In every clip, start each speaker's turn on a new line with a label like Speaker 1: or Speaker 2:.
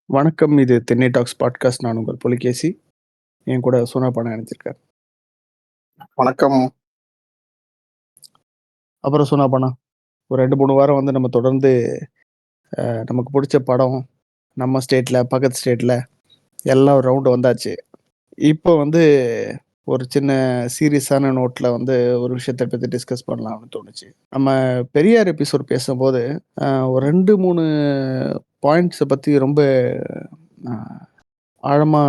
Speaker 1: வணக்கம். இது தென்னை டாக்ஸ் பாட்காஸ்ட். நான் உங்கள் புலிகேசி. என் கூட சூனாபானா இணைஞ்சிருக்காரு.
Speaker 2: வணக்கம்.
Speaker 1: அப்புறம் சூனாபானா, ஒரு 2, 3 வாரம் வந்து நம்ம தொடர்ந்து நமக்கு புடிச்ச படம், நம்ம ஸ்டேட்ல, பக்கத்து ஸ்டேட்ல எல்லாம் ஒரு ரவுண்டு வந்தாச்சு. இப்போ வந்து ஒரு சின்ன சீரியஸான நோட்ல வந்து ஒரு விஷயத்த பத்தி டிஸ்கஸ் பண்ணலாம்னு தோணுச்சு. நம்ம பெரியார் எபிசோட் பேசும்போது, ஒரு 2, 3 பாயிண்ட்ஸ பத்தி ரொம்ப அ ஆழமா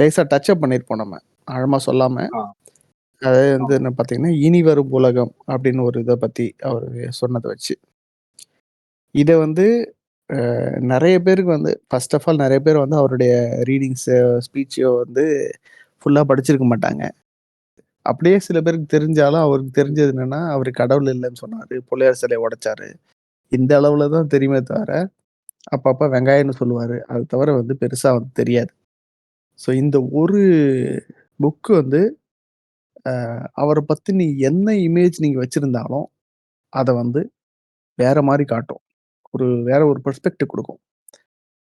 Speaker 1: லேசா டச் அப் பண்ணியிருப்போம் நம்ம. ஆழமா சொல்லாம.
Speaker 2: ஆ,
Speaker 1: அதாவது வந்து
Speaker 2: ஆமா.
Speaker 1: என்ன பார்த்தீங்கன்னா, "இனி வரும் உலகம்" அப்படின்னு ஒரு இத பத்தி அவரு சொன்னத வச்சு. இத வந்து நெறைய பேருக்கு வந்து ஃபர்ஸ்ட் ஆஃப் ஆல் நெறைய பேர் வந்து அவருடைய ரீடிங்ஸோ, ஸ்பீச்சோ வந்து ஃபுல்லா படிச்சிருக்க மாட்டாங்க. அப்படியே சில பேருக்கு தெரிஞ்சாலும், அவருக்கு தெரிஞ்சது என்னன்னா, அவரு கடவுள் இல்லன்னு சொன்னாரு. பிள்ளையார் சிலைய உடைச்சாரு. இந்த அளவுல தான் தெரியுமே தவிர, அப்பப்ப வெங்காயம்னு சொல்லுவாரு. அது தவிர வந்து பெருசா வந்து தெரியாது. ஸோ இந்த ஒரு புக் வந்து அவர பத்தி நீ என்ன இமேஜ் நீங்க வச்சிருந்தாலும், அத வந்து வேற மாரி காட்டும். வேற ஒரு பெர்ஸ்பெக்டிவ் குடுக்கும்.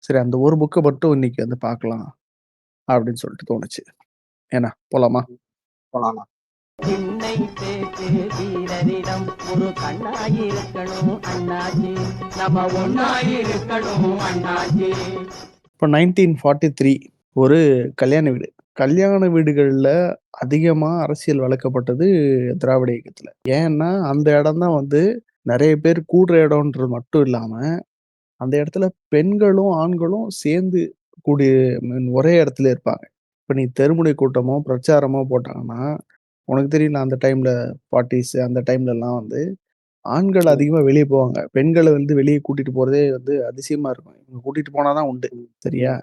Speaker 1: சரி அந்த ஒரு புக்க மட்டும் இன்னைக்கு வந்து பார்க்கலாம் அப்படின்னு சொல்லிட்டு தோணுச்சு. ஏன்னா போலாமா?
Speaker 2: போலாண்ணா.
Speaker 3: திண்ணை பேச்சு வீரரிடம் ஒரு கண்ணாயிருக்கணும் அண்ணாச்சி, நம்ம ஒண்ணாயிருக்கணும் அண்ணாச்சி.
Speaker 1: இப்ப 1943 ஒரு கல்யாண வீடு. கல்யாண வீடுகள்ல அதிகமா அரசியல் வளர்க்கப்பட்டது திராவிட இயக்கத்துல. ஏன்னா, அந்த இடம் தான் வந்து நெறைய பேர் கூடுற இடம்ன்றது மட்டும் இல்லாம, அந்த இடத்துல பெண்களும், ஆண்களும் சேர்ந்து கூடிய ஒரே இடத்துல இருப்பாங்க. இப்ப நீ தெருமுனை கூட்டமோ, பிரச்சாரமோ போட்டாங்கன்னா, உனக்கு தெரியும்ல அந்த டைம்ல 40ஸ் அந்த டைம்லலாம் வந்து ஆண்கள்
Speaker 2: ம்,
Speaker 1: அதிகமா வெளிய போவாங்க. பெண்கள வந்து வெளிய கூட்டிட்டு போறதே வந்து அதிசயமா இருக்கும். இவங்க கூட்டிட்டு போனா தான் உண்டு.
Speaker 2: ம்,
Speaker 1: சரியா?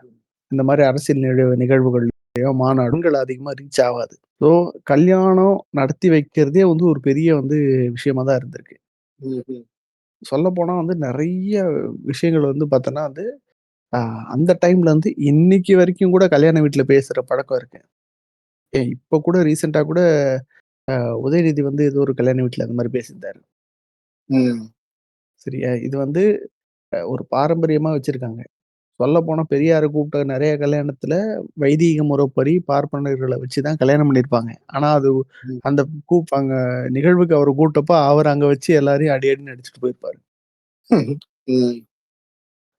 Speaker 1: இந்த மாரி அரசியல் நிகழ்வுகள்லயோ, பெண்கள் அதிகமா ரீச் ஆவாது. ஸோ கல்யாணம் நடத்தி வைக்கிறதே வந்து ஒரு பெரிய வந்து விஷயமா தான் இருந்திருக்கு.
Speaker 2: ம்,
Speaker 1: சொல்லப்போனா வந்து நெறைய விஷயங்கள் வந்து பார்த்தோன்னா வந்து, அ அந்த டைம்ல வந்து இன்னைக்கு வரைக்கும் கூட கல்யாண வீட்ல பேசுற பழக்கம் இருக்கு. இப்ப கூட ரீசென்ட்டா கூட உதயநிதி வந்து ஏதோ ஒரு கல்யாண வீட்ல அந்த மாரி பேசியிருந்தாரு.
Speaker 2: ம்,
Speaker 1: சரியா? இது வந்து ஒரு பாரம்பரியமா வச்சிருக்காங்க. சொல்லப்போனா பெரியார கூப்பிட்ட நெறைய கல்யாணத்துல வைதீக முறைப்படி பார்ப்பனர்கள வச்சு தான் கல்யாணம் பண்ணியிருப்பாங்க. ஆனா அது
Speaker 2: ம்,
Speaker 1: அந்த அங்க நிகழ்வுக்கு அவர கூட்டப்போ அவரு அங்க வச்சு எல்லாரையும் அடி அடின்னு அடிச்சுட்டு போயிருப்பாரு.
Speaker 2: ம்,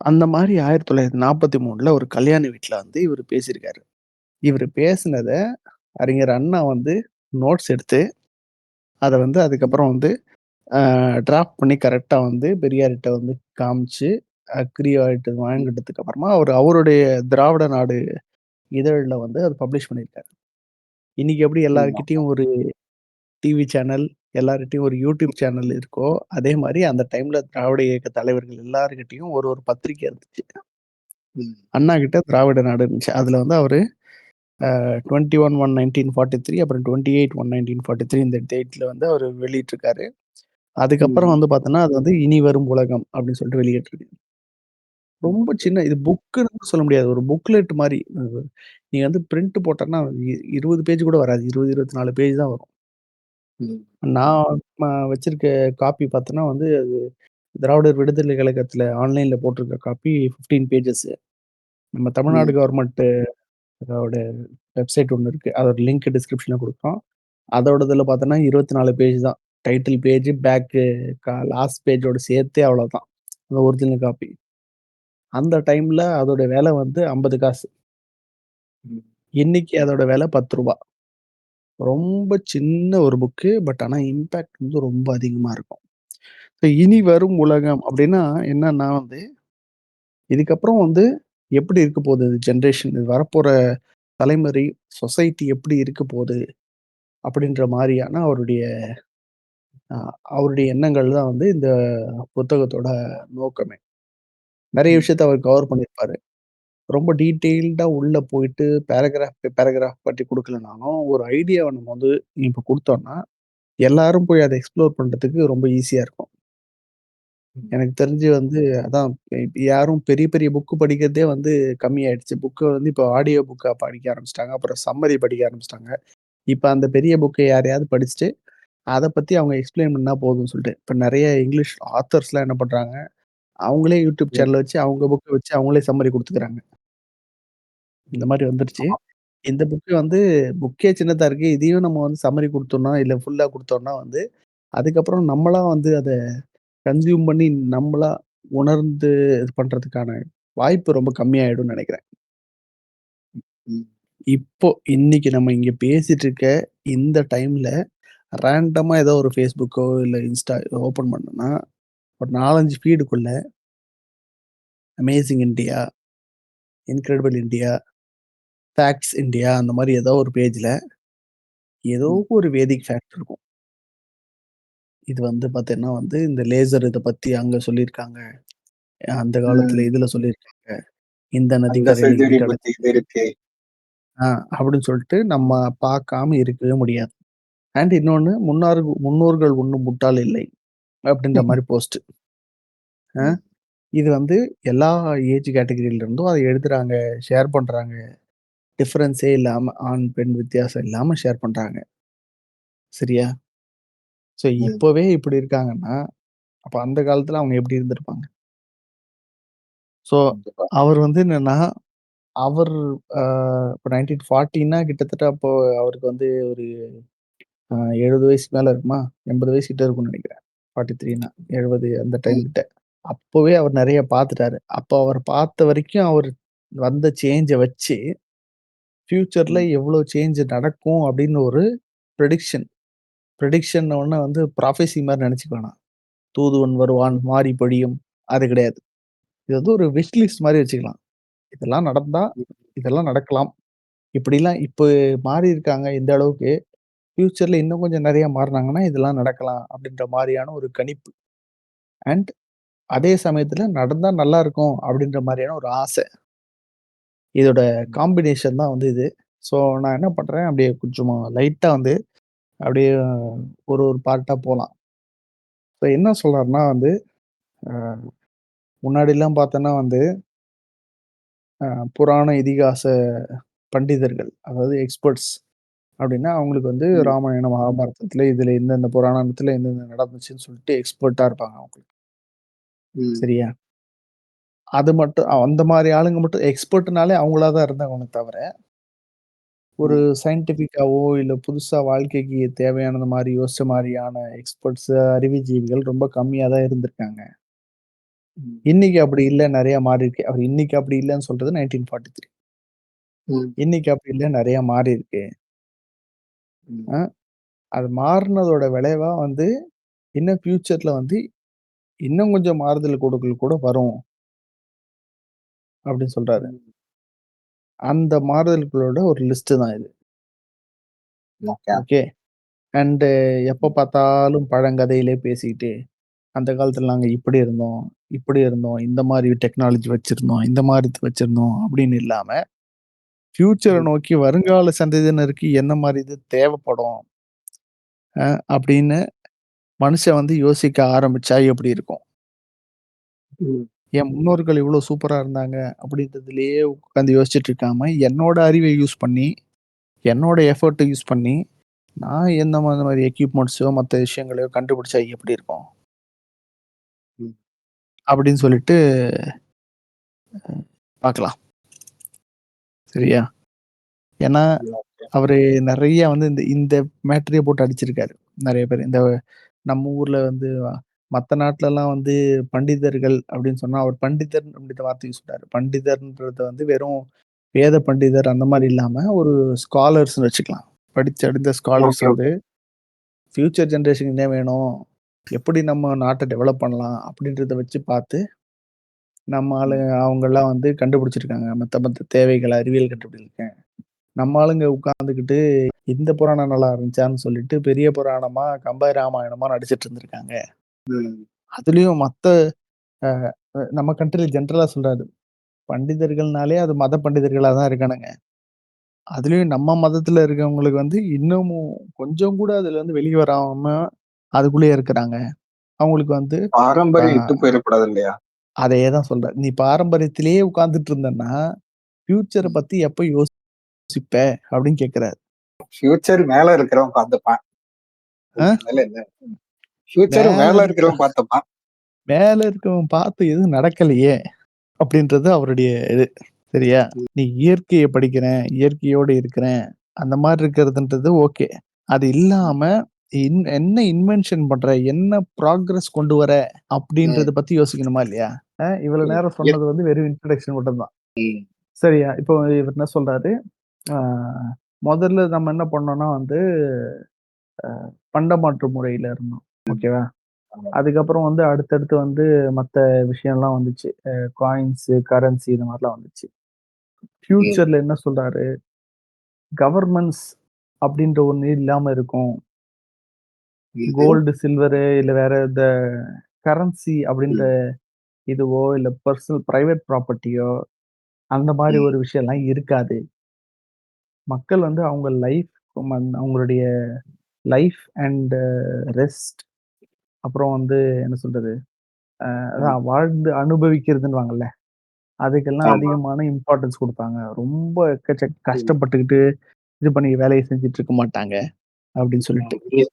Speaker 1: அந்த மாரி 1943ல ஒரு கல்யாண வீட்ல வந்து இவரு பேசியிருக்காரு. இவரு பேசினத அறிஞர் அண்ணா வந்து நோட்ஸ் எடுத்து, அத வந்து
Speaker 2: ம்,
Speaker 1: அதுக்கப்புறம் வந்து டிராஃப்ட் பண்ணி கரெக்ட்டா வந்து பெரியார்ட்ட வந்து காமிச்சு, அக்ரி ஆயிட்டு வாங்கிட்டதுக்கு அப்புறமா அவருடைய திராவிட நாடு இதழ்ல வந்து அத பப்ளிஷ் பண்ணியிருக்காரு. இன்னைக்கு எப்படி
Speaker 2: ம்,
Speaker 1: எல்லார்கிட்டயும் ஒரு டிவி சேனல், எல்லார்கிட்டயும் ஒரு யூடியூப் சேனல் இருக்கோ, அதே மாரி அந்த டைம்ல திராவிட இயக்க தலைவர்கள் எல்லார்கிட்டயும் ஒரு ஒரு பத்திரிக்கை இருந்துச்சு.
Speaker 2: ம்,
Speaker 1: அண்ணா கிட்ட திராவிட நாடு இருந்துச்சு. அதுல வந்து அவரு 21/1/1943 அப்புறம் 28/1/1943 இந்த டேட்ல வந்து அவரு வெளியிட்டிருக்காரு. அதுக்கப்புறம்
Speaker 2: ம்,
Speaker 1: வந்து பார்த்தோன்னா, அது வந்து இனி வரும் உலகம் அப்படின்னு சொல்லிட்டு வெளியிட்டிருக்கு. ரொம்ப சின்ன இது புக்குன்னு சொல்ல முடியாது. ஒரு புக்லெட் மாரி. நீங்க வந்து பிரிண்ட் போட்டன்னா 20 பேஜ் கூட வராது. 20, 24 பேஜ் தான் வரும்.
Speaker 2: ம்,
Speaker 1: நான் வச்சிருக்க காப்பி பார்த்தோன்னா வந்து, அது திராவிடர் விடுதலை கழகத்தில ஆன்லைன்ல போட்டிருக்க காப்பி 15 பேஜஸ். நம்ம தமிழ்நாடு
Speaker 2: ம்,
Speaker 1: கவர்மெண்ட் அதோட வெப்சைட் ஒண்ணு இருக்கு. அதோட லிங்க் டிஸ்கிரிப்ஷன்ல குடுக்குறோம். அதோடதுல பார்த்தோன்னா 24 பேஜ் தான். டைட்டில் பேஜ், பேக்கு லாஸ்ட் பேஜோட சேர்த்தே அவ்வளோதான். அந்த ஒரிஜினல் காப்பி. அந்த டைம்ல அதோட விலை வந்து 50 காசு.
Speaker 2: ம்,
Speaker 1: இன்னைக்கு அதோட விலை ரூ. 10. ரொம்ப சின்ன ஒரு புக்கு. பட் ஆனா இம்பாக்ட் வந்து ரொம்ப அதிகமா இருக்கும். இப்ப இனி வரும் உலகம் அப்டின்னா என்னன்னா வந்து, இதுக்கப்புறம் வந்து எப்படி இருக்க போகுது ஜெனரேஷன் வரப்போற தலைமுறை, சொசைட்டி எப்படி இருக்க போது? அப்படின்ற மாரியான அ அவருடைய எண்ணங்கள் தான் வந்து இந்த புத்தகத்தோட நோக்கமே. நெறைய
Speaker 2: ம்,
Speaker 1: விஷயத்த அவர் கவர் பண்ணியிருப்பாரு. ரொம்ப டீட்டெயில்டா உள்ள போயிட்டு பேராகிராஃப் பத்தி குடுக்கலனாலும், ஒரு ஐடியாவ நம்ம வந்து இப்ப குடுத்தோம்னா, எல்லாரும் போய் அத எக்ஸ்ப்ளோர் பண்றதுக்கு ரொம்ப ஈஸியா இருக்கும்.
Speaker 2: ம்,
Speaker 1: எனக்கு தெரிஞ்சு வந்து அதான் இப்ப யாரும் பெரிய பெரிய புக் படிக்கிறதே வந்து கம்மியாயிடுச்சு. புக்க வந்து இப்போ ஆடியோ புக்கா படிக்க ஆரம்பிச்சுட்டாங்க. அப்புறம் சம்மரி படிக்க ஆரம்பிச்சுட்டாங்க. இப்ப அந்த பெரிய புக்க யாரையாவது படிச்சுட்டு, அத பத்தி அவங்க எக்ஸ்ப்ளைன் பண்ணா போதும்னு சொல்லிட்டு. இப்ப நெறைய இங்கிலீஷ் ஆத்தர்ஸ்லாம் என்ன பண்றாங்க, அவங்களே யூடியூப்
Speaker 2: ம்.
Speaker 1: சேனல் வச்சு, அவங்க புக்க வச்சு அவங்களே சம்மரி குடுத்துக்கிறாங்க. இந்த மாரி வந்துருச்சு.
Speaker 2: ஆமா.
Speaker 1: இந்த புக் வந்து புக்கே சின்னதா இருக்கு. இதையும் நம்ம வந்து சம்மரி குடுத்தோம்னா, இல்ல ஃபுல்லா குடுத்தோம்னா வந்து, அதுக்கப்புறம் நம்மளா வந்து அத கன்சியூம் பண்ணி நம்மளா உணர்ந்து இது பண்றதுக்கான வாய்ப்பு ரொம்ப கம்மியாயிடும்னு நெனைக்கிறேன்.
Speaker 2: ம்.
Speaker 1: இப்போ இன்னைக்கு நம்ம இங்க பேசிட்டு இருக்க இந்த டைம்ல ரேண்டமா ஏதோ ஒரு Facebookஓ இல்ல Insta ஓப்பன் பண்ணோம்னா, ஒரு 4, 5 ஃபீடுக்குள்ள amazing India, incredible India, facts India அந்த மாரி ஏதோ ஒரு பேஜ்ல ஏதோ
Speaker 2: ம்.
Speaker 1: ஒரு வேதிக் ஃபேக்ட் இருக்கும். இது வந்து பார்த்தீங்கன்னா வந்து இந்த லேசர் இத பத்தி அங்க சொல்லியிருக்காங்க. அந்த காலத்துல
Speaker 2: ம்.
Speaker 1: இதுல சொல்லியிருக்காங்க. இந்த
Speaker 2: அந்த
Speaker 1: நதிக்கரையில இது
Speaker 2: சர்ஜரி பத்தி
Speaker 1: கிடைச்சது.
Speaker 2: இது இருக்கு.
Speaker 1: அப்படின்னு சொல்லிட்டு நம்ம
Speaker 2: ம்.
Speaker 1: பார்க்காம இருக்கவே முடியாது. அண்ட் இன்னொன்னு முன்னோர்கள் ஒண்ணும் முட்டாள் இல்லை. அப்படின்ற மாரி போஸ்ட். அ
Speaker 2: ம்.
Speaker 1: இது வந்து எல்லா ஏஜ் கேட்டகரில இருந்தும் அத எழுதுறாங்க, ஷேர் பண்றாங்க. டிஃபரன்ஸே இல்லாம ஆண், பெண் வித்தியாசம் இல்லாம ஷேர் பண்றாங்க. சரியா? ஸோ
Speaker 2: ம்.
Speaker 1: இப்பவே இப்படி இருக்காங்கன்னா, அப்ப அந்த காலத்துல அவங்க எப்படி இருந்திருப்பாங்க? ஸோ
Speaker 2: கண்டிப்பா.
Speaker 1: அவர் வந்து என்னன்னா, அவர் அ இப்ப 1940ன்னா கிட்டத்தட்ட அப்போ அவருக்கு வந்து ஒரு 70 வயசுக்கு மேல இருக்குமா? 80 வயசு கிட்ட இருக்கும்னு நெனைக்கிறேன். 43ன்னா 70 அந்த டைம்
Speaker 2: ம்.
Speaker 1: கிட்ட. அப்பவே அவர் நெறைய பார்த்துட்டாரு. அப்ப அவர் பார்த்த வரைக்கும் அவரு வந்த சேஞ்ச வச்சு, ஃபியூச்சர்ல
Speaker 2: ம்.
Speaker 1: எவ்ளோ சேஞ்ச் நடக்கும் அப்படின்னு ஒரு பிரெடிக்ஷன். பிரெடிக்ஷன் ஒண்ணு வந்து ப்ராஃபஸி மாரி நெனச்சுக்க வேணாம். தூதுவன் வருவான்,
Speaker 2: ம்.
Speaker 1: மாரி பொழியும். அது கிடையாது. இது வந்து ஒரு விஷ் லிஸ்ட் மாரி வச்சுக்கலாம். இதெல்லாம் நடந்தா, இதெல்லாம் நடக்கலாம். இப்படிலாம் இப்ப மாறி இருக்காங்க இந்த அளவுக்கு. ஃபியூச்சர்ல இன்னும் கொஞ்சம் நெறைய மாறுனாங்கன்னா, இதெல்லாம் நடக்கலாம் அப்படின்ற மாரியான ஒரு கணிப்பு. அண்ட் அதே சமயத்துல நடந்தா நல்லா இருக்கும் அப்படின்ற மாரியான ஒரு ஆசை. இதோட
Speaker 2: ம்.
Speaker 1: காம்பினேஷன் தான் வந்து இது. ஸோ நான் என்ன பண்றேன், அப்படியே கொஞ்சமா லைட்டா வந்து அப்படியே ஒரு ஒரு பார்ட்டா போலாம். ஸோ என்ன சொல்றாருன்னா வந்து, அ முன்னாடிலாம் பார்த்தோன்னா வந்து, புராண இதிகாச பண்டிதர்கள், அதாவது எக்ஸ்பர்ட்ஸ் அப்படின்னா, அவங்களுக்கு வந்து
Speaker 2: ம்.
Speaker 1: ராமாயணம், மகாபாரதத்துல இதுல இந்தந்த புராணத்துல எந்தெந்த நடந்துச்சுன்னு சொல்லிட்டு எக்ஸ்பர்ட்டா இருப்பாங்க அவங்களுக்கு.
Speaker 2: ம்.
Speaker 1: சரியா? அது மட்டும் அந்த மாரி ஆளுங்க மட்டும் எக்ஸ்பர்ட்னாலே அவங்களா தான் இருந்தாங்களே தவிர, ஒரு
Speaker 2: ம்.
Speaker 1: சயன்டிஃபிக்காவோ இல்ல புதுசா வாழ்க்கைக்கு தேவையானது மாரி யோசிச்ச மாரியான எக்ஸ்பர்ட்ஸ், அறிவுஜீவிகள் ரொம்ப கம்மியா தான் இருந்திருக்காங்க.
Speaker 2: ம்.
Speaker 1: இன்னைக்கு அப்படி இல்ல நெறைய மாறிருக்கு. அவர் இன்னைக்கு அப்படி இல்லன்னு சொல்றது 1943.
Speaker 2: ம்.
Speaker 1: இன்னைக்கு அப்படி இல்ல நெறைய மாறியிருக்கு.
Speaker 2: ம்.
Speaker 1: அ அது மாறுனதோட விளைவா வந்து, இன்னும் ஃபியூச்சர்ல வந்து இன்னும் கொஞ்சம் மாறுதல் கொடுக்கல் கூட வரும் அப்படின்னு சொல்றாரு.
Speaker 2: ம்.
Speaker 1: அந்த மாறுதல்களோட ஒரு லிஸ்ட் தான் இது.
Speaker 2: ஓகே.
Speaker 1: ஓகே. அண்ட் எப்ப
Speaker 2: ம்.
Speaker 1: பார்த்தாலும் பழங்கதையிலே பேசிட்டு, அந்த காலத்துல நாங்க இப்படி இருந்தோம், இப்படி இருந்தோம், இந்த மாரி டெக்னாலஜி வச்சிருந்தோம், இந்த மாரி இது வச்சிருந்தோம் அப்படின்னு இல்லாம, ஃபியூச்சர
Speaker 2: ம்.
Speaker 1: நோக்கி வருங்கால சந்ததியினருக்கு என்ன மாரி இது தேவைப்படும், அப்படின்னு மனுஷன் வந்து யோசிக்க ஆரம்பிச்சா எப்படி இருக்கும்?
Speaker 2: ம்.
Speaker 1: என் முன்னோர்கள் இவ்ளோ சூப்பரா இருந்தாங்க அப்படின்றதுலயே உட்காந்து யோசிச்சுட்டு இருக்காம, என்னோட அறிவை யூஸ் பண்ணி, என்னோட எஃபோர்ட்ட யூஸ் பண்ணி, நான் எந்த மாரி எக்யூப்மென்ட்ஸோ, மத்த விஷயங்களையோ கண்டுபிடிச்சா எப்படி இருக்கும்?
Speaker 2: ம்.
Speaker 1: அப்படின்னு சொல்லிட்டு பார்க்கலாம். சரியா? ஏன்னா,
Speaker 2: ஓகே.
Speaker 1: அவரு நெறைய வந்து இந்த இந்த மேட்டரயே போட்டு அடிச்சிருக்காரு. நெறைய பேரு. இந்த நம்ம ஊர்ல வந்து மத்த நாட்லலாம் வந்து பண்டிதர்கள் அப்படின்னு சொன்னா, அவர் பண்டிதர் அப்படின்ற வார்த்தை யூஸ் பண்ணாரு. பண்டிதர்ன்றது வந்து வெறும் வேத பண்டிதர் அந்த மாரி
Speaker 2: ம்.
Speaker 1: இல்லாம, ஒரு ஸ்காலர்ஸ்ன்னு வச்சுக்கலாம். படிச்சறிந்த ஸ்காலர்ஸ்
Speaker 2: ஓகே,
Speaker 1: வந்து
Speaker 2: ஓகே.
Speaker 1: ஃபியூச்சர் ஜெனரேஷனுக்கு என்ன வேணும்? எப்படி நம்ம நாட்ட டெவலப் பண்ணலாம்? அப்படின்றத வச்சு பார்த்து, நம்ம
Speaker 2: ம்.
Speaker 1: ஆளுங்க அவங்கலாம் வந்து கண்டுபிடிச்சிருக்காங்க. மத்த மத்த தேவைகள அறிவியல் கண்டுபிடிச்சிருக்காங்க. நம்ம ஆளுங்க உட்கார்ந்துகிட்டு இந்த புராணம் நல்லா இருந்துச்சான்னு சொல்லிட்டு பெரிய புராணமா, கம்ப ராமாயணமா நடிச்சிட்டு இருந்திருக்காங்க.
Speaker 2: ம்.
Speaker 1: அதுலயும் மத்த அ நம்ம கண்ட்ரில ஜெனரலா சொல்றாரு. பண்டிதர்கள்னாலே அது மத பண்டிதர்களா தான் இருக்கானுங்க. அதுலயும் நம்ம மதத்துல இருக்கவங்களுக்கு வந்து இன்னமும் கொஞ்சம் கூட அதுல இருந்து வெளிய வராம அதுக்குள்ளேயே இருக்கிறாங்க. அவங்களுக்கு வந்து அ
Speaker 2: பாரம்பரியம் விட்டு போயிறக்கூடாது இல்லையா?
Speaker 1: அதே தான் சொல்றாரு. "நீ பாரம்பரியத்திலேயே உட்கார்ந்துட்டு இருந்தன்னா, ஃபியூச்சர
Speaker 2: ம்.
Speaker 1: பத்தி எப்ப யோசிப்ப?" அப்படின்னு கேட்கிறாரு.
Speaker 2: ஃபியூச்சர் மேல இருக்கிறவன் பார்த்துப்பான்.
Speaker 1: அ
Speaker 2: அதுக்கு மேல என்ன? ஃபியூச்சர்
Speaker 1: மேல
Speaker 2: மேல
Speaker 1: இருக்கிற
Speaker 2: இருக்கிறவன் பார்த்துப்பான்.
Speaker 1: மேல இருக்கவன் பார்த்து எதுவும் நடக்கலையே! அப்படின்றது அவருடைய இது. சரியா? நீ இயற்கைய படிக்கிறேன், இயற்கையோடு இருக்கிறேன், அந்த மாரி இருக்கிறதுன்றது ஓகே. அது இல்லாம என்ன இன்வென்ஷன் பண்ற? என்ன ப்ராக்ரஸ் கொண்டு வர?
Speaker 2: ம்.
Speaker 1: அப்படின்றத பத்தி யோசிக்கணுமா இல்லையா? இவ்வளோ
Speaker 2: ம்.
Speaker 1: நேரம் சொன்னது வந்து வெறும் இன்ட்ரோடக்ஷன் மட்டும் தான்.
Speaker 2: ம்.
Speaker 1: சரியா? இப்போ இவர் என்ன சொல்றாரு? ஆ முதல்ல நம்ம என்ன பண்ணோம்னா வந்து பண்டமாற்று முறையில இருந்தோம். ஓகேவா?
Speaker 2: ஆமா.
Speaker 1: அதுக்கப்புறம் வந்து அடுத்தடுத்து வந்து மத்த விஷயம்லாம் வந்துச்சு. காயின்ஸு, கரன்சி இது மாரிலாம் வந்துச்சு.
Speaker 2: ம்.
Speaker 1: ஃபியூச்சர்ல என்ன சொல்றாரு? கவர்னன்ஸ் அப்படின்ற ஒண்ணு இல்லாம இருக்கும்.
Speaker 2: இது
Speaker 1: கோல்டு, சில்வரு இல்ல வேற இந்த கரன்சி அப்படின்ற
Speaker 2: ம்.
Speaker 1: இதுவோ, இல்ல பெர்சனல் பிரைவேட் ப்ராப்பர்ட்டியோ அந்த மாரி
Speaker 2: ம்.
Speaker 1: ஒரு விஷயம்லாம் இருக்காது. மக்கள் வந்து அவங்க அவங்களுடைய லைஃப் அண்ட் ரெஸ்ட் அப்புறம் வந்து என்ன சொல்றது?
Speaker 2: ம்.
Speaker 1: அதான் வாழ்ந்து அனுபவிக்கிறதுன்னுவாங்கல்ல. அதுக்கெல்லாம்
Speaker 2: ஆமா.
Speaker 1: அதிகமான இம்பார்ட்டன்ஸ் குடுப்பாங்க. ரொம்ப
Speaker 2: ம்.
Speaker 1: கஷ்டப்பட்டுக்கிட்டு இது பண்ணி வேலைய செஞ்சுட்டு இருக்க மாட்டாங்க. அப்படின்னு
Speaker 2: ம்.
Speaker 1: சொல்லிட்டு.
Speaker 2: நீங்க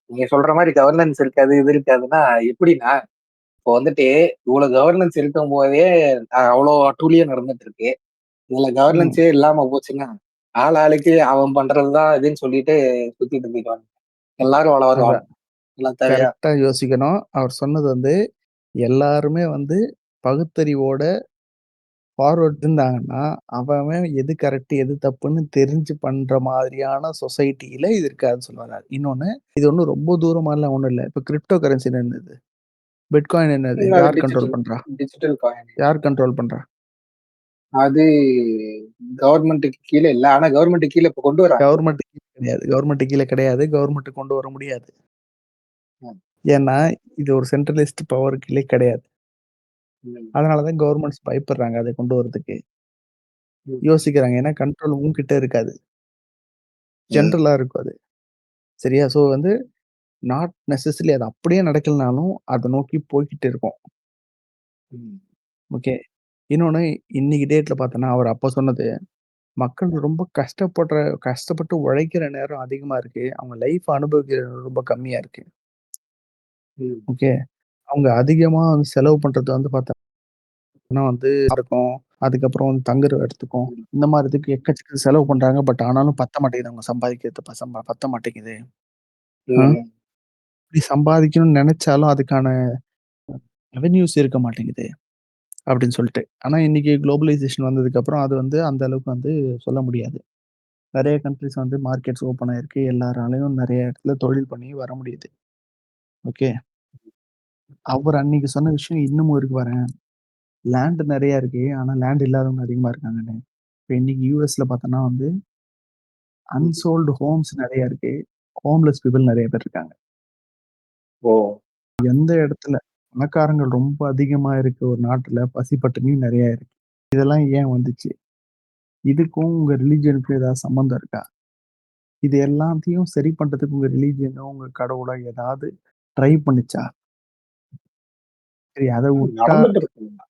Speaker 2: நீங்க சொல்ற மாரி கவர்னன்ஸ் இருக்காது, இது இருக்காதுன்னா எப்படின்னா, இப்போ வந்துட்டு இவ்வளவு கவர்னன்ஸ் இருக்கும்போதே அவ்வளோ அட்டூழியம் நடந்துட்டு இருக்கு. இதுல
Speaker 1: ம்.
Speaker 2: கவர்னன்ஸே இல்லாம போச்சுன்னா, ஆளுக்கு அவன் பண்றதுதான் இதுன்னு சொல்லிட்டு சுத்திட்டு போயிடுவாங்க. எல்லாரும் வளருவாங்க.
Speaker 1: அதான்.
Speaker 2: எல்லாம் தேவையா?
Speaker 1: கரெக்ட்டா யோசிக்கணும். அவர் சொன்னது வந்து எல்லாருமே வந்து பகுத்தறிவோட ஃபார்வர்ட் இருந்தாங்கன்னா, அவன் எது கரெக்ட், எது தப்புன்னு தெரிஞ்சு பண்ற மாதிரியான சொசைட்டில இது இருக்காதுன்னு சொல்ல வராரு. இன்னொன்னு, இது ஒண்ணும் ரொம்ப தூரமாலாம் ஒண்ணும் இல்ல. இப்ப கிரிப்டோ கரன்சின்னு என்னது? பிட்காயின் என்னது?
Speaker 2: அது
Speaker 1: யார் கண்ட்ரோல்
Speaker 2: டிஜிட்டல்
Speaker 1: பண்றா?
Speaker 2: Digital coin.
Speaker 1: யார் கண்ட்ரோல் பண்றா?
Speaker 2: அது கவர்மெண்ட்டுக்கு கீழ இல்ல. ஆனா கவர்மெண்ட்டுக்கு கீழ இப்ப கொண்டு வராங்க.
Speaker 1: கவர்மெண்ட் கீழ கிடையாது. கவர்மெண்ட் கீழ கிடையாது. கவர்மெண்ட் கொண்டு வர முடியாது.
Speaker 2: ம்.
Speaker 1: ஏன்னா, இது ஒரு சென்ட்ரலிஸ்ட் பவர் கீழ கிடையாது.
Speaker 2: ம்.
Speaker 1: அதனால தான் கவர்மெண்ட்ஸ் பயப்படுறாங்க அத கொண்டு வரதுக்கு.
Speaker 2: ம்.
Speaker 1: யோசிக்கிறாங்க. ஏன்னா கண்ட்ரோல் உன்கிட்ட இருக்காது.
Speaker 2: ம்.
Speaker 1: ஜெனரலா இருக்கும் அது. சரியா? ஸோ வந்து நாட் நெசசரிலி அது அப்படியே நடக்கலனாலும், அத நோக்கி போய்க்கிட்டு இருக்கோம்.
Speaker 2: ம்.
Speaker 1: ஓகே. இன்னொன்னு இன்னைக்கு டேட்ல பார்த்தோன்னா, அவர் அப்ப சொன்னது, மக்கள் ரொம்ப கஷ்டப்பட்டு உழைக்கிற நேரம் அதிகமா இருக்கு. அவங்க லைஃப் அனுபவிக்கிற நேரம் ரொம்ப கம்மியா இருக்கு.
Speaker 2: ம்.
Speaker 1: ஓகே. அவங்க அதிகமா வந்து செலவு பண்றது வந்து பார்த்தோம்னா வந்து இருக்கும். அதுக்கப்புறம் வந்து தங்குற இடத்துக்கும்,
Speaker 2: ம்.
Speaker 1: இந்த மாரி இதுக்கு எக்கச்சக்க செலவு பண்றாங்க. பட் ஆனாலும் பத்த மாட்டேங்குது. அவங்க சம்பாதிக்கிறது பத்த மாட்டேங்குது. ஆ
Speaker 2: ம்.
Speaker 1: இப்படி சம்பாதிக்கணும்னு நெனைச்சாலும் அதுக்கான ரெவென்யூஸ் இருக்க மாட்டேங்குது. அப்படின்னு சொல்லிட்டு. ஆனா இன்னைக்கு குளோபலைசேஷன் வந்ததுக்கப்புறம் அது வந்து அந்த அளவுக்கு வந்து சொல்ல முடியாது. நெறைய கண்ட்ரீஸ் வந்து மார்க்கெட்ஸ் ஓப்பன் ஆயிருக்கு. எல்லாராலயும் நெறைய இடத்துல தொழில் பண்ணி வர முடியுது. ஓகே. அவர் அன்னைக்கு சொன்ன விஷயம் இன்னமும் இருக்கு பாரேன். லேண்ட் நெறைய இருக்கு. ஆனா லேண்ட் இல்லாதவங்க அதிகமா இருக்காங்கன்னு. இப்ப இன்னைக்கு யுஎஸ்ல பார்த்தோம்னா வந்து
Speaker 2: ம்.
Speaker 1: அன்சோல்டு ஹோம்ஸ் நெறைய இருக்கு. ஹோம்லெஸ் பீப்பிள் நெறைய பேர் இருக்காங்க.
Speaker 2: ஓ!
Speaker 1: எந்த இடத்துல பணக்காரங்கள் ரொம்ப அதிகமா இருக்க ஒரு நாட்டுல பசி பட்டினியும் நெறைய இருக்கு. இதெல்லாம் ஏன் வந்துச்சு? இதுக்கும் உங்க ரிலிஜியனுக்கும் ஏதாவது சம்மந்தம் இருக்கா? இது எல்லாத்தையும் சரி பண்றதுக்கு உங்க ரிலிஜியனோ, உங்க கடவுளோ ஏதாவது ட்ரை பண்ணுச்சா? சரி அத வுட்டா
Speaker 2: நடந்துட்டு இருக்குங்க.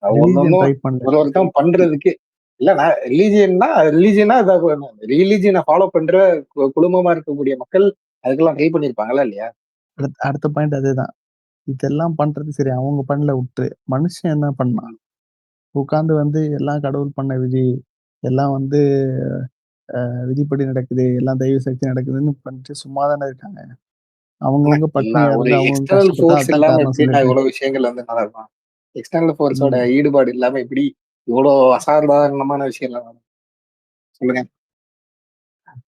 Speaker 1: ரிலிஜியன்
Speaker 2: ஒண்ணொண்ணும்
Speaker 1: ட்ரை பண்ணல.
Speaker 2: ஒருத்தன் பண்றதுக்கு இல்ல நான் ரிலீஜியன்னா ரிலீஜியன ஃபாலோ பண்ற குழுமமா இருக்கக்கூடிய மக்கள் அதுக்கெல்லாம் ட்ரை பண்ணியிருப்பாங்களா இல்லையா?
Speaker 1: அடுத்த பாயிண்ட் அதேதான். இதெல்லாம் பண்றது சரி அவங்க பண்ணல வுட்டுரு. மனுஷன் என்ன பண்ணான்?
Speaker 2: ம்.
Speaker 1: உட்கார்ந்து வந்து எல்லாம் கடவுள் பண்ண விதி, எல்லாம் வந்து விதிப்படி நடக்குது, எல்லாம் தெய்வ சக்தி நடக்குதுன்னு பண்ணிட்டு சும்மா தானே இருக்காங்க.
Speaker 2: ஆனா
Speaker 1: அவங்கவங்க பட்னியா
Speaker 2: எல்லாம் ஒரு
Speaker 1: இருந்து அவங்கவங்க
Speaker 2: எக்ஸ்டர்னல்
Speaker 1: கஷ்டப்பட்டா
Speaker 2: ஃபோர்ஸ்
Speaker 1: அதான்
Speaker 2: இல்லாம
Speaker 1: காரணம்
Speaker 2: எப்படின்னா
Speaker 1: சொல்லிட்டு.
Speaker 2: இவ்வளவு விஷயங்கள் வந்து நடக்கும். எக்ஸ்டர்னல் ஃபோர்ஸோட
Speaker 1: ம்.
Speaker 2: ஈடுபாடு இல்லாம எப்படி இவ்வளோ அசாதாரணமான விஷயம்லாம் நடக்கும்? சொல்லுங்க.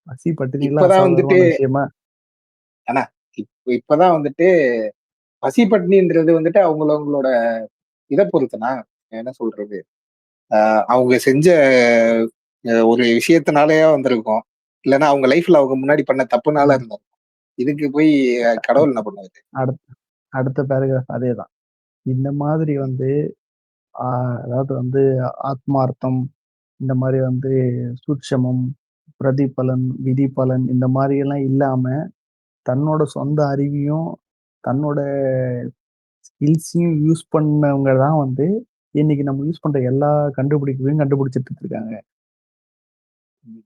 Speaker 1: பசி பட்டினிலாம்
Speaker 2: இப்பதான் வந்துட்டு
Speaker 1: அசாதாரணமான விஷயமா?
Speaker 2: ஆனா இப்பதான் வந்துட்டு பசி பட்னின்றது வந்துட்டு அவங்களோட இத பொறுத்துனா என்ன சொல்றது? அவங்க செஞ்ச ஒரு விஷயத்தினாலயா வந்திருக்கும். இல்லன்னா அவங்க லைஃப்ல அவங்க முன்னாடி பண்ண தப்புனால
Speaker 1: ம்.
Speaker 2: இருந்திருக்கும். இதுக்கு போய் கடவுள் என்ன பண்ணுவாரு?
Speaker 1: அடுத் அடுத்த பேராகிராஃப் அதேதான். இந்த மாதிரி வந்து ஆ அதாவது வந்து ஆத்மார்த்தம், இந்த மாரி வந்து சூட்சமம், பிரதிபலன், விதிப்பலன் இந்த மாரியெல்லாம் இல்லாம, தன்னோட சொந்த அறிவையும், தன்னோட ஸ்கில்ஸையும் யூஸ் பண்ணவங்க தான் வந்து, இன்னைக்கு நம்ம யூஸ் பண்ற எல்லா கண்டுபிடிப்பையும் கண்டுபிடிச்சுட்டு இருக்காங்க.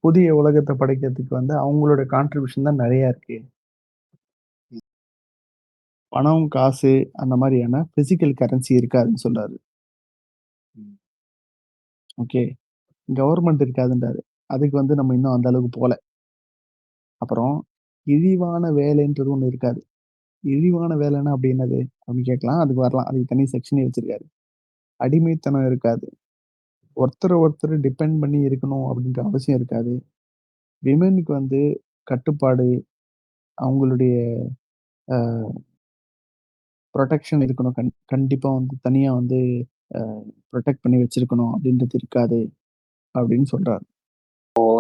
Speaker 1: புதிய உலகத்த படைக்கிறதுக்கு வந்து அவங்களோட கான்ட்ரிபியூஷன் தான் நெறைய இருக்கு. பணம், காசு அந்த மாரியான பிசிக்கல் கரன்சி இருக்காதுன்னு சொல்றாரு.
Speaker 2: ம்.
Speaker 1: ஓகே. கவர்ன்மென்ட் இருக்காதுன்றாரு. அதுக்கு வந்து நம்ம இன்னும் அந்த அளவுக்கு போல. அப்புறம் இழிவான வேலைன்றது ஒண்ணு இருக்காது. இழிவான வேலைன்னா அப்படி என்னது? அப்படின்னு கேட்கலாம். அதுக்கு வரலாம். அதுக்கு தனி செக்ஷனே வச்சிருக்காரு. அடிமைத்தனம் இருக்காது. ஒருத்தர டிபெண்ட் பண்ணி இருக்கணும் அப்படின்ற அவசியம் இருக்காது. விமென்க்கு வந்து கட்டுப்பாடு, அவங்களுடைய அ புரொடெக்ஷன் இருக்கணும். கண்டிப்பா வந்து தனியா வந்து அ புரொடெக்ட் பண்ணி வச்சிருக்கணும் அப்படின்றது இருக்காது அப்படின்னு சொல்றாரு.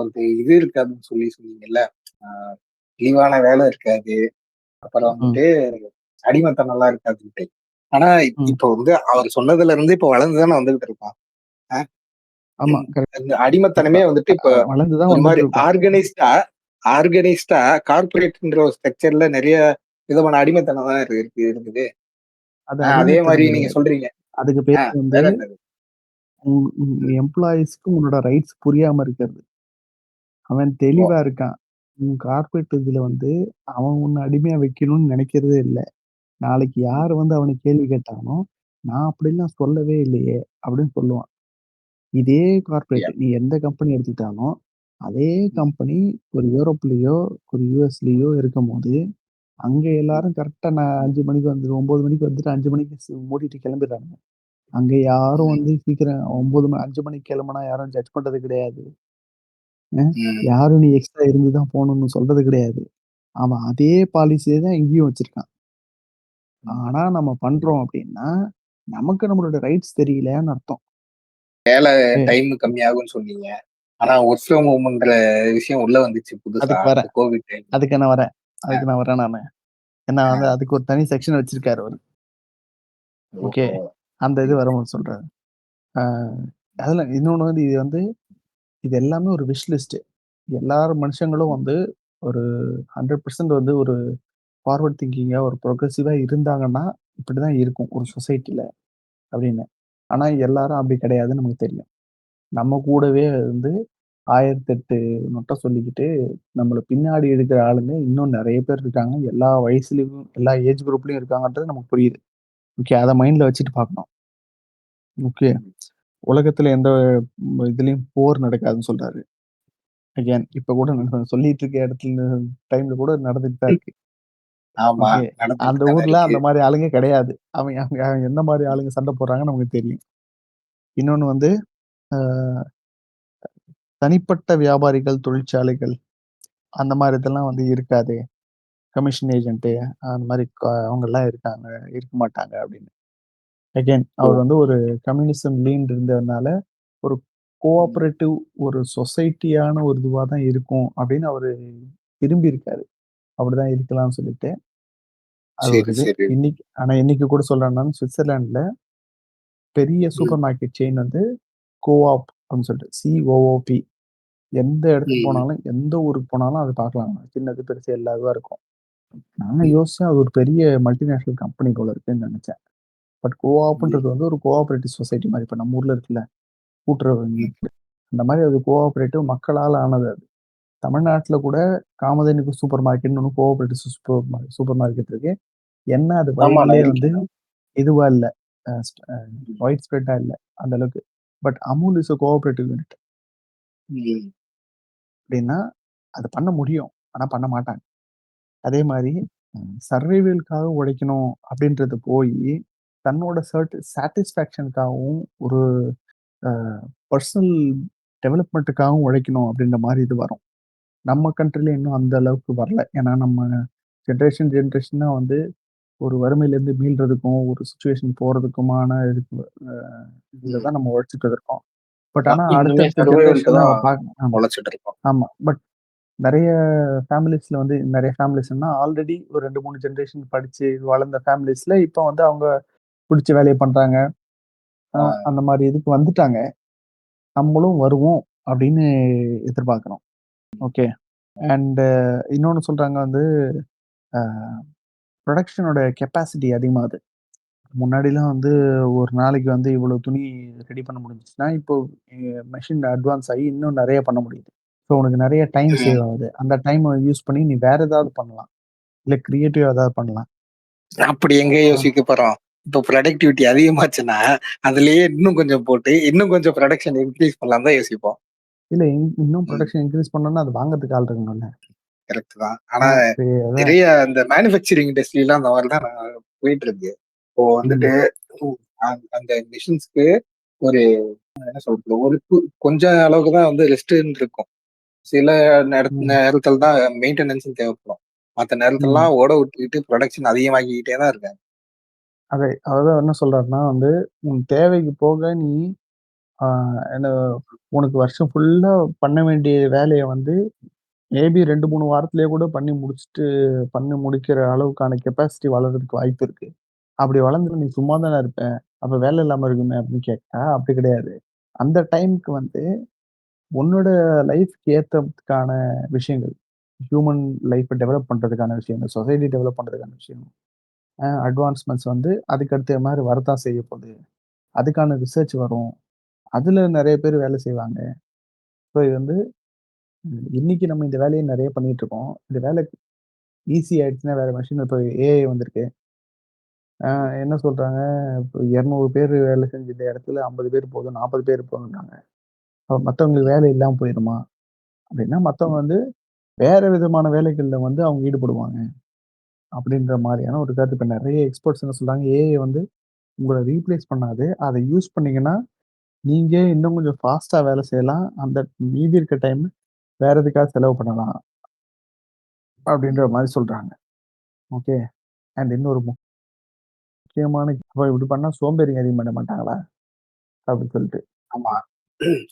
Speaker 2: அந்த இது இருக்காதுன்னு சொல்லி சொன்னீங்கல்ல. ஆ இழிவான வேலை இருக்காது. அப்புறம்
Speaker 1: ம்,
Speaker 2: வந்துட்டு அடிமைத்தனம்லாம் இருக்காதுன்ட்டு. ஆனா
Speaker 1: ம்.
Speaker 2: இப்போ வந்து அவர் சொன்னதுல இருந்து இப்போ வளர்ந்து தானே வந்துகிட்டு இருக்கான். அ
Speaker 1: ஆமா. கரெக்ட்.
Speaker 2: அந்த அடிமைத்தனமே வந்துட்டு இப்ப
Speaker 1: வளர்ந்து தான்
Speaker 2: ஒரு
Speaker 1: வந்துட்டு
Speaker 2: மாரி
Speaker 1: இருக்கோம்.
Speaker 2: ஆர்கனைஸ்டா கார்ப்பரேட்ன்ற ஒரு ஸ்ட்ரக்சர்ல நெறைய விதமான அடிமைத்தனம் தான் இருக்குது.
Speaker 1: அது
Speaker 2: அதே
Speaker 1: அடிமைத்தனம்
Speaker 2: மாரி நீங்க
Speaker 1: கிடையாது.
Speaker 2: சொல்றீங்க.
Speaker 1: அதுக்கு
Speaker 2: ஆ
Speaker 1: பேரு வந்து
Speaker 2: வேற என்னது? ம்.
Speaker 1: எம்ப்ளாயீஸ்க்கு உன்னோட ரைட்ஸ் புரியாம இருக்கிறது. அவன்
Speaker 2: ஓ!
Speaker 1: தெளிவா இருக்கான். கார்ப்பரேட் இதுல வந்து அவன் உன்ன அடிமையா வைக்கணும்னு நினைக்கிறதே இல்ல. நாளைக்கு
Speaker 2: ம்.
Speaker 1: யாரு வந்து அவன கேள்வி கேட்டாலும், "நான் அப்படிலாம் சொல்லவே இல்லையே" அப்படின்னு சொல்லுவான். இதே கார்ப்பரேட்
Speaker 2: யா
Speaker 1: நீ எந்த கம்பெனி எடுத்துக்கிட்டாலும், அதே
Speaker 2: ம்.
Speaker 1: கம்பெனி ஒரு யூரோப்லயோ, ஒரு யுஎஸ்லயோ இருக்கும்போது, அங்க
Speaker 2: ம்.
Speaker 1: எல்லாரும் கரெக்ட்டா நான் 5 மணிக்கு வந்துரு 9 மணிக்கு வந்துட்டு 5 மணிக்கு மூடிட்டு கிளம்பிடுறாங்க. அங்க யாரும்
Speaker 2: ம்.
Speaker 1: வந்து சீக்கிரம் 9 5 மணிக்கு கிளம்புனா யாரும் ஜட்ஜ் பண்றது கிடையாது. அ
Speaker 2: ம்.
Speaker 1: யாரும் நீ எக்ஸ்ட்ரா இருந்து தான் போணும்னு சொல்றது கிடையாது. அவன் அதே பாலிசிய தான் இங்கேயும் வச்சிருக்கான்.
Speaker 2: ம்.
Speaker 1: ஆனா நம்ம பண்றோம் அப்டின்னா, நமக்கு நம்மளோட ரைட்ஸ் தெரியலன்னு அர்த்தம்.
Speaker 2: வேலை
Speaker 1: ஓகே.
Speaker 2: டைம் கம்மியாகும்ன்னு சொன்னீங்க. ஆனா வொர்க் ஃப்ரம் ஹோம்ன்ற விஷயம் உள்ள வந்துச்சு புதுசா.
Speaker 1: அதுக்கு
Speaker 2: இந்த
Speaker 1: வரேன்.
Speaker 2: கோவிட் டைம்ல.
Speaker 1: அதுக்கு நான் வரேன்.
Speaker 2: அ,
Speaker 1: அதுக்கு நான் வரேன் நானு. ஏன்னா
Speaker 2: ஆ.
Speaker 1: வந்து அதுக்கு ஒரு தனி செக்ஷன் வச்சிருக்காரு அவரு. ஓகே.
Speaker 2: ஓஹோ!
Speaker 1: அந்த இது
Speaker 2: சரி, சரி.
Speaker 1: வரும்போது சொல்றாரு. ஆ அதுல இன்னொன்னு வந்து இது வந்து இது எல்லாமே ஒரு விஷ் லிஸ்ட். எல்லார் மனுஷங்களும்
Speaker 2: ம்.
Speaker 1: வந்து ஒரு 100% வந்து ஒரு ஃபார்வர்ட் திங்கிங்கா ஒரு ப்ரோகிரசிவா இருந்தாங்கன்னா, இப்படிதான் இருக்கும் ஒரு சொசைட்டில அப்படின்னு. ஆனா எல்லாரும் அப்படி கிடையாதுன்னு நமக்கு தெரியும். நம்ம கூடவே வந்து 1008 நொட்ட சொல்லிக்கிட்டு, நம்மள பின்னாடி எடுக்கிற ஆளுங்க இன்னும் நெறைய பேர் இருக்காங்க. எல்லா வயசுலயும், எல்லா ஏஜ் குரூப்லயும் இருக்காங்கன்றது நமக்கு புரியுது. ஓகே. அத மைண்ட்ல வச்சுட்டு பார்க்கணும். ஓகே.
Speaker 2: ம்.
Speaker 1: உலகத்துல எந்த இதுலயும் போர் நடக்காதுன்னு சொல்றாரு. அகைன் இப்ப கூட நான் சொல்லிட்டு இருக்க இடத்துல டைம்ல கூட நடந்துட்டு தான் இருக்கு.
Speaker 2: ஆமா.
Speaker 1: ஓகே.
Speaker 2: நடந்துட்டு
Speaker 1: அந்த
Speaker 2: தானே
Speaker 1: ஊர்ல
Speaker 2: இருக்கு.
Speaker 1: அந்த மாரி ஆளுங்க கிடையாது. அவங்க அவங்க அவங்க எந்த மாரி ஆளுங்க சண்ட போடுறாங்கன்னு நமக்கு தெரியும். இன்னொன்னு வந்து, அ தனிப்பட்ட வியாபாரிகள், தொழிற்சாலைகள் அந்த மாரி இதெல்லாம் வந்து இருக்காது. கமிஷன் ஏஜென்ட் அந்த மாரி அவங்கலாம் இருக்காங்க, இருக்க மாட்டாங்க அப்படின்னு. அகைன்
Speaker 2: ஓ!
Speaker 1: அவர் வந்து ஒரு கம்யூனிசம் லீன் இருந்ததுனால, ஒரு
Speaker 2: ம்.
Speaker 1: கோஆப்பரேட்டிவ் ஒரு சொசைட்டியான ஒரு இதுவா தான் இருக்கும் அப்படின்னு அவரு விரும்பியிருக்காரு. அப்படிதான் இருக்கலாம்னு சொல்லிட்டு. அது ஒரு
Speaker 2: சரி,
Speaker 1: இது.
Speaker 2: சரி.
Speaker 1: இன்னைக்கு கூட சொல்றேன் நான் சுவிட்சர்லாண்ட்ல பெரிய
Speaker 2: ம்.
Speaker 1: சூப்பர் மார்க்கெட் செயின் வந்து கோஆப் அப்படின்னு சொல்லிட்டு சிஓஓபி. எந்த இடத்துக்கு
Speaker 2: ம்.
Speaker 1: போனாலும், எந்த ஊருக்கு போனாலும் அத பார்க்கலாம். சின்னது, பெருசு எல்லா இதுவா இருக்கும். நான்
Speaker 2: ம்.
Speaker 1: யோசிச்சேன் அது ஒரு பெரிய மல்டிநேஷனல் கம்பெனி போல இருக்குன்னு நெனச்சேன். பட்
Speaker 2: ம்.
Speaker 1: கோஆப்ன்றது வந்து ஒரு கோஆப்பரேட்டிவ் சொசைட்டி மாரி. இப்ப நம்ம ஊர்ல இருக்குல்ல, கூட்டுறவு வங்கி.
Speaker 2: ம்.
Speaker 1: அந்த மாரி அது கோஆப்பரேட்டிவ் மக்களால் ஆனது அது. தமிழ்நாட்டுல கூட காமதேனு சூப்பர் மார்க்கெட்ன்னு ஒண்ணு கோஆப்பரேட்டிவ் சூப்பர் மார்க்கெட் இருக்கு. என்ன அது
Speaker 2: ஆமாண்ணா
Speaker 1: வைட்லயே வந்து
Speaker 2: இருக்கேன்.
Speaker 1: இதுவா இல்ல. அ ஸ்ட் அ
Speaker 2: ம்.
Speaker 1: வைட் ஸ்ப்ரெட்டா இல்ல அந்த அளவுக்கு. But Amul is a cooperative unit.
Speaker 2: ம்.
Speaker 1: அப்டின்னா, அது பண்ண முடியும். ஆனா பண்ண மாட்டாங்க. அதே மாரி சர்வைவல்க்காக உழைக்கணும் அப்டின்றது போயி, தன்னோட சாட்டிஸ்ஃபேக்ஷனுக்காகவும், ஒரு அ பர்சனல் டெவலப்மென்ட்டுக்காகவும் உழைக்கணும் அப்டின்ற மாரி இது வரும். நம்ம கண்ட்ரில இன்னும் அந்த அளவுக்கு வரல. ஏன்னா நம்ம ஜெனரேஷனா வந்து ஒரு வறுமையிலேருந்து மீள்றதுக்கும், ஒரு சிச்சுவேஷன் போறதுக்குமான இதுக்கு இதுல
Speaker 2: ம்.
Speaker 1: தான் நம்ம உழைச்சுட்டு இருக்கோம். பட்
Speaker 2: அதான்
Speaker 1: ஆனா
Speaker 2: இன்னுமே
Speaker 1: அடுத்தடுத்த
Speaker 2: சர்வைவல்க்கு
Speaker 1: ஜெனரேஷன்
Speaker 2: தான்
Speaker 1: நம்ம ஆமா,
Speaker 2: உழைச்சிட்டு இருக்கோம்.
Speaker 1: ஆமா. பட் நெறைய நெறைய ஃபேமிலீஸ்ன்னா ஆல்ரெடி ஒரு 2, 3 ஜெனரேஷன் படிச்சு வளர்ந்த ஃபேமிலீஸ்ல இப்ப வந்து அவங்க புடிச்ச வேலைய பண்றாங்க.
Speaker 2: ஆ.
Speaker 1: அந்த மாரி இதுக்கு வந்துட்டாங்க. நம்மளும் வருவோம் அப்படின்னு எதிர்பார்க்கிறோம். ஓகே. அண்ட் இன்னொன்னு சொல்றாங்க வந்து அ புரொடக்ஷனோட கெப்பாசிட்டி அதிகமாகுது. முன்னாடிலாம் வந்து ஒரு நாளைக்கு வந்து இவ்வளோ துணி ரெடி பண்ண முடிஞ்சுச்சுன்னா, இப்போ மெஷின் அட்வான்ஸ் ஆகி இன்னும் நெறைய பண்ண முடியுது. ஸோ உனக்கு நெறைய டைம் சேவ்
Speaker 2: ம்.
Speaker 1: ஆகுது. அந்த டைம யூஸ் பண்ணி நீ வேற ஏதாவது பண்ணலாம். இல்ல கிரியேட்டிவா ஏதாவது பண்ணலாம்.
Speaker 2: அப்படி எங்க
Speaker 1: ஆ.
Speaker 2: யோசிக்க போறோம்? இப்போ ப்ரொடக்டிவிட்டி அதிகமாச்சுன்னா, அதுலயே இன்னும் கொஞ்சம் போட்டு, இன்னும் கொஞ்சம் புரொடக்ஷன் இன்கிரீஸ் பண்ணலாம்னு தான் யோசிப்போம்.
Speaker 1: இல்ல இன்னும்
Speaker 2: ம்.
Speaker 1: புரொடக்ஷன் இன்கிரீஸ் பண்ணணும்னா, அது வாங்குறதுக்கு ஆள் இருக்கணும்ல.
Speaker 2: கரெக்ட் தான். ஆனா
Speaker 1: இப்ப அதான்.
Speaker 2: நிறைய அந்த மேனுஃபேக்சரிங் இண்டஸ்ட்ரிலாம் அந்த மாரி தான் போயிட்டு இருக்கு. இப்போ வந்துட்டு
Speaker 1: ம்.
Speaker 2: அந்த மிஷின்ஸ்க்கு ஒரு என்ன சொல்றது? ஒரு கொஞ்சம் அளவுக்கு தான் வந்து ரெஸ்ட்ன்னு இருக்கும். சில
Speaker 1: ம்.
Speaker 2: நேரத்துல தான் மெயின்டெனன்ஸ்ன்னு தேவைப்படும். மத்த
Speaker 1: ம்.
Speaker 2: நேரத்துலலாம் ஓட விட்டுக்கிட்டு புரொடக்ஷன் அதிகமாக்கிக்கிட்டே தான் இருக்காங்க.
Speaker 1: அதான் என்ன சொல்றாருன்னா வந்து, உன் தேவைக்கு போக நீ ஆ என்ன உனக்கு வருஷம் ஃபுல்லா பண்ண வேண்டிய வேலைய வந்து மேபி 2, 3 வாரத்திலேயே கூட பண்ணி முடிக்கிற அளவுக்கான கெப்பாசிட்டி வளர்றதுக்கு வாய்ப்பு இருக்கு. அப்படி வளர்ந்துட்டு நீ சும்மா தானே இருப்ப. அப்ப வேலை இல்லாம இருக்குமே அப்படின்னு கேட்டா, அப்படி கிடையாது. அந்த டைம்க்கு வந்து உன்னோட லைஃப்க்கு ஏத்ததுக்கான விஷயங்கள், ஹியூமன் லைஃப்ப டெவலப் பண்றதுக்கான விஷயங்கள், சொசைட்டி டெவலப் பண்றதுக்கான விஷயம், அட்வான்ஸ்மென்ட்ஸ் வந்து அதுக்கு அடுத்த மாரி வரத்தான் செய்யப்போது. அதுக்கான ரிசர்ச் வரும். அதுல நெறைய பேர் வேலை செய்வாங்க. ஸோ இது வந்து இன்னைக்கு நம்ம இந்த வேலைய நெறைய பண்ணிட்டு இருக்கோம். இந்த வேலை ஈஸி ஆயிடுச்சுன்னா வேற மெஷின் இப்ப ஏஐ வந்திருக்கு. அ என்ன சொல்றாங்க, இப்ப 200 பேரு வேலை செஞ்ச இந்த இடத்துல 50 பேர் போதும், 40 பேர் போதும்ன்றாங்க. அப்ப மத்தவங்களுக்கு வேலை இல்லாம போயிருமா? அப்படின்னா மத்தவங்க வந்து வேற விதமான வேலைகள்ல வந்து அவங்க ஈடுபடுவாங்க. அப்படின்ற மாரியான ஒரு கருத்து. இப்ப நெறைய எக்ஸ்பர்ட்ஸ் என்ன சொல்றாங்க, ஏஐ வந்து உங்கள ரீப்ளேஸ் பண்ணாது. அத யூஸ் பண்ணீங்கன்னா, நீங்க இன்னும் கொஞ்சம் ஃபாஸ்ட்டா வேலை செய்யலாம். அந்த மீதி இருக்க டைம் வேற எதுக்காவது செலவு பண்ணலாம். அப்படின்ற மாரி சொல்றாங்க. ஓகே. அண்ட் இன்னொரு முக்கியமான அப்ப இப்படி பண்ணா சோம்பேறிங்க அதிகம் பண்ண மாட்டாங்களா? அப்படின்னு சொல்லிட்டு.
Speaker 2: ஆமா.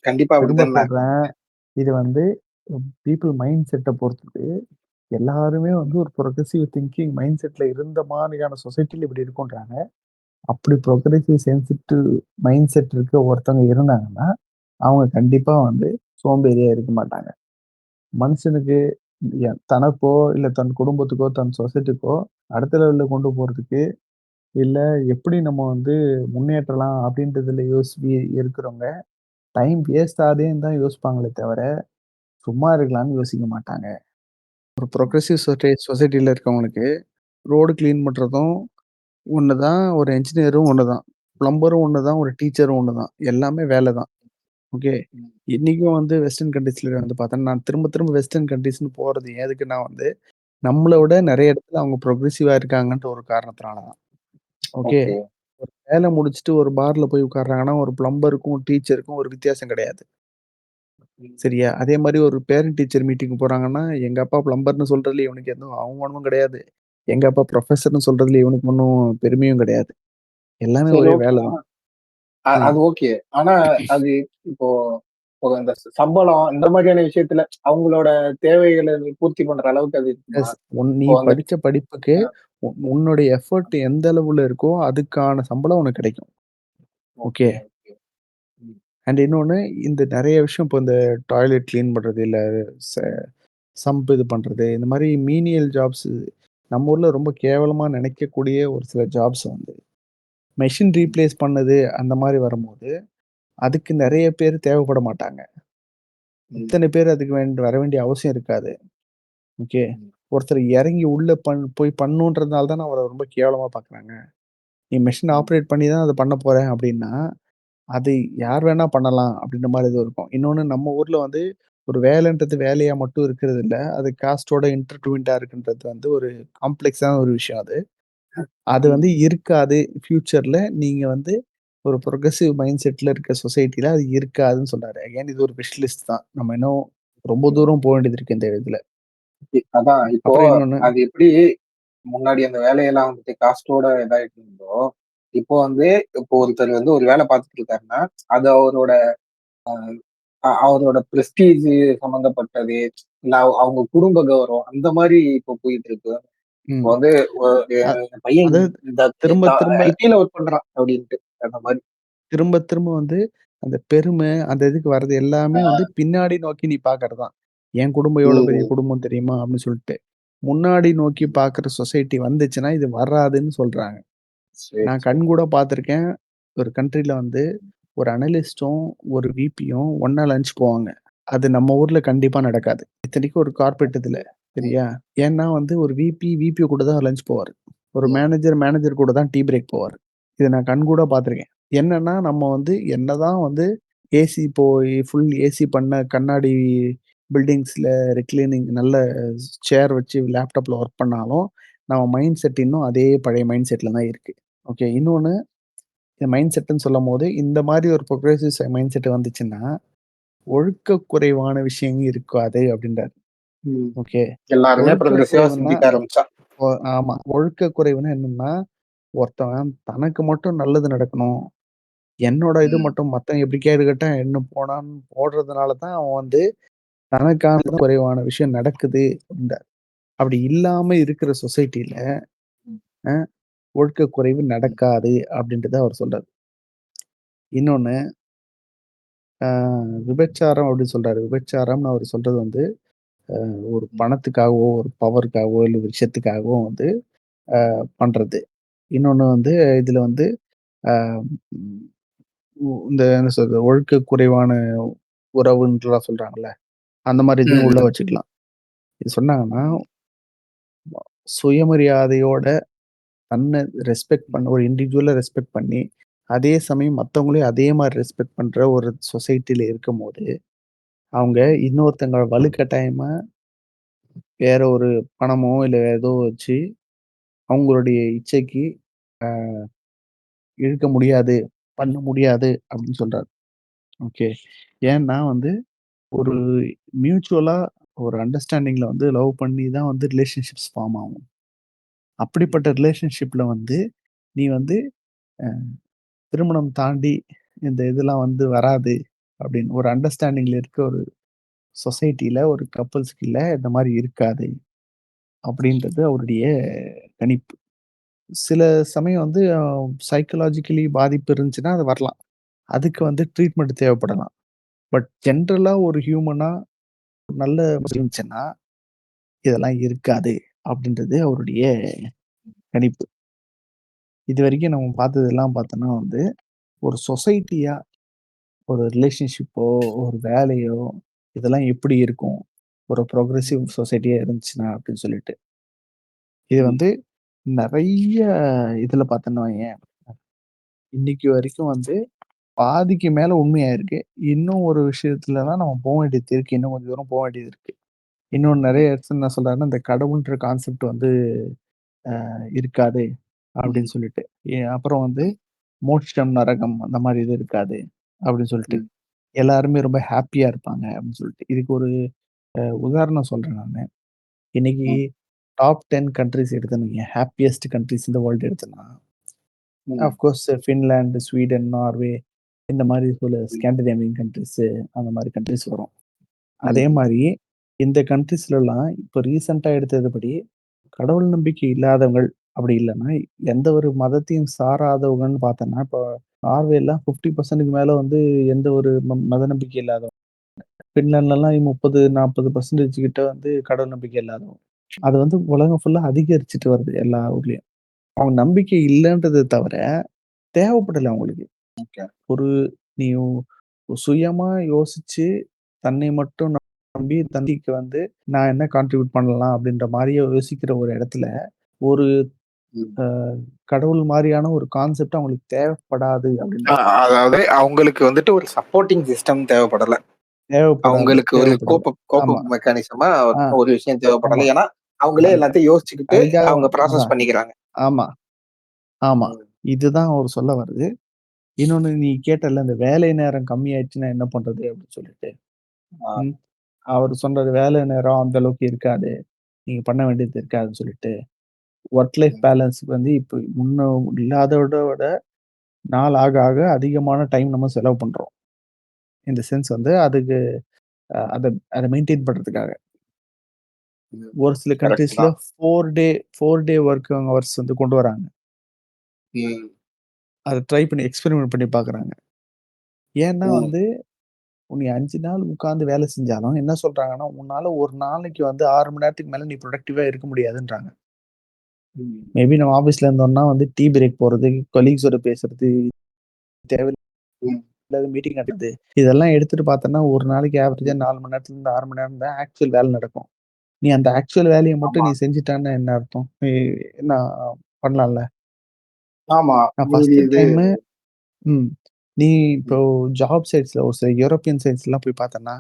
Speaker 2: கண்டிப்பா
Speaker 1: திரும்ப
Speaker 2: அப்படித்தானே.
Speaker 1: சொல்றேன். இது வந்து பீப்பிள் மைண்ட் செட்ட பொறுத்தது. எல்லாருமே வந்து ஒரு புரொக்ரெசிவ் திங்கிங் மைண்ட் செட்ல இருந்த மாரியான சொசைட்டில இப்படி இருக்கும்ன்றாங்க. அப்படி புரொக்ரெசிவ் சென்சிட்டிவ் மைண்ட் செட் இருக்க ஒருத்தவங்க இருந்தாங்கன்னா, அவங்க கண்டிப்பா வந்து சோம்பேறியா இருக்க மாட்டாங்க. மனுஷனுக்கு தனக்கோ, இல்ல தன் குடும்பத்துக்கோ, தன் சொசைட்டிக்கோ அடுத்த லெவல்ல கொண்டு போறதுக்கு, இல்ல எப்படி நம்ம வந்து முன்னேற்றலாம் அப்படின்றதுல இருக்கிறவங்க, டைம் வேஸ்ட் ஆகுதேன்னு தான் யோசிப்பாங்களே தவிர, சும்மா இருக்கலாம்னு யோசிக்க மாட்டாங்க. ஒரு புரொக்ரெசிவ் சொசைட்டில இருக்கவங்களுக்கு, ரோடு கிளீன் பண்றதும் ஒண்ணு தான், ஒரு என்ஜினியரும் ஒண்ணு தான். பிளம்பரும் ஒண்ணு தான், ஒரு டீச்சரும் ஒண்ணு தான். எல்லாமே வேல தான். ஓகே. இன்னைக்கும் வந்து வெஸ்டர்ன் கண்ட்ரீஸ்ல வந்து பார்த்தா, நான் திரும்ப திரும்ப வெஸ்டர்ன் கண்ட்ரீஸ்ன்னு போறது எதுக்குன்னா வந்து, நம்மள விட நெறைய இடத்துல அவங்க புரொக்ரெசிவா இருக்காங்கன்ற ஒரு காரணத்தினால தான். ஓகே.
Speaker 2: ஓகே.
Speaker 1: ஒரு வேல முடிச்சுட்டு ஒரு பார்ல போய் உட்கார்றாங்கன்னா, ஒரு பிளம்பருக்கும், டீச்சருக்கும் ஒரு வித்தியாசம் கிடையாது. சரியா? அதே மாரி ஒரு பேரண்ட் டீச்சர் மீட்டிங் போறாங்கன்னா, எங்க அப்பா பிளம்பர்ன்னு சொல்றதுல இவனுக்கு எதுவும் அவமானமும் கிடையாது. எங்க அப்பா புரொஃபசர்ன்னு சொல்றதுல இவனுக்கு ஒண்ணும் பெருமையும் கிடையாது. எல்லாமே
Speaker 2: சரி,
Speaker 1: ஒரே
Speaker 2: ஓகே.
Speaker 1: வேல தான். ம்.
Speaker 2: அது ஓகே. ஆனா அது இப்போ இப்போ இந்த சம்பளம் இந்த மாதிரியான விஷயத்துல அவங்களோட தேவைகள பூர்த்தி பண்ற அளவுக்கு அது இருக்குமா?
Speaker 1: எஸ். நீ
Speaker 2: இப்போ வந்துட்டு
Speaker 1: படிச்ச படிப்புக்கு
Speaker 2: அ
Speaker 1: உன்னுடைய எஃபோர்ட் எந்த அளவுல இருக்கோ, அதுக்கான சம்பளம் உனக்கு கிடைக்கும். ஓகே.
Speaker 2: Okay, okay. ம்.
Speaker 1: அண்ட் இன்னொன்னு இந்த நெறைய விஷயம் இப்போ இந்த டாய்லெட் கிளீன் பண்றது, இல்ல ச சம்ப் இது பண்றது, இந்த மாரி மீனியல் ஜாப்ஸ் நம்ம ஊர்ல ரொம்ப கேவலமா நினைக்கக்கூடிய ஒரு சில ஜாப்ஸ் வந்து மெஷின்
Speaker 2: ம்.
Speaker 1: ரீப்ளேஸ் பண்ணுது அந்த மாரி வரும்போது, அதுக்கு
Speaker 2: ம்.
Speaker 1: நெறைய பேர் தேவைப்பட மாட்டாங்க.
Speaker 2: ம்.
Speaker 1: இத்தனை பேர் அதுக்கு வர வேண்டிய அவசியம் இருக்காது. ஓகே.
Speaker 2: ம்.
Speaker 1: ஒருத்தர் இறங்கி உள்ள போய் பண்ணணுன்றதுனால தான அவர ரொம்ப கேவலமா பார்க்குறாங்க. நீ மெஷின்
Speaker 2: ம்.
Speaker 1: ஆப்பரேட் பண்ணி தான் அத பண்ண போறேன் அப்டின்னா, அது
Speaker 2: ம்.
Speaker 1: யார் வேணா பண்ணலாம் அப்டின்ற மாரி இது இருக்கும். இன்னொன்னு நம்ம ஊர்ல வந்து ஒரு வேலைன்றது வேலையா மட்டும் இருக்கிறது இல்ல. அது காஸ்ட்டோட இன்டர்ட்வின்ட்டா இருக்குன்றது வந்து ஒரு காம்ப்ளக்ஸான ஒரு விஷயம் அது. அது
Speaker 2: ம்.
Speaker 1: வந்து இருக்காது ஃபியூச்சர்ல நீங்க வந்து ஒரு புரொக்ரெசிவ் மைண்ட் செட்ல இருக்க சொசைட்டில அது இருக்காதுன்னு சொல்றாரு. அகைன் இது ஒரு விஷ் லிஸ்ட் தான். நம்ம இன்னும் ரொம்ப
Speaker 2: ஓகே.
Speaker 1: தூரம் போ வேண்டியது இருக்கு இந்த இதுல.
Speaker 2: அதான் இப்போ
Speaker 1: அப்புறம் இன்னொன்னு
Speaker 2: அது எப்படி முன்னாடி அந்த வேலையெல்லாம் வந்துட்டு காஸ்ட்டோட இதாயிட்டு இருந்தோ, இப்போ வந்து இப்போ ஒருத்தர் வந்து ஒரு வேலை பார்த்துட்டு இருக்காருன்னா, அது அவரோட அவரோட பிரஸ்டீஜ் சம்மந்தப்பட்டது, இல்ல அவங்க குடும்ப கௌரவம் அந்த மாரி இப்போ போயிட்டு இருக்கு. இப்போ
Speaker 1: ம்.
Speaker 2: வந்து ஒ
Speaker 1: அ
Speaker 2: என் பையன்
Speaker 1: அதாவது
Speaker 2: இந்த
Speaker 1: திரும்ப திரும்ப
Speaker 2: ஐடில ஒர்க் பண்றான் அப்டின்ட்டு அந்த மாரி.
Speaker 1: திரும்ப திரும்ப வந்து அந்த பெருமை, அந்த இதுக்கு வர்றது எல்லாமே வந்து
Speaker 2: ஆ.
Speaker 1: பின்னாடி நோக்கி நீ பார்க்கறது தான். என் குடும்பம் எவ்வளோ பெரிய
Speaker 2: ம்.
Speaker 1: குடும்பம் தெரியுமா? அப்படின்னு சொல்லிட்டு. முன்னாடி நோக்கி
Speaker 2: ம்.
Speaker 1: பார்க்குற சொசைட்டி வந்துச்சுன்னா, இது வராதுன்னு சொல்றாங்க.
Speaker 2: சரி,
Speaker 1: நான்
Speaker 2: சரி.
Speaker 1: கண்கூடா பார்த்துருக்கேன். ஒரு கண்ட்ரில வந்து ஒரு அனலிஸ்ட்டும், ஒரு விபியும் ஒண்ணா லஞ்ச் போவாங்க. அது நம்ம ஊர்ல கண்டிப்பா நடக்காது. இத்தனைக்கும் ஒரு கார்ப்பரேட் இதுல.
Speaker 2: ம்.
Speaker 1: சரியா? ஏன்னா வந்து ஒரு விபி கூட தான் லஞ்ச் போவாரு. ஒரு மேனேஜர் கூட தான் டீ பிரேக் போவாரு. இத நான் கண்கூடா பார்த்துருக்கேன். என்னன்னா, நம்ம வந்து என்னதான் வந்து ஏசி போய் ஃபுல் ஏசி பண்ண கண்ணாடி பில்டிங்ஸ்ல ரிக்ளைனிங் நல்ல சேர் வச்சு லேப்டாப்ல ஒர்க் பண்ணாலும், நம்ம மைண்ட் செட் இன்னும் அதே பழைய மைண்ட் செட்ல தான் இருக்கு. ஓகே. இன்னொன்னு மைண்ட் செட்ன்னு சொல்லும்போது, இந்த மாரி ஒரு ப்ரோக்ரசிவ் மைண்ட் செட் வந்துச்சுன்னா, ஒழுக்க குறைவான விஷயங்கள் இருக்காது அப்படின்றாரு.
Speaker 2: ம்.
Speaker 1: ஓகே.
Speaker 2: எல்லாருமே
Speaker 1: ஒழுக்க
Speaker 2: ப்ரோக்ரசிவா
Speaker 1: குறைவுன்னா
Speaker 2: சிந்திக்க ஆரம்பிச்சா.
Speaker 1: ஆமா. ஒழுக்க குறைவுன்னா என்னன்னா, ஒருத்தவன் தனக்கு மட்டும் நல்லது நடக்கணும். என்னோட இது
Speaker 2: ம்.
Speaker 1: மட்டும் மத்தவன் எப்படி கேடு கேட்டா என்ன போனான்னு போடுறதுனால தான் அவன் வந்து தனக்கானது குறைவான விஷயம் நடக்குது அப்படின்றாரு. அப்படி இல்லாம இருக்கிற சொசைட்டில அ ஒழுக்க குறைவு
Speaker 2: ம்.
Speaker 1: நடக்காது அப்படின்றத அவர் சொல்றாரு. இன்னொன்னு அ விபச்சாரம் அப்படின்னு சொல்றாரு. விபச்சாரம்னு அவர் சொல்றது வந்து ஒரு
Speaker 2: ம்.
Speaker 1: பணத்துக்காகவோ, ஒரு பவருக்காகவோ, இல்ல விஷயத்துக்காகவோ வந்து பண்றது. இன்னொன்னு வந்து இதுல வந்து அ ம் இந்த என்ன சொல்றது, ஒழுக்க குறைவான உறவுன்ட்டுலாம் சொல்றாங்கல்ல. அந்த மாரி இதையும் உள்ள
Speaker 2: ம்.
Speaker 1: வச்சுக்கலாம். இது சொன்னாங்கன்னா,
Speaker 2: ம்.
Speaker 1: சுயமரியாதையோட தன்ன ரெஸ்பெக்ட் பண்ண ஒரு இண்டிவிஜுவல ரெஸ்பெக்ட் பண்ணி, அதே சமயம் மத்தவங்களையும் அதே மாரி ரெஸ்பெக்ட் பண்ற ஒரு சொசைட்டில இருக்கும்போது, அவங்க இன்னொருத்தங்கள வலுக்கட்டாயமா வேற ஒரு பணமோ, இல்ல ஏதோ வச்சு அவங்களுடைய இச்சைக்கு இழுக்க முடியாது, பண்ண முடியாது அப்படின்னு சொல்றாரு. ஓகே. ஏன்னா வந்து ஒரு மியூச்சுவலா ஒரு அண்டர்ஸ்டாண்டிங்ல வந்து லவ் பண்ணி தான் வந்து ரிலேஷன்ஷிப்ஸ் ஃபார்ம் ஆகும். அப்படிப்பட்ட ரிலேஷன்ஷிப்ல வந்து நீ வந்து அ திருமணம் தாண்டி இந்த இதெல்லாம் வந்து வராது அப்படின்னு ஒரு அண்டர்ஸ்டாண்டிங்ல இருக்க ஒரு சொசைட்டில ஒரு கப்பிள்ஸ்குள்ள இந்த மாரி இருக்காது அப்படின்றது அவருடைய கணிப்பு. சில சமயம் வந்து சைக்காலஜிக்கலி பாதிப்பு இருந்துச்சுன்னா அது வரலாம். அதுக்கு வந்து ட்ரீட்மெண்ட் தேவைப்படலாம். பட் ஜெனரலா ஒரு ஹியூமனா நல்ல இருந்துச்சுன்னா, இதெல்லாம் இருக்காது அப்படின்றது அவருடைய கணிப்பு. இதுவரைக்கும் நம்ம பார்த்ததெல்லாம் பார்த்தோம்னா வந்து, ஒரு சொசைட்டியா ஒரு ரிலேஷன்ஷிப்போ, ஒரு வேலையோ இதெல்லாம் எப்படி இருக்கும்? ஒரு ப்ரோகிரசிவ் சொசைட்டியா இருந்துச்சுன்னா அப்படின்னு சொல்லிட்டு. இது
Speaker 2: ம்.
Speaker 1: வந்து நெறைய இதுல பார்த்தோம்ன்னு வையேன், இன்னைக்கு வரைக்கும் வந்து பாதிக்கு மேல உண்மையா இருக்கு. இன்னும் ஒரு விஷயத்துல தான் நம்ம வேண்டியது இருக்கு. இன்னும் கொஞ்சம் தூரம் வேண்டியது இருக்கு. இன்னும் நெறைய இடத்துல என்ன சொல்றாருன்னா, இந்த கடவுள்ன்ற கான்செப்ட் வந்து இருக்காது
Speaker 2: ம்.
Speaker 1: அப்படின்னு சொல்லிட்டு. அப்புறம் வந்து மோட்சம், நரகம் அந்த மாரி இது இருக்காது அப்படின்னு சொல்லிட்டு.
Speaker 2: ம்.
Speaker 1: எல்லாருமே ரொம்ப ஹேப்பியா இருப்பாங்க அப்படின்னு சொல்லிட்டு. இதுக்கு ஒரு உதாரணம் சொல்றேன் நானு. இன்னைக்கு
Speaker 2: ம்.
Speaker 1: டாப் 10 கண்ட்ரிஸ் எடுத்தோம்னு வைங்க, happiest countries in the world எடுத்தோம்னா,
Speaker 2: ம்.
Speaker 1: Of course Finland, Sweden, Norway இந்த மாரி சில
Speaker 2: ம்.
Speaker 1: ஸ்காண்டினேவியன் கண்ட்ரிஸ் அந்த மாரி கண்ட்ரிஸ் வரும். அதே
Speaker 2: ம்.
Speaker 1: மாரி இந்த கண்ட்ரிஸ்லலாம் இப்ப ரீசென்ட்டா எடுத்ததுபடி கடவுள் நம்பிக்கை இல்லாதவங்கள் அப்படி இல்லன்னா, எந்த ஒரு மதத்தையும் சாராதவங்கன்னு பார்த்தோம்னா, இப்போ நார்வேலாம் 50% மேல வந்து எந்த ஒரு மத நம்பிக்கை இல்லாதவங்க. ஃபின்லாண்ட்லலாம் 30, 40% கிட்ட வந்து கடவுள் நம்பிக்கை இல்லாதவங்க. அது வந்து உலகம் ஃபுல்லா அதிகரிச்சுட்டு வருது எல்லா ஊர்லயும். அவங்க நம்பிக்கை இல்லன்றத தவிர, தேவைப்படல அவங்களுக்கு.
Speaker 2: ஓகே.
Speaker 1: ஒரு நீ சுயமா யோசிச்சு, தன்னை மட்டும் நம்பி தந்தைக்கு வந்து நான் என்ன கான்ட்ரிபியூட் பண்ணலாம் அப்படின்ற மாரியே யோசிக்கிற ஒரு இடத்துல, ஒரு
Speaker 2: ம்.
Speaker 1: அ கடவுள் மாரியான ஒரு கான்செப்ட் அவங்களுக்கு தேவைப்படாது
Speaker 2: அ
Speaker 1: அப்படின்றாரு.
Speaker 2: அதாவது அவங்களுக்கு வந்துட்டு ஒரு சப்போர்ட்டிங் சிஸ்டம் தேவைப்படல.
Speaker 1: தேவைப்படாது,
Speaker 2: அவங்களுக்கு ஒரு
Speaker 1: தேவைப்படல.
Speaker 2: கோப்பப்
Speaker 1: ஆமா.
Speaker 2: மெக்கானிசமா
Speaker 1: ஆ,
Speaker 2: ஒரு விஷயம்
Speaker 1: ஆமா.
Speaker 2: தேவைப்படல. ஏன்னா, அவங்களே
Speaker 1: அதுக்கு
Speaker 2: எல்லாத்தையும் யோசிச்சுக்கிட்டு
Speaker 1: அதுக்காக
Speaker 2: அவங்க ப்ராசஸ்
Speaker 1: அதான்.
Speaker 2: பண்ணிக்கிறாங்க.
Speaker 1: ஆமா, ஆமா.
Speaker 2: ம்.
Speaker 1: இதுதான் அவரு சொல்ல வர்றது. இன்னொன்னு நீ கேட்டல்ல, இந்த வேலை நேரம் கம்மியாயிடுச்சுன்னா என்ன பண்றது? அப்படின்னு சொல்லிட்டு.
Speaker 2: ஆ.
Speaker 1: ம். அவரு சொன்னாரு, வேலை நேரம் அந்த அளவுக்கு இருக்காது. நீங்க பண்ண வேண்டியது இருக்காதுன்னு சொல்லிட்டு. ஒர்க் லைஃப்
Speaker 2: ம்.
Speaker 1: பேலன்ஸ்க்கு வந்து இப்ப முன்ன இல்லாதத விட நாள் ஆக ஆக அதிகமான டைம் நம்ம செலவு பண்றோம். இந்த சென்ஸ் வந்து அதுக்கு அத அத மெயின்டெயின் பண்றதுக்காக.
Speaker 2: ம்.
Speaker 1: ஒரு சில
Speaker 2: கரெக்ட்
Speaker 1: கண்ட்ரீஸ்ல
Speaker 2: தான்.
Speaker 1: 4 டே வொர்க்கிங் ஹவர்ஸ் வந்து கொண்டு வராங்க.
Speaker 2: ம்.
Speaker 1: அத ட்ரை பண்ணி எக்ஸ்பெரிமென்ட் பண்ணி பார்க்குறாங்க. ஏன்னா
Speaker 2: ம்.
Speaker 1: வந்து நீ 5 நாள் உட்கார்ந்து வேலை செஞ்சாலும் என்ன சொல்றாங்கன்னா, உன்னால ஒரு நாளைக்கு வந்து 6 மணி நேரத்துக்கு மேல நீ புரொடக்டிவா இருக்க முடியாதுன்றாங்க.
Speaker 2: ம்.
Speaker 1: மேபி நம்ம ஆஃபீஸ்ல இருந்தோம்னா வந்து டீ பிரேக் போறது, கொலீக்ஸோட பேசுறது,
Speaker 2: ம்.
Speaker 1: தேவையில்லாத மீட்டிங் அட்டெண்ட் இதெல்லாம் எடுத்துட்டு பார்த்தோம்னா, ஒரு நாளைக்கு ஆவரேஜா 4 மணி நேரத்துலருந்து 6 மணி நேரம் தான் ஆக்சுவல் வேலை நடக்கும். நீ அந்த ஆக்சுவல் வேலைய மட்டும்
Speaker 2: ஆமா.
Speaker 1: நீ செஞ்சுட்டான்னா என்ன அர்த்தம்? என்ன பண்ணலாம்ல.
Speaker 2: ஆமா.
Speaker 1: நான்
Speaker 2: மீதி
Speaker 1: ஃபர்ஸ்ட்
Speaker 2: இது
Speaker 1: டைமு ம். நீ இப்போ
Speaker 2: ம்.
Speaker 1: ஜாப் சைட்ஸ்ல ஒரு சில யூரோப்பியன் சைட்ஸ்லாம் போய் பார்த்தன்னா,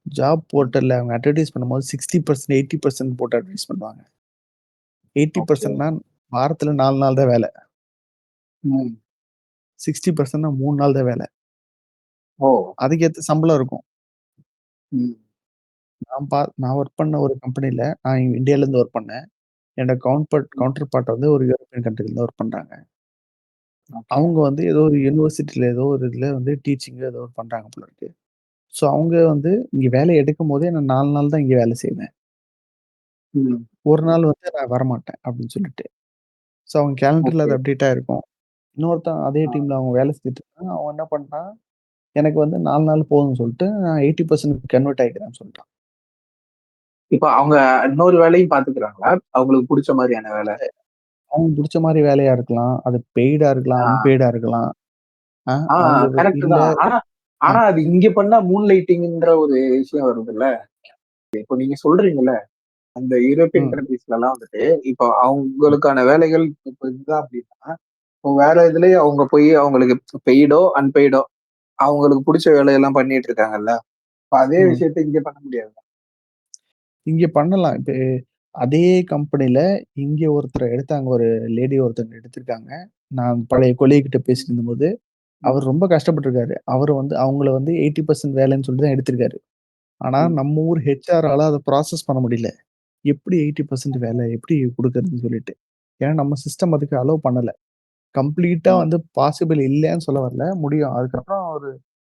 Speaker 1: ஜாப்
Speaker 2: ம்.
Speaker 1: போர்ட்டல்ல அவங்க அட்வர்டைஸ் பண்ணும்போது 60% 80% போட்டு அட்வர்டைஸ் பண்ணுவாங்க.
Speaker 2: ஓகே.
Speaker 1: 80%னா வாரத்துல 4 நாள் தான் வேல.
Speaker 2: ம்.
Speaker 1: 60%னா 3 நாள் தான் வேல.
Speaker 2: ஓ!
Speaker 1: அதுக்கேத்த சம்பளம் இருக்கும்.
Speaker 2: ம்.
Speaker 1: நான் வொர்க் பண்ண ஒரு கம்பெனில நான் இந்தியாலருந்து வொர்க் பண்ணேன். என்னோட
Speaker 2: ம்.
Speaker 1: கவுண்டர் பார்ட் வந்து ஒரு யூரோப்பியன் கண்ட்ரிலருந்து வொர்க் பண்றாங்க.
Speaker 2: ஓகே.
Speaker 1: அவங்க வந்து ஏதோ ஒரு யூனிவர்சிட்டில ஏதோ ஒரு இதுல வந்து டீச்சிங் ஏதோ பண்றாங்க போல இருக்கு. ஸோ அவங்க வந்து இங்க வேலை எடுக்கும்போதே நான் 4 நாள் தான் இங்க வேலை செய்வேன்.
Speaker 2: ம்.
Speaker 1: 1 நாள் வந்து நான் வரமாட்டேன் அப்படின்னு சொல்லிட்டு. ஸோ அவங்க கேலண்டர்ல
Speaker 2: ஓகே.
Speaker 1: அது அப்டேட் ஆயிருக்கும். இன்னொருத்தன் அதே
Speaker 2: ஆ.
Speaker 1: டீம்ல அவங்க வேலை செஞ்சுட்டு இருந்தான். அவன் என்ன பண்ணிட்டான், எனக்கு வந்து 4 நாள் போதும்னு சொல்லிட்டு நான் 80% கன்வெர்ட் ஆயிக்கிறேன்னு சொல்ட்டான்.
Speaker 2: இப்ப அவங்க இன்னொரு வேலையும் பார்த்துக்கிறாங்களா? அவங்களுக்கு புடிச்ச மாரியான வேல?
Speaker 1: அவனுக்கு புடிச்ச மாரி வேலையா இருக்கலாம். அது பெய்டா இருக்கலாம்,
Speaker 2: ஆ.
Speaker 1: அன்பெய்டா இருக்கலாம். அ
Speaker 2: ஆ
Speaker 1: அவங்க
Speaker 2: கரெக்ட்
Speaker 1: இல்ல
Speaker 2: தான். ஆனா
Speaker 1: அ
Speaker 2: ஆனா அது இங்க பண்ணா மூன் லைட்டிங்ன்ற ஒரு விஷயம் வருதுல்ல. இப்போ நீங்க சொல்றீங்கல்ல, அந்த யூரோப்பியன்
Speaker 1: ம்.
Speaker 2: கண்ட்ரீஸ்லலாம் வந்துட்டு, இப்போ அவங்களுக்கான வேலைகள் இப்ப இதுதான் அப்டின்னா, இப்போ வேற இதுலயே அவங்க போய் அவங்களுக்கு பெய்டோ, அன்பெய்டோ அவங்களுக்கு புடிச்ச வேலையெல்லாம் பண்ணிட்டு இருக்காங்கல்ல. இப்ப அதே
Speaker 1: ம்.
Speaker 2: விஷயத்த இங்க பண்ண முடியாது.
Speaker 1: இங்க பண்ணலாம். இப்ப அதே கம்பெனில இங்க ஒருத்தர எடுத்தாங்க. ஒரு லேடி ஒருத்தங்க எடுத்திருக்காங்க. நான் பழைய கொலீக் கிட்ட பேசிட்டு இருந்தபோது,
Speaker 2: ம்.
Speaker 1: அவர் ரொம்ப கஷ்டப்பட்டுருக்காரு. அவரு வந்து அவங்கள வந்து 80% வேலைன்னு சொல்லிட்டு தான் எடுத்திருக்காரு. ஆனா
Speaker 2: ம்.
Speaker 1: நம்ம ஊர் ஹெச்ஆரால அத ப்ராசஸ் பண்ண முடியல. எப்படி 80% வேலை எப்படி குடுக்குறதுன்னு சொல்லிட்டு. ஏன்னா நம்ம சிஸ்டம் அதுக்கு அலோவ் பண்ணல. கம்ப்ளீட்டா
Speaker 2: ம்.
Speaker 1: வந்து பாசிபிள் இல்லன்னு சொல்ல வரல. முடியும். அதுக்கப்புறம் அவரு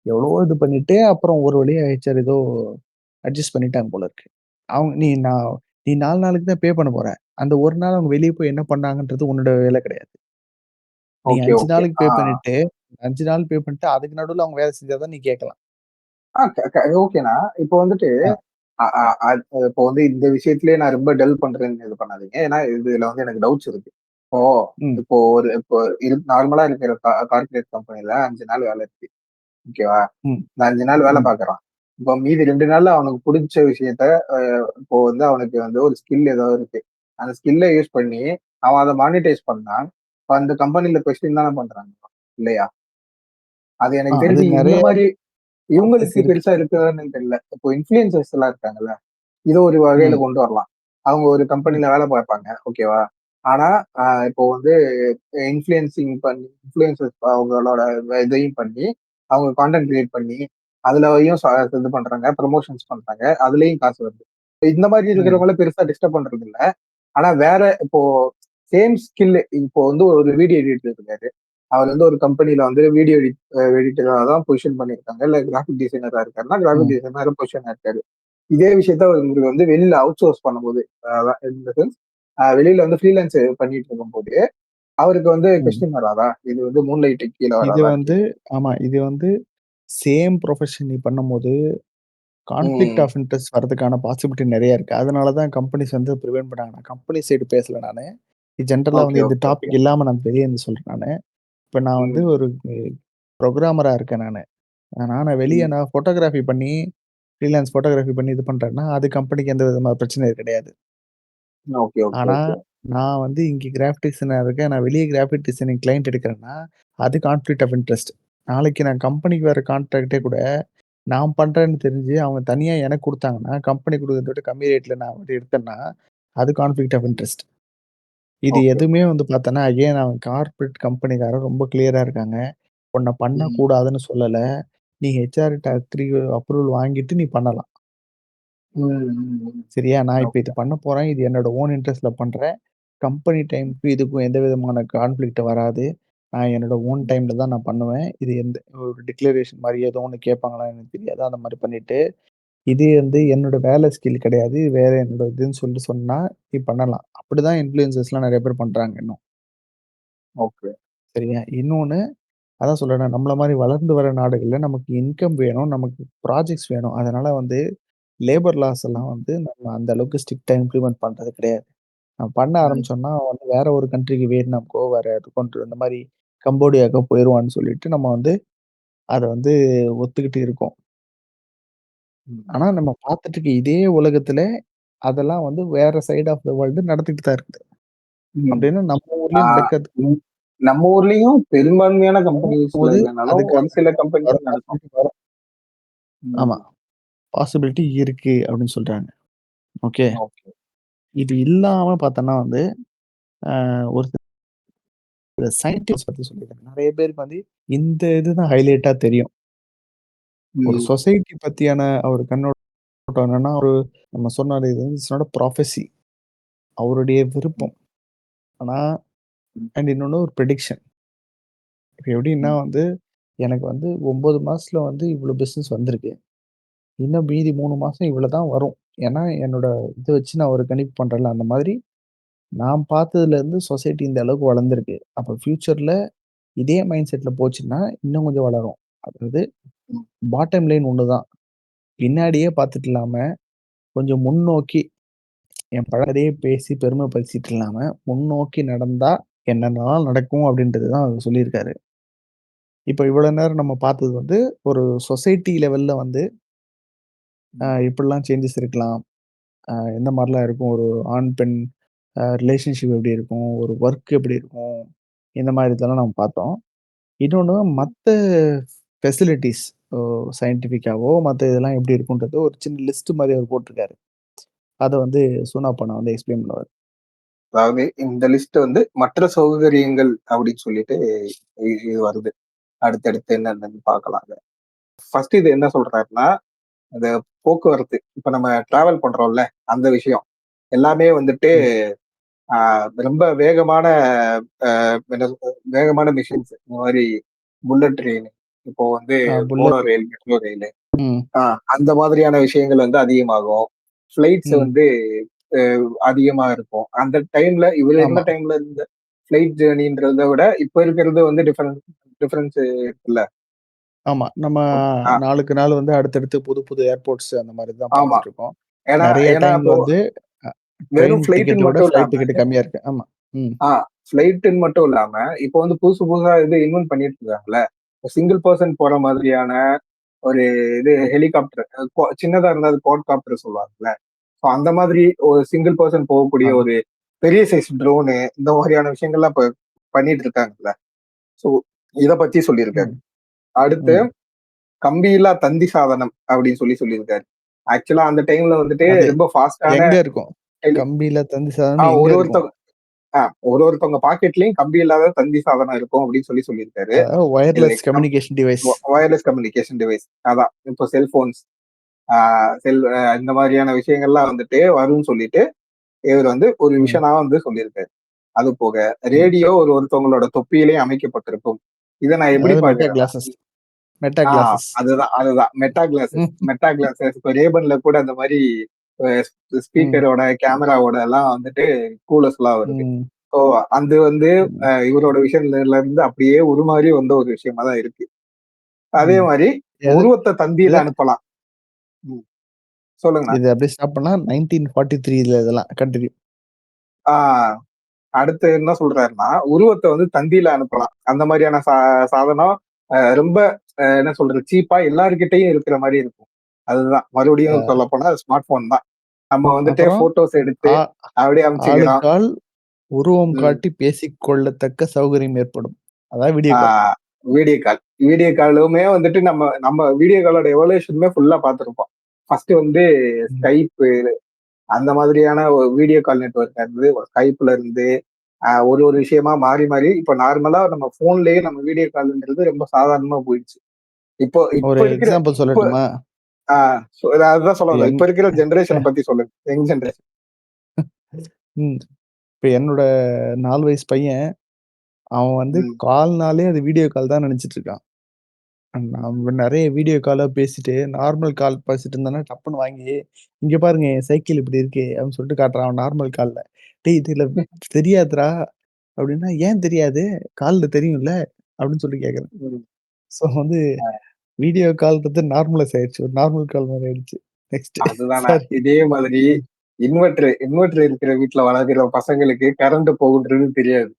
Speaker 1: எவ்வளவோ இது பண்ணிட்டு, அப்புறம் ஒரு வழியா ஹெச்ஆர் ஏதோ அட்ஜஸ்ட் பண்ணிட்டாங்க போல இருக்கு. அவங்க நீ 4 நாளுக்கு தான் பே பண்ண போற. அந்த 1 நாள் அவங்க வெளிய போய் என்ன பண்ணாங்கன்றது உன்னோட வேலை கிடையாது. நீ
Speaker 2: ஓகே,
Speaker 1: 5
Speaker 2: ஓகே.
Speaker 1: நாளுக்கு
Speaker 2: ஆ.
Speaker 1: பே பண்ணிட்டு 5 நாள் பே பண்ணிட்டு அதுக்கு நடுவுல அவங்க வேலை செஞ்சா தான் நீ கேட்கலாம்.
Speaker 2: ஆ க க ஓகேண்ணா. இப்போ வந்துட்டு
Speaker 1: ஆ.
Speaker 2: அ அ அத் இப்போ வந்து இந்த விஷயத்திலேயே நான் ரொம்ப டெல் பண்றேன்னு இது பண்ணாதீங்க. ஏன்னா இதுல வந்து எனக்கு டவுட்ஸ் இருக்கு. இப்போ
Speaker 1: ம்,
Speaker 2: இப்போ ஒரு இப்போ நார்மலா இருக்கிற கார்ப்பரேட் கம்பெனில 5 நாள் வேலை இருக்கு. ஓகேவா?
Speaker 1: ம்,
Speaker 2: இந்த 5 நாள் வேலை
Speaker 1: ம்,
Speaker 2: பார்க்குறான். இப்போ மீதி 2 நாள்ல அவனுக்கு புடிச்ச விஷயத்த அ இப்போ வந்து அவனுக்கு வந்து ஒரு ஸ்கில் ஏதோ இருக்கு. அந்த ஸ்கில்ல யூஸ் பண்ணி அவன் அத மானிட்டைஸ் பண்ணா, இப்ப அந்த கம்பெனில கொஸ்டின் தானே பண்றாங்க. இல்லையா? அது எனக்கு
Speaker 1: அது
Speaker 2: தெரிஞ்சு இந்த
Speaker 1: நெறைய
Speaker 2: மாரி
Speaker 1: ப்ராசஸ்
Speaker 2: இவங்களுக்கு
Speaker 1: இருக்கு.
Speaker 2: பெருசா இருக்குதான்னு தெரியல. இப்போ இன்ஃப்ளூயன்சர்ஸ் எல்லாம் இருக்காங்கல்ல. இத ஒரு வகையில
Speaker 1: ம்,
Speaker 2: கொண்டு வரலாம். அவங்க ஒரு
Speaker 1: ம்,
Speaker 2: கம்பெனில வேலை பார்ப்பாங்க. ஓகேவா? ஆனா, இப்போ வந்து இன்ஃப்ளூயன்சர்ஸ் அவங்களோட இதையும் பண்ணி, அவங்க கான்டென்ட் கிரியேட் பண்ணி, அதுலயும் இது பண்றாங்க. ப்ரமோஷன்ஸ் பண்றாங்க. அதுலயும் காசு வருது. இந்த மாரி
Speaker 1: ம்,
Speaker 2: இருக்கிறவங்கள பெருசா டிஸ்டர்ப் பண்றது இல்ல. ஆனா வேற இப்போ சேம் ஸ்கில் இப்போ வந்து ஒரு வீடியோ எடிட்டர் இருக்காரு. அவர் வந்து ஒரு கம்பெனில வந்து வீடியோ எடிட்டரா தான் பொசிஷன் பண்ணியிருக்காங்க. இல்ல கிராபிக் டிசைனரா இருக்காருன்னா, கிராபிக்
Speaker 1: ம்,
Speaker 2: டிசைனரா பொசிஷனா இருக்காரு. இதே விஷயத்த அவரு வந்து வெளியில அவுட் சோர்ஸ் பண்ணும்போது, அதான் இன் த சென்ஸ் வெளியில வந்து ஃப்ரீலான்ஸ் பண்ணிட்டு இருக்கும்போது, அவருக்கு வந்து
Speaker 1: ம்.
Speaker 2: கொஸ்டின் வராதா? இது வந்து மூன் லைட்டுக்கு கீழ
Speaker 1: இது
Speaker 2: வராதான்னு
Speaker 1: வந்து
Speaker 2: கேட்கிறேன்.
Speaker 1: ஆமா. இது வந்து சேம் ப்ரொஃபஷன் நீ பண்ணும்போது, கான்ஃப்ளிக்ட்
Speaker 2: ம்.
Speaker 1: ஆஃப் இன்ட்ரெஸ்ட் வரதுக்கான பாசிபிலிட்டி நெறைய இருக்கு. அதனால தான் கம்பெனிஸ் வந்து பிரிவென்ட் பண்ணாங்க. நான் கம்பெனி சைடு பேசல நானு. ஜென்ரலா
Speaker 2: ஓகே,
Speaker 1: வந்து இந்த
Speaker 2: ஓகே, ஓகே.
Speaker 1: டாபிக் இல்லாம நான் வெளிய இருந்து சொல்றேன் நானு. இப்ப நான் வந்து
Speaker 2: ம்.
Speaker 1: ஒரு புரோகிராமரா இருக்கேன் நானு. நானா வெளிய
Speaker 2: ம்.
Speaker 1: நான் ஃபோட்டோகிராஃபி பண்ணி, ஃப்ரீலான்ஸ் ஃபோட்டோகிராஃபி பண்ணி இது பண்றேன்னா, அது கம்பெனிக்கு எந்த விதமான பிரச்சனையும் கிடையாது.
Speaker 2: ஓகே, ஓகே,
Speaker 1: ஆனா,
Speaker 2: ஓகே.
Speaker 1: நான் வந்து இங்க கிராஃபிக் டிசைனரா இருக்கேன். நான் வெளிய கிராஃபிக் டிசைனிங் கிளையன்ட் எடுக்கிறேன்னா, அது கான்ஃப்ளிக்ட் ஆஃப் இன்ட்ரெஸ்ட். நாளைக்கு நான் கம்பெனிக்கு வர கான்ட்ராக்ட்டே கூட, நான் பண்றேன்னு தெரிஞ்சு அவங்க தனியா எனக்கு குடுத்தாங்கன்னா, கம்பெனி குடுக்கறத விட கம்மி ரேட்ல நான் வந்து எடுத்தேன்னா, அது கான்ஃப்ளிக்ட் ஆஃப் இன்ட்ரெஸ்ட். இது
Speaker 2: ஓகே.
Speaker 1: எதுவுமே வந்து பார்த்தோன்னா, அகைன் அவன் கார்ப்பரேட் கம்பெனிக்காரன் ரொம்ப கிளியரா இருக்காங்க. உன்ன
Speaker 2: ம்.
Speaker 1: பண்ணக்கூடாதுன்னு சொல்லல. நீ ஹெச்ஆர்ட்ட
Speaker 2: ம்.
Speaker 1: அப்ரூவல் வாங்கிட்டு நீ பண்ணலாம்.
Speaker 2: ம். ம். ம்.
Speaker 1: சரியா? நான் இப்ப இது
Speaker 2: ஓகே.
Speaker 1: பண்ண போறேன். இது என்னோட ஓன் இன்ட்ரெஸ்ட்ல பண்றேன். கம்பெனி டைம்க்கும் இதுக்கும் எந்த விதமான கான்ஃப்ளிக்ட் வராது. நான் என்னோட ஓன்
Speaker 2: ம்.
Speaker 1: டைம்ல தான் நான் பண்ணுவேன். இது எந்த ஒரு டிக்ளரேஷன் மாரி ஏதோ ஒண்ணு கேட்பாங்களான்னு எனக்கு தெரியாது. அந்த மாரி பண்ணிட்டு, இது வந்து என்னோட வேலை ஸ்கில் கிடையாது. வேற என்னோட இதுன்னு சொல்லிட்டு சொன்னா, நீ பண்ணலாம். அப்படிதான் இன்ஃப்ளூயன்சர்ஸ்லாம் நெறைய பேர் பண்றாங்க இன்னும்.
Speaker 2: ஓகே.
Speaker 1: சரியா? இன்னொன்னு அதான் சொல்றேனே, நம்மள மாரி வளர்ந்து வர நாடுகள்ல நமக்கு இன்கம் வேணும். நமக்கு ப்ராஜெக்ட்ஸ் வேணும். அதனால வந்து லேபர் லாஸ்
Speaker 2: ம்.
Speaker 1: எல்லாம் வந்து நம்ம அந்த அளவுக்கு ஸ்ட்ரிக்ட்டா இம்ப்ளிமெண்ட் பண்றது கிடையாது. நம்ம பண்ண
Speaker 2: ம்.
Speaker 1: ஆரம்பிச்சோம்னா, அவன் வந்து வேற ஒரு கண்ட்ரிக்கு வியட்நாம்க்கோ, வேற எதுக்கோ இந்த மாரி கம்போடியாக்கோ போயிருவான்னு சொல்லிட்டு நம்ம வந்து அத வந்து ஒத்துக்கிட்டு இருக்கோம்.
Speaker 2: ம்.
Speaker 1: ஆனா நம்ம பார்த்துட்டு இருக்க இதே உலகத்துல அதெல்லாம் வந்து வேற சைட் ஆஃப் த வேர்ல்டு நடந்துட்டு தான் இருக்குது.
Speaker 2: ம்.
Speaker 1: அப்டின்னா நம்ம ஊர் ஊர்லயும்
Speaker 2: ஆஹ்
Speaker 1: நடக்காது
Speaker 2: உம் நம்ம ஊர்லயும் பெரும்பான்மையான கம்பெனிஸ்ல
Speaker 1: போது
Speaker 2: இல்லைனாலும் ஒரு
Speaker 1: அதுக்கான
Speaker 2: சில கம்பெனில நடக்கும்.
Speaker 1: possibility வரும். ஆமா.
Speaker 2: ம்.
Speaker 1: பாசிபிலிட்டி இருக்கு அப்படின்னு சொல்றாங்க. ஓகே.
Speaker 2: ஓகே.
Speaker 1: இது இல்லாம பார்த்தோம்னா வந்து, ஒரு சில சயின்டிஸ்ட் பத்தி சொல்லியிருக்காங்க. நெறைய பேருக்கு வந்து இந்த இதுதான் ஹைலைட்டா தெரியும். ஒரு
Speaker 2: ம்.
Speaker 1: சொசைட்டி பத்தியான ஒரு கண்ணோட்டம் என்னன்னா, நம்ம சொன்னாரு இது வந்து இட்ஸ் நாட் அ ப்ராஃபஸி. அவருடைய
Speaker 2: ம்.
Speaker 1: விருப்பம். ஆனா
Speaker 2: ம்.
Speaker 1: அண்ட் இன்னொன்னு ஒரு ப்ரெடிக்ஷன். இப்ப எப்படின்னா
Speaker 2: ம்.
Speaker 1: வந்து, எனக்கு வந்து 9 மாசத்துல வந்து இவ்ளோ பிசினஸ் வந்திருக்கு. இன்னும் மீதி 3 மாசம் இவ்வளோ தான் வரும். ஏன்னா, என்னோட இத வச்சு நான் ஒரு கணிப்பு பண்றேன்ல, அந்த மாதிரி நான் பார்த்ததுலேருந்து சொசைட்டி இந்த அளவுக்கு வளர்ந்திருக்கு. அப்ப ஃபியூச்சர்ல இதே மைண்ட் செட்ல போச்சுன்னா, இன்னும் கொஞ்சம் வளரும். அதாவது
Speaker 2: ம்.
Speaker 1: பாட்டம் லைன் ஒண்ணு தான். பின்னாடியே பார்த்துட்டு இல்லாம, கொஞ்சம் முன்னோக்கி என் பழக்கத்தையே பேசி பெருமை பேசிட்டு இல்லாம, முன்னோக்கி நடந்தா என்னென்னலாம் நடக்கும் அப்படின்றது தான் அவர் சொல்லியிருக்காரு. இப்ப இவ்வளோ நேரம் நம்ம பார்த்தது வந்து, ஒரு சொசைட்டி லெவல்ல வந்து
Speaker 2: ம்.
Speaker 1: எப்படிலாம் சேஞ்சஸ் இருக்கலாம்? எந்த மாரிலாம் இருக்கும்? ஒரு ஆண், பெண் ரிலேஷன்ஷிப் எப்படி இருக்கும்? ஒரு ஒர்க் எப்படி இருக்கும்? இந்த மாரி இதெல்லாம் நம்ம பார்த்தோம். இன்னொன்னு மத்த ஃபெசிலிட்டீஸ் சயன்டிஃபிக்காவோ மத்த இதெல்லாம் எப்படி இருக்குன்றது ஒரு சின்ன லிஸ்ட் மாரி அவர் போட்டிருக்காரு. அத வந்து சூனாப்பனா வந்து எக்ஸ்ப்ளைன் பண்ணுவாரு.
Speaker 2: அதாவது இந்த லிஸ்ட் வந்து மற்ற சௌகரியங்கள் அப்படின்னு சொல்லிட்டு இது வருது. அடுத்தடுத்து என்னன்னு பார்க்கலாங்க. ஃபர்ஸ்ட் இது என்ன சொல்றாருன்னா, அந்த போக்குவரத்து. இப்ப நம்ம டிராவல் பண்றோம்ல, அந்த விஷயம். எல்லாமே வந்துட்டு
Speaker 1: ம்.
Speaker 2: ரொம்ப வேகமான என்ன வேகமான மிஷின்ஸ். இந்த மாரி புல்லட் ட்ரெயின், இப்போ வந்து மோனோ
Speaker 1: புல்லட்
Speaker 2: ரயில், மெட்ரோ ரயில்
Speaker 1: ம்.
Speaker 2: அந்த மாதிரியான விஷயங்கள் வந்து அதிகமாகும். ஃப்ளைட்ஸ்
Speaker 1: ம்.
Speaker 2: வந்து அதிகமா இருக்கும். அந்த டைம்ல இவரு இருந்த
Speaker 1: ஆமா,
Speaker 2: டைம்ல இருந்த ஃப்ளைட் ஜேர்னின்றத விட இப்ப இருக்கிறது வந்து டிஃபரன்ஸ் இருக்குல்ல.
Speaker 1: ஆமா. நம்ம
Speaker 2: ஆ
Speaker 1: நாளுக்கு நாள் வந்து அடுத்தடுத்து புது புது ஏர்போர்ட்ஸ் அந்த மாரி தான்
Speaker 2: ஆமா.
Speaker 1: பார்த்துட்டு இருக்கோம்.
Speaker 2: ஏன்னா
Speaker 1: நெறைய
Speaker 2: ஏன்னா
Speaker 1: டைம்ல
Speaker 2: இப்போ
Speaker 1: வந்து அ
Speaker 2: வெறும்
Speaker 1: ட்ரெயின்
Speaker 2: ஃப்ளைட்டுன்னு
Speaker 1: டிக்கெட்ட விட
Speaker 2: மட்டும்
Speaker 1: ஃப்ளைட்
Speaker 2: இல்லாம
Speaker 1: டிக்கெட் கம்மியா இருக்கு. ஆமா. ம்.
Speaker 2: ஆ ஃப்ளைட்டுன்னு மட்டும் இல்லாம, இப்போ வந்து புதுசு புதுசா இது இன்வென்ட் பண்ணிட்டு இருக்காங்கல்ல. சிங்கிள் பெர்சன் போற மாதிரியான ஒரு இது ஹெலிகாப்டர். சின்னதா இருந்தா அது குவாட்காப்டர் சொல்லுவாங்கல்ல. ஸோ அந்த மாதிரி ஒரு சிங்கிள் பெர்சன் போகக்கூடிய
Speaker 1: ஆ.
Speaker 2: ஒரு பெரிய சைஸ் ட்ரோனு இந்த மாதிரியான விஷயங்கள்லாம் இப்ப பண்ணிட்டு இருக்காங்கல்ல. ஸோ இத பத்தி சொல்லியிருக்காரு.
Speaker 1: ம்.
Speaker 2: அடுத்து
Speaker 1: ம்.
Speaker 2: கம்பியில்லா தந்தி சாதனம் அப்படின்னு சொல்லியிருக்காரு. ஆக்சுவலா அந்த டைம்ல வந்துட்டு
Speaker 1: அது
Speaker 2: ரொம்ப ஃபாஸ்டான
Speaker 1: எங்க இருக்கும்?
Speaker 2: டெலி
Speaker 1: கம்பியில தந்தி
Speaker 2: ஆ
Speaker 1: சாதனம் எங்க
Speaker 2: ஒரு
Speaker 1: இருக்கும்?
Speaker 2: ஒருத்தவங்க ஒருத்தவங்க பாக்கெட்லயும் கம்பி இல்லாத தந்தி சாதனம் இருக்கும் அப்படின்னு சொல்லியிருக்காரு.
Speaker 1: அதாவது
Speaker 2: இது
Speaker 1: wireless communication device.
Speaker 2: Wireless communication device. அதான் இப்போ செல்போன்ஸ், இந்த மாதிரியான விஷயங்கள்லாம் வந்துட்டு வரும்னு சொல்லிட்டு இவர் வந்து ஒரு
Speaker 1: ம்.
Speaker 2: விஷனா வந்து சொல்லியிருக்காரு. அது போக
Speaker 1: ம்.
Speaker 2: ரேடியோ ஒருத்தவங்களோட தொப்பியிலேயே அமைக்கப்பட்டிருக்கும். இத நான் எப்படி
Speaker 1: அதாவது மெட்டா
Speaker 2: பாக்குறேன்னா,
Speaker 1: கிளாஸஸ். மெட்டா
Speaker 2: ஆ
Speaker 1: கிளாஸஸ்.
Speaker 2: அதுதான் மெட்டா கிளாஸஸ்.
Speaker 1: ம்.
Speaker 2: மெட்டா கிளாஸஸ் இப்போ ரேபன்ல கூட அந்த மாதிரி
Speaker 1: ம்.
Speaker 2: ஸ்பீக்கரோட கேமராவோட எல்லாம் வந்துட்டு கூலர்ஸ் எல்லாம் வருது.
Speaker 1: ம்.
Speaker 2: ஸோ அது வந்து
Speaker 1: ம்.
Speaker 2: இவரோட விஷயத்துல இருந்து அப்படியே உருமாறி வந்த ஒரு விஷயமா தான் இருக்கு. அதே
Speaker 1: ம்.
Speaker 2: மாதிரி
Speaker 1: எது
Speaker 2: உருவத்தை
Speaker 1: இத
Speaker 2: தந்தியில அனுப்பலாம். ம். சொல்லுங்கண்ணா.
Speaker 1: இது அப்படியே ஸ்டாப் பண்ணா 1943ல இதெல்லாம் கன்டின்யூ.
Speaker 2: ஆஹ் அடுத்து என்ன சொல்றாருன்னா, உருவத்தை வந்து தந்தியில அனுப்பலாம். அந்த மாதிரியான சாதனம் ரொம்ப என்ன சொல்றது சீப்பா எல்லார்கிட்டயும் இருக்கிற மாதிரி இருக்கும். அதுதான் மறுபடியும்
Speaker 1: அ
Speaker 2: சொல்ல போனா ஸ்மார்ட் போன் தான். நம்ம வந்துட்டு
Speaker 1: அப்புறம்
Speaker 2: போட்டோஸ் எடுத்து
Speaker 1: ஆ
Speaker 2: அப்படியே அமைச்சுக்கிறோம்.
Speaker 1: ஆளுக்கால் உருவம்
Speaker 2: ம்.
Speaker 1: காட்டி பேசிக் கொள்ளத்தக்க சௌகரியம் ஏற்படும். அதான் வீடியோ கால்.
Speaker 2: ஆஹ் வீடியோ கால். வீடியோ காலுமே வந்துட்டு நம்ம நம்ம வீடியோ காலோட எவல்யூஷனுமே ஃபுல்லா பார்த்திருப்போம். ஃபர்ஸ்ட் வந்து
Speaker 1: ம்.
Speaker 2: ஸ்கைப் அந்த மாதிரியான ஒரு வீடியோ கால் நெட்வொர்க் இருந்து ஸ்கைப்ல இருந்து ஒரு ஒரு விஷயமா மாறி மாறி இப்ப நார்மலா நம்ம போன்லயே நம்ம வீடியோ கால்ன்றது ரொம்ப சாதாரணமா போயிடுச்சு. இப்போ இப்ப
Speaker 1: ஒரு
Speaker 2: இருக்கிற
Speaker 1: எக்ஸாம்பிள்
Speaker 2: இப்ப
Speaker 1: சொல்லட்டுமா?
Speaker 2: அதுதான் சொல்ல
Speaker 1: இப்ப
Speaker 2: வந்தேன்.
Speaker 1: என்
Speaker 2: இப்ப இருக்கிற
Speaker 1: அ
Speaker 2: ஜெனரேஷனை பத்தி சொல்லுங்க. Young generation.
Speaker 1: ம். இப்ப என்னோட 4 வயசு பையன், அவன் வந்து
Speaker 2: ம்.
Speaker 1: கால்னாலே அது வீடியோ கால் தான் நெனச்சுட்டு இருக்கான். நம்ம நெறைய வீடியோ காலா பேசிட்டு, நார்மல் கால் பேசிட்டு இருந்தோம்னா, டப்புன்னு வாங்கி, "இங்க பாருங்க என் சைக்கிள் இப்படி இருக்கு" அப்படின்னு சொல்லிட்டு காட்டுறான் அவன் நார்மல் கால்ல. "டேய் இதுல தெரியாதுடா" அப்படின்னா, "ஏன் தெரியாது? கால்ல தெரியும்ல" அப்படின்னு சொல்லி கேட்கிறேன்.
Speaker 2: ம்.
Speaker 1: ஸோ வந்து வீடியோ கால்ன்றது நார்மலைஸ் ஆயிடுச்சு. ஒரு நார்மல் கால் மாரி ஆயிடுச்சு. நெக்ஸ்ட்
Speaker 2: அதுதானே.
Speaker 1: சாரி.
Speaker 2: இதே மாதிரி
Speaker 1: ம்.
Speaker 2: இன்வெர்டர் இருக்கிற வீட்ல வளர்கிற பசங்களுக்கு கரண்ட் போகுன்றது தெரியாது.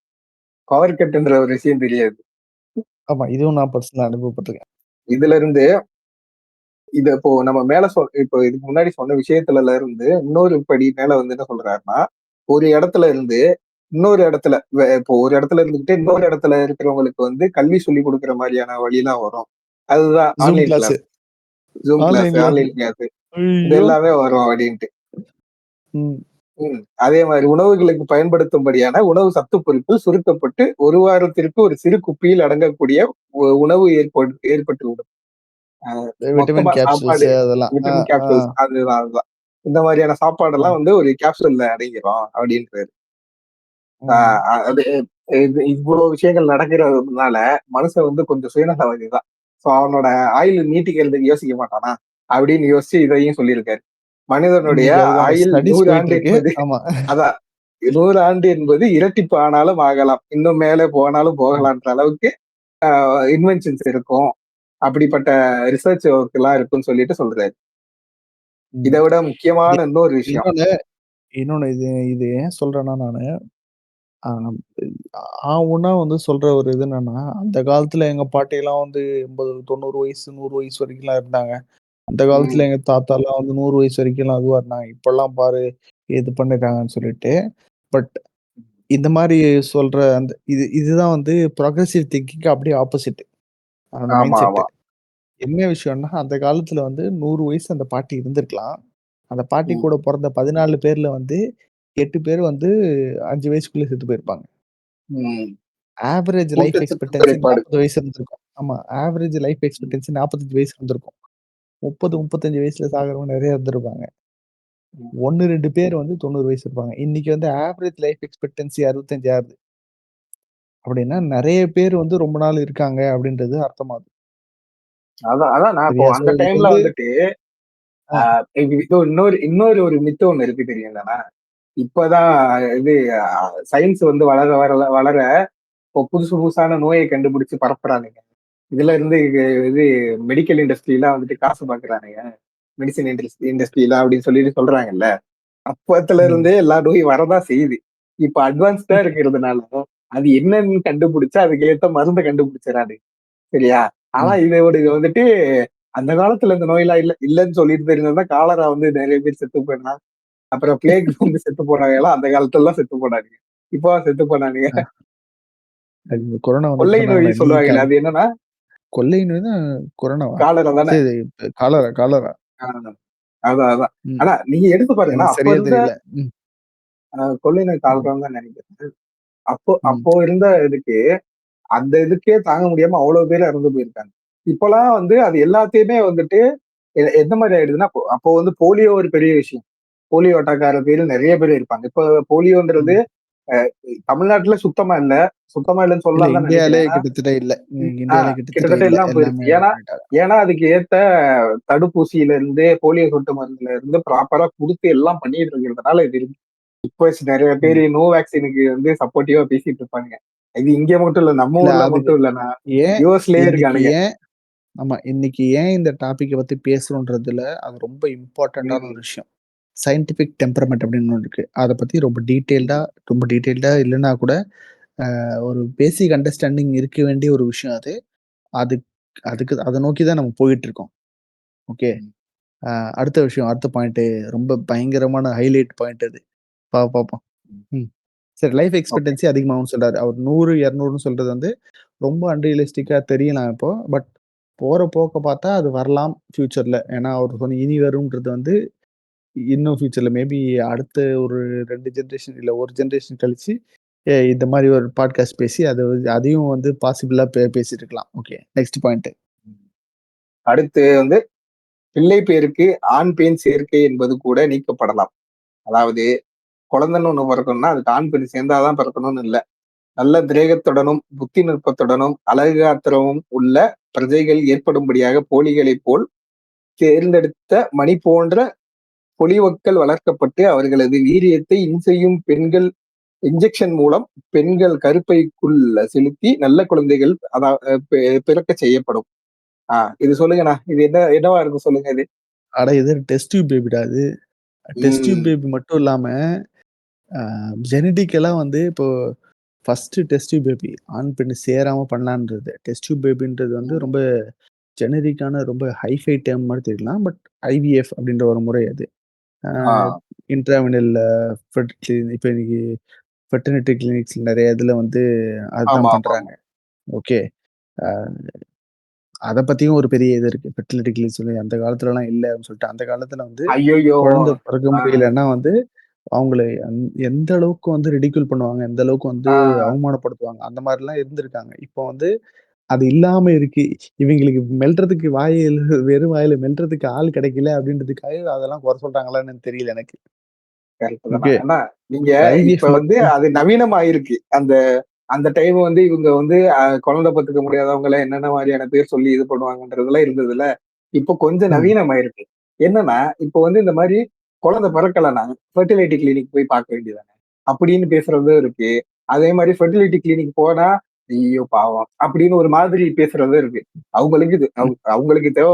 Speaker 2: பவர் கட்ன்ற ஒரு விஷயம் தெரியாது.
Speaker 1: ஆமா. இதுவும் நான் பர்சனலா அனுபவப்பட்டுருக்கேன்.
Speaker 2: இதுல இருந்து இத இப்போ நம்ம மேல இப்போ இதுக்கு முன்னாடி சொன்ன விஷயத்துல இருந்து இன்னொரு படி மேல வந்து என்ன சொல்றாருன்னா, ஒரு இடத்துல இருந்து இன்னொரு இடத்துல இப்போ ஒரு இடத்துல இருந்துகிட்டு இன்னொரு இடத்துல இருக்கிறவங்களுக்கு வந்து கல்வி சொல்லி கொடுக்குற மாதிரியான வழிலாம் வரும். அதுதான்
Speaker 1: Zoom
Speaker 2: online
Speaker 1: class
Speaker 2: class, Zoom class,
Speaker 1: online class
Speaker 2: online class இது
Speaker 1: ஐயோ
Speaker 2: எல்லாமே வரும் அப்படின்ட்டு.
Speaker 1: ம்.
Speaker 2: அதே மாதிரி உணவுகளுக்கு பயன்படுத்தும்படியான உணவு சத்து குறிப்பு சுருக்கப்பட்டு ஒரு வாரத்திற்கு ஒரு சிறு குப்பியில் அடங்கக்கூடிய உணவு ஏற்பட்டு
Speaker 1: விட்டமின்
Speaker 2: மொத்தமா
Speaker 1: கேப்சூல்ஸ்
Speaker 2: சாப்பாடு,
Speaker 1: அதெல்லாம்
Speaker 2: விட்டமின் கேப்சூல்ஸ் அதுதான். இந்த மாதிரியான சாப்பாடெல்லாம் வந்து ஒரு கேப்சூல்ல அடங்கிரும் அப்படின்றாரு. அது இவ்வளவு விஷயங்கள் நடக்கிறதுனால மனுஷன் வந்து கொஞ்சம் சுயநலவாதி தான். சோ அவனோட ஆயுள் நீட்டிக்கிறதுக்கு யோசிக்க மாட்டானா அப்படின்னு யோசிச்சு இதையும் சொல்லியிருக்காரு. மனிதனுடைய
Speaker 1: இன்னைக்கு அதுக்கான
Speaker 2: ஆயுள்
Speaker 1: ஸ்டடிஸ்
Speaker 2: 100
Speaker 1: போயிட்டு
Speaker 2: ஆண்டு
Speaker 1: இருக்கு.
Speaker 2: என்பது
Speaker 1: ஆமா.
Speaker 2: அதான் 100 ஆண்டு என்பது இரட்டிப்பு ஆனாலும் ஆகலாம், இன்னும் மேலே போனாலும் போகலான்ற அளவுக்கு இன்வென்ஷன்ஸ் இருக்கும், அப்படிப்பட்ட ரிசர்ச் ஒர்க் எல்லாம் இருக்குன்னு சொல்லிட்டு சொல்றாரு. இதை விட முக்கியமான இன்னொரு விஷயம்.
Speaker 1: இன்னொன்னு இன்னொன்னு இது இது ஏன் சொல்றேன்னா நானு ஆவுன்னா வந்து சொல்ற ஒரு இது என்னன்னா, அந்த காலத்துல எங்க பாட்டிலாம் வந்து 80, 90 வயசு, 100 வயசு வரைக்கும்லாம் இருந்தாங்க. அந்த காலத்துல
Speaker 2: உம்
Speaker 1: எங்க தாத்தாலாம் வந்து 100 வயசு வரைக்கும்லாம் இதுவா இருந்தாங்க. இப்பலாம் பாரு இது பண்ணிட்டாங்கன்னு சொல்லிட்டு. பட் இந்த மாரி சொல்ற அந்த இதுதான் வந்து ப்ரோக்ரசிவ் திங்கிங்க்கு அப்படியே ஆப்போசிட். அந்த மைண்ட்
Speaker 2: ஆமா
Speaker 1: செட்.
Speaker 2: ஆமா.
Speaker 1: என்ன விஷயம்னா, அந்த காலத்துல வந்து 100 வயசு அந்த பாட்டி இருந்திருக்கலாம். அந்த பாட்டி
Speaker 2: உம்
Speaker 1: கூட பொறந்த 14 பேர்ல வந்து 8 பேர் வந்து 5 வயசுக்குள்ள செத்து போயிருப்பாங்க.
Speaker 2: உம்
Speaker 1: ஆவரேஜ் லைஃப்
Speaker 2: ஊட்டச்சத்து
Speaker 1: எக்ஸ்பெக்டன்சி
Speaker 2: குறைபாடு.
Speaker 1: 40 வயசு இருந்திருக்கும். ஆமா. ஆவரேஜ் லைஃப் எக்ஸ்பெக்டன்சி 45 வயசு இருந்திருக்கும். 30, 35 வயசுல சாகுறவங்க நெறைய இருந்திருப்பாங்க.
Speaker 2: உம்
Speaker 1: 1, 2 பேர் வந்து 90 வயசு இருப்பாங்க. இன்னைக்கு வந்து ஆவரேஜ் லைஃப் எக்ஸ்பெக்டன்சி 65 ஆகுது. அப்படின்னா நெறைய பேர் வந்து ரொம்ப நாள் இருக்காங்க அப்படின்றது அர்த்தமாகுது.
Speaker 2: அதான் அதான் நான் இப்போ
Speaker 1: சரியா? ஸோ
Speaker 2: அந்த
Speaker 1: இது
Speaker 2: டைம்ல
Speaker 1: வந்து
Speaker 2: வந்துட்டு
Speaker 1: அ
Speaker 2: இது இன்னொரு இன்னொரு ஒரு மித்து ஒண்ணு இருக்கு தெரியுங்களா? இப்பதான் இது சயின்ஸ் வந்து வளர வளர வளர இப்போ புதுசு புதுசான நோயை கண்டுபிடிச்சு பரப்புறானுங்க. இதுல இருந்து இது மெடிக்கல் இண்டஸ்ட்ரிலாம் வந்துட்டு காசு பாக்குறானுங்க, மெடிசன் இண்டஸ்ட்ரிலாம் அப்படின்னு சொல்லிட்டு சொல்றாங்கல்ல. அப்பத்துல
Speaker 1: ம்,
Speaker 2: இருந்தே எல்லா நோயும் வரதான் செய்யுது. இப்ப அட்வான்ஸ்டா
Speaker 1: ம்,
Speaker 2: இருக்கிறதுனால அது என்னன்னு கண்டுபிடிச்சா அதுக்கு ஏத்த மருந்தை கண்டுபிடிச்சிடறாரு. சரியா? ஆனா
Speaker 1: ம்.
Speaker 2: இதோட இது வந்துட்டு அந்த காலத்துல இந்த நோயெல்லாம் இல்லன்னு சொல்லிட்டு தெரிஞ்சா காலரா வந்து நிறைய பேர் செத்து போயிடலாம். அப்புறம் பிளேக் வந்து செத்து போனாங்க எல்லாம் அந்த காலத்துல எல்லாம் செத்து போனாங்க. இப்போ செத்து போனானுங்க.
Speaker 1: அ அது இந்த கொரோனா வந்தப்ப
Speaker 2: கொள்ளை
Speaker 1: சொன்னாங்களே,
Speaker 2: நோய்
Speaker 1: நீ
Speaker 2: சொல்லுவாங்கல்ல, அது என்னன்னா
Speaker 1: கொள்ளை நோய் தான் கொரோனாவா?
Speaker 2: காலரா தானே.
Speaker 1: சரி காலரா, காலரா.
Speaker 2: ஆஹ் அதான் அதான்.
Speaker 1: ம்.
Speaker 2: ஆனா நீங்க எடுத்து பாருங்கன்னா
Speaker 1: எனக்கு
Speaker 2: அப்ப
Speaker 1: சரியா
Speaker 2: இருந்த
Speaker 1: தெரியல. ம்,
Speaker 2: கொள்ளை நோய்
Speaker 1: ம்,
Speaker 2: காலரான்னு தான் நினைக்கிறேன். அப்போ
Speaker 1: ம்,
Speaker 2: அப்போ இருந்த இதுக்கு அந்த இதுக்கே தாங்க முடியாம அவ்வளவு பேர் இறந்து போயிருக்காங்க. இப்பெல்லாம் வந்து அது எல்லாத்தையுமே வந்துட்டு எந்த மாதிரி ஆயிடுதுன்னா, அப்போ வந்து போலியோ ஒரு பெரிய விஷயம். போலியோ அட்டாக்கார பேரு நிறைய பேர் இருப்பாங்க. இப்ப போலியோன்றது
Speaker 1: ம்.
Speaker 2: தமிழ்நாட்டுல சுத்தமா இல்ல. சுத்தமா இல்லைன்னு
Speaker 1: இல்ல
Speaker 2: சொல்லலாம் தான்
Speaker 1: இந்தியாலயே
Speaker 2: நினைக்கிறேன்.
Speaker 1: கிட்டத்தட்ட இல்ல.
Speaker 2: ஆஹ்
Speaker 1: இந்தியாலயே கிட்டத்தட்ட
Speaker 2: கிட்டத்தட்ட
Speaker 1: இல்ல.
Speaker 2: எல்லாம் போயிருச்சு.
Speaker 1: எல்லாமே இது
Speaker 2: ஏன்னா
Speaker 1: பண்ணிட்டாங்க.
Speaker 2: ஏன்னா அதுக்கு ஏத்த தடுப்பூசியில இருந்து போலியோ சொட்டு மருந்துல இருந்து ப்ராப்பரா கொடுத்து எல்லாம் பண்ணிட்டு இருக்கிறதுனால இது இருக்கு. இப்போ நிறைய பேர்
Speaker 1: ம்.
Speaker 2: நோ வேக்சினுக்கு வந்து சப்போர்ட்டிவா பேசிட்டு இருப்பாங்க. இது இங்க மட்டும் இல்ல, நம்ம
Speaker 1: இல்ல
Speaker 2: ஊர்ல
Speaker 1: அதுக்கு
Speaker 2: மட்டும் இல்லைண்ணா,
Speaker 1: ஏன்
Speaker 2: யுஎஸ்லயே
Speaker 1: இன்னைக்கு
Speaker 2: இருக்கானுங்க.
Speaker 1: ஏன் ஆமா. இன்னைக்கு ஏன் இந்த டாபிக்க பத்தி பேசுறோன்றதுல அது ரொம்ப இம்பார்ட்டன்ட்டான
Speaker 2: ம்,
Speaker 1: ஒரு விஷயம். சயன்டிஃபிக் டெம்பரமென்ட் அப்படின்னு ஒண்ணு இருக்கு. அத பத்தி ரொம்ப டீட்டெயில்டா இல்லன்னா கூட, ஒரு பேசிக் அண்டர்ஸ்டாண்டிங் இருக்க வேண்டிய ஒரு விஷயம் அது. அதுக் அதுக்கு அத நோக்கி தான் நம்ம போயிட்டு இருக்கோம். ஓகே.
Speaker 2: ம்,
Speaker 1: அ அடுத்த விஷயம், அடுத்த பாயிண்ட் ரொம்ப பயங்கரமான ஹைலைட் பாயிண்ட் அது. பார்ப்போம்.
Speaker 2: ம்.
Speaker 1: ம். சரி லைஃப்
Speaker 2: ஓகே.
Speaker 1: எக்ஸ்பெக்டன்சி அதிகமாகும்னு சொல்றாரு. அவர் 100, 200ன்னு சொல்றது வந்து ரொம்ப அன்ரியலிஸ்டிக்கா தெரியலாம் இப்போ. பட் போற போக்க பார்த்தா அது வரலாம் ஃபியூச்சர்ல. ஏன்னா அவர் சொன்ன இனி வரும்ன்றது வந்து இன்னும் ஃபியூச்சர்ல மேபி அடுத்த ஒரு 2 ஜெனரேஷன் இல்ல 1 ஜெனரேஷன் கழிச்சு இந்த மாரி ஒரு பாட்காஸ்ட் பேசி அதையும் வந்து பாசிபிளா பேசிட்டு இருக்கலாம். ஓகே. Next point.
Speaker 2: அடுத்து வந்து பிள்ளை பேருக்கு ஆண் பெண் சேர்க்கை என்பது கூட நீக்கப்படலாம். அதாவது குழந்தைன்னு ஒண்ணு பிறக்கணும்னா அதுக்கு ஆண் பெண் சேர்ந்தாதான் பிறக்கணும்னு இல்ல. நல்ல திரேகத்துடனும் புத்தி நுட்பத்துடனும் அழகாத்திரமும் உள்ள பிரஜைகள் ஏற்படும்படியாக போலிகளைப் போல் தேர்ந்தெடுத்த மணி போன்ற பொலிவக்கள் வளர்க்கப்பட்டு அவர்களது வீரியத்தை செய்யும் பெண்கள் இன்ஜெக்ஷன் மூலம் பெண்கள் கருப்பைக்குள் செலுத்தி நல்ல குழந்தைகள் பிறக்க செய்யப்படும். இது சொல்லுங்கண்ணா, இது என்னவா இருக்கும் சொல்லுங்க இது.
Speaker 1: அட இது டெஸ்ட் டியூப் பேபிடா இது. டெஸ்ட் டியூப்
Speaker 2: உம்
Speaker 1: பேபி மட்டும் இல்லாம ஜெனடிக்கலா வந்து இப்போ ஃபர்ஸ்ட் டெஸ்ட் டியூப் பேபி ஆண், பெண் சேராம பண்ணலான்றது. டெஸ்ட் டியூப் பேபின்றது வந்து
Speaker 2: உம்
Speaker 1: ரொம்ப ஜெனரிக்கான ரொம்ப ஹைஃபை டெர்ம் மாரி தெரியலாம். பட் ஐவிஎஃப் அப்படின்ற ஒரு முறை அது. அ
Speaker 2: ஆஹ்
Speaker 1: இன்ட்ராவினல் ஃபெர்டிலிட்டி இப்ப இன்னைக்கு ஃபெர்டிலிட்டி கிளினிக்ஸ் நிறைய இதுல வந்து
Speaker 2: ஆமா
Speaker 1: அதுதான்
Speaker 2: ஆமா ஆமா.
Speaker 1: பண்றாங்க. ஓகே. அ அத பத்தியும் ஒரு பெரிய இது இருக்கு. ஃபெர்டிலிட்டி கிளினிக்ஸ் சொல்லி அந்த காலத்துலலாம் இல்ல அப்படின்னு சொல்லிட்டு, அந்த காலத்துல வந்து
Speaker 2: ஐயோ.
Speaker 1: குழந்தை பிறக்க முடியலன்னா வந்து, அவங்கள எந்த அளவுக்கு வந்து ரிடிக்யூல் பண்ணுவாங்க, எந்த அளவுக்கு வந்து அவமானப்படுத்துவாங்க. அந்த மாரிலாம் இருந்திருக்காங்க. இப்போ வந்து அது இல்லாம இருக்கு. இவைங்களுக்கு மெல்றதுக்கு வெறும் வாயில மெல்றதுக்கு ஆள் கிடைக்கல அப்படின்றதுக்காக அதெல்லாம் குறை சொல்றாங்களான்னு எனக்கு தெரியல எனக்கு.
Speaker 2: கரெக்ட் தானே.
Speaker 1: ஓகே.
Speaker 2: ஏன்னா நீங்க இப்ப
Speaker 1: ஐவிஎஃப்
Speaker 2: வந்து
Speaker 1: மட்டும்
Speaker 2: அது நவீனமாயிருக்கு. அந்த அந்த டைம் வந்து இவங்க வந்து குழந்தை பெத்துக்க முடியாதவங்கள என்னென்ன மாதிரியான பேர் சொல்லி இது பண்ணுவாங்கன்றதெல்லாம் இருந்ததுல. இப்போ கொஞ்சம்
Speaker 1: ம்.
Speaker 2: நவீனமாயிருக்கு. என்னன்னா, இப்போ வந்து இந்த மாரி குழந்தை பிறக்கலன்னா, ஃபெர்டிலிட்டி கிளினிக் போய் பார்க்க வேண்டியதுதானே. அப்படின்னு பேசுறதும் இருக்கு. அதே மாரி ஃபெர்டிலிட்டி கிளினிக் போனா, ஐயோ பாவம்! அப்படின்னு ஒரு மாதிரி பேசுறதும் இருக்கு. அவங்களுக்கு இது
Speaker 1: ம்.
Speaker 2: அவங்களுக்கு தேவை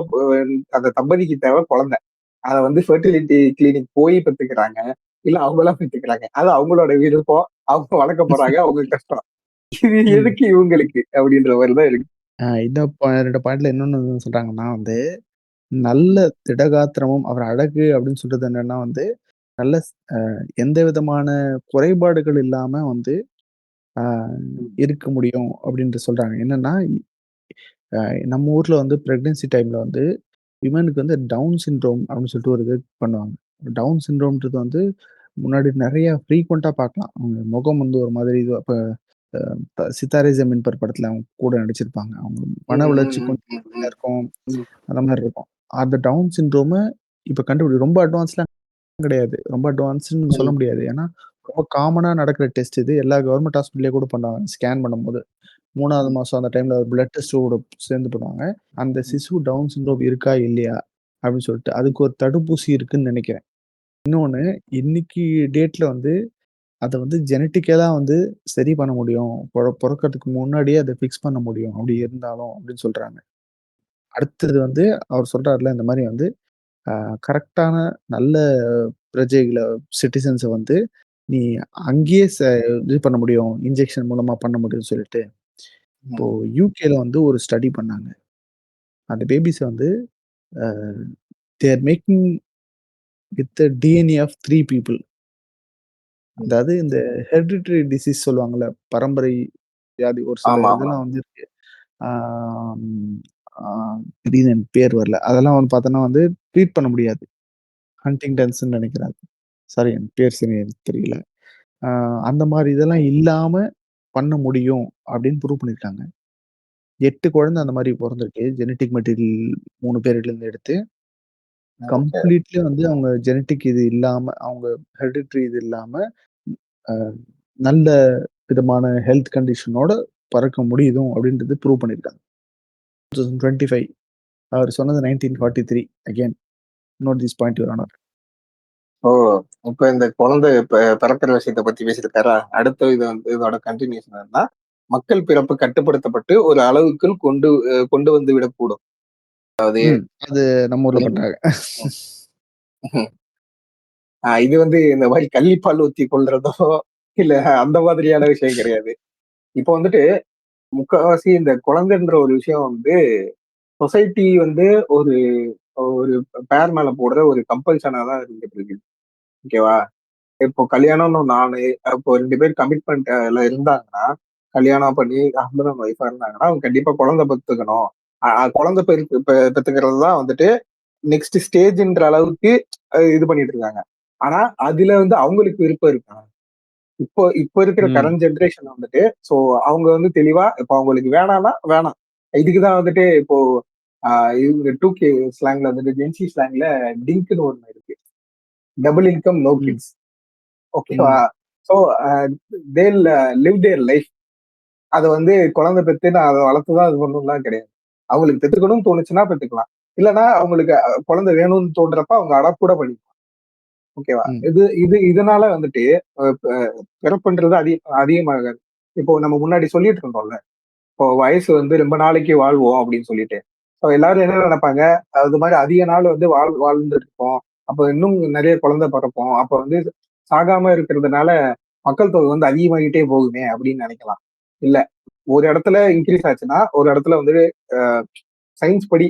Speaker 2: அந்த தம்பதிக்கு தேவை குழந்தை. அத வந்து ஃபெர்டிலிட்டி கிளினிக் போய் பெத்துக்கிறாங்க. இல்ல அவங்களா பெத்துக்கிறாங்க. அது அவங்களோட விருப்பம். அவங்க வளர்க்க போறாங்க. அவங்க கஷ்டம். இது
Speaker 1: ம்.
Speaker 2: எதுக்கு இவங்களுக்கு? அப்படின்ற மாரி தான் இருக்கு.
Speaker 1: இந்த 2 பாயிண்ட்ல இன்னொன்னு என்ன சொல்றாங்கன்னா வந்து, நல்ல திடகாத்திரமும், அவர் அழகு அப்படின்னு சொல்றது என்னன்னா வந்து, நல்ல எந்த விதமான குறைபாடுகள் இல்லாம வந்து அ
Speaker 2: ம்.
Speaker 1: இருக்க முடியும் அப்படின்ட்டு சொல்றாங்க. என்னன்னா, அ நம்ம ஊர்ல வந்து பிரெக்னன்சி டைம்ல வந்து விமனுக்கு வந்து டவுன் சிண்ட்ரோம் அப்படின்னு சொல்லிட்டு ஒரு இது பண்ணுவாங்க. டவுன் சிண்ட்ரோம்ன்றது வந்து முன்னாடி நெறைய ஃப்ரீக்வென்ட்டா பார்க்கலாம். அவங்க முகம் வந்து ஒரு மாதிரி இது அப்ப சித்தாரே ஜமீன் பர் படத்துல அவங்க கூட நடிச்சிருப்பாங்க. அவங்க
Speaker 2: ம்,
Speaker 1: மன வளர்ச்சி
Speaker 2: ம்,
Speaker 1: கொஞ்சம்
Speaker 2: ம், ம்,
Speaker 1: கம்மியா இருக்கும்.
Speaker 2: ம்,
Speaker 1: அந்த மாரி இருக்கும். அந்த டவுன் சிண்ட்ரோம இப்ப ரொம்ப அட்வான்ஸ்லாம் கிடையாது. ரொம்ப அட்வான்ஸ்ன்னு சொல்ல
Speaker 2: ம்,
Speaker 1: முடியாது. ஏன்னா, ரொம்ப காமனா நடக்கிற டெஸ்ட் இது. எல்லா கவர்மெண்ட் ஹாஸ்பிட்டல்லயும் கூட பண்ணுவாங்க. ஸ்கேன் பண்ணும்போது. 3வது
Speaker 2: ம்,
Speaker 1: மாசம் அந்த டைம்ல பிளட் டெஸ்ட் கூட சேர்ந்து பண்ணுவாங்க. அந்த
Speaker 2: ம்,
Speaker 1: சிசு டவுன் சிண்ட்ரோம் இருக்கா? இல்லையா? அப்படின்னு சொல்லிட்டு.
Speaker 2: ம்,
Speaker 1: அதுக்கு ஒரு தடுப்பூசி இருக்குன்னு நெனைக்கிறேன். இன்னொன்னு இன்னைக்கு டேட்ல வந்து அத வந்து ஜெனடிக்கலா வந்து சரி பண்ண முடியும். பொறக்கறதுக்கு முன்னாடியே அத ஃபிக்ஸ் பண்ண முடியும். அப்படி இருந்தாலும் அப்படின்னு சொல்றாங்க. அடுத்தது வந்து அவர் சொல்றார்ல இந்த மாரி வந்து கரெக்ட்டான நல்ல பிரஜைகள சிட்டிசன்ஸ வந்து நீ அங்கேயே இது பண்ண முடியும். இன்ஜெக்ஷன் மூலமா பண்ண முடியும்னு சொல்லிட்டு. இப்போ
Speaker 2: ம்,
Speaker 1: யுகேல வந்து ஒரு ஸ்டடி பண்ணாங்க. அந்த பேபீஸ வந்து uh they are making with the DNA of 3 people.
Speaker 2: ம்.
Speaker 1: அதாவது இந்த ஹெரிடிட்டரி டிசீஸ் சொல்லுவாங்கல்ல. பரம்பரை வியாதி ஒரு சில
Speaker 2: ஆமா, ஆமா.
Speaker 1: இதெல்லாம் வந்து இருக்கு. ஆம் ஆ திடீர்னு எனக்கு பேர் வரல. அதெல்லாம் வந்து பார்த்தோன்னா வந்து ட்ரீட் பண்ண முடியாது. ஹன்டிங்டன்ஸ்ன்னு நெனைக்கிறேன். சாரி எனக்கு பேர் சரியா எனக்கு தெரியல. ஆ அந்த மாரி இதெல்லாம் இல்லாம பண்ண முடியும் அப்படின்னு ப்ரூவ் பண்ணியிருக்காங்க. 8 குழந்தை அந்த மாரி பொறந்திருக்கு. ஜெனடிக் மெட்டீரியல் 3 பேரிடருந்து எடுத்து,
Speaker 2: ஓகே.
Speaker 1: கம்ப்ளீட்லி வந்து அவங்க ஜெனடிக் இது இல்லாம, அவங்க ஹெரிடிட்டரி இது இல்லாம, அ நல்ல விதமான ஹெல்த் கண்டிஷனோட பறக்க முடியுதும் அப்படின்றது ப்ரூவ் பண்ணியிருக்காங்க. 2025 அவர் சொன்னது 1943 again note this point your honour.
Speaker 2: ஓ! இப்ப இந்த குழந்தை பிறக்கிற விஷயத்த பத்தி பேசியிருக்காரா? அடுத்த இது வந்து இதோட கன்டினியூஷன் என்னன்னா, மக்கள் பிறப்பு கட்டுப்படுத்தப்பட்டு ஒரு அளவுக்குள் கொண்டு வந்து விடக்கூடும். அதாவது
Speaker 1: அது நம்ம ஊர்ல
Speaker 2: ம்,
Speaker 1: பண்றாங்க.
Speaker 2: ம். இது வந்து இந்த மாரி கள்ளிப்பால் ஊத்தி கொல்றதோ, இல்ல அந்த மாதிரியான விஷயம் கிடையாது. இப்ப வந்துட்டு முக்காவாசி இந்த குழந்தைன்ற ஒரு விஷயம் வந்து சொசைட்டி வந்து ஒரு ஒரு பேர் மேல போடுற ஒரு கம்பல்ஷனா தான் இருந்துட்டு இருக்கு. ஓகேவா? இப்போ கல்யாணம்னு நானு இப்போ 2 பேர் கமிட்மெண்ட்ல இருந்தாங்கன்னா, கல்யாணம் பண்ணி ஹஸ்பண்ட் அண்ட் ஒய்ஃபா இருந்தாங்கன்னா, அவங்க கண்டிப்பா குழந்தை பெத்துக்கணும். குழந்தை பெத்துக்கிறது தான் வந்துட்டு நெக்ஸ்ட் ஸ்டேஜ்ன்ற அளவுக்கு இது பண்ணிட்டு இருக்காங்க. ஆனா, அதுல வந்து அவங்களுக்கு விருப்பம் இருக்கா? இப்போ இப்போ இருக்கிற
Speaker 1: ம்.
Speaker 2: கரண்ட் ஜெனரேஷன் வந்துட்டு, சோ அவங்க வந்து தெளிவா இப்போ அவங்களுக்கு வேணாம்னா வேணாம். இதுக்கு தான் வந்துட்டு இப்போ ஆ இவங்க 2கே ஸ்லாங்ல வந்துட்டு ஜென்சி ஸ்லாங்ல டிங்க்ன்னு ஒண்ணு இருக்கு. டபுள் இன்கம் நோ
Speaker 1: ம்.
Speaker 2: கிட்ஸ். ஓகேவா?
Speaker 1: ம்.
Speaker 2: சோ அ தேல் லிவ் தியர் லைஃப். அத வந்து குழந்தை பெத்து நான் அத வளர்த்து தான் இது பண்ணணும்லாம் கிடையாது. அவங்களுக்கு பெத்துக்கணும்னு தோணுச்சுன்னா பெத்துக்கலாம். இல்லன்னா அவங்களுக்கு குழந்தை வேணும்னு தோன்றப்ப அவங்க அடாப்ட் கூட பண்ணிக்கலாம். ஓகேவா?
Speaker 1: ம்.
Speaker 2: இதனால வந்துட்டு அ ப பிறப்புன்றது அதிகமாகாது. இப்போ நம்ம முன்னாடி சொல்லிட்டு இருந்தோம்ல. இப்போ வயசு வந்து ரொம்ப நாளைக்கு வாழ்வோம் அப்படின்னு சொல்லிட்டு. ஸோ எல்லாரும் என்ன நினைப்பாங்க, அது மாரி அதிக நாள் வந்து வாழ்ந்துருப்போம். அப்ப இன்னும் நெறைய குழந்தை பிறப்போம். அப்ப வந்து சாகாம இருக்கிறதுனால மக்கள் தொகை வந்து அதிகமாகிட்டே போகுமே அப்படின்னு நினைக்கலாம். இல்ல. ஒரு இடத்துல இன்கிரீஸ் ஆச்சுன்னா, ஒரு இடத்துல வந்து அ சயின்ஸ் படி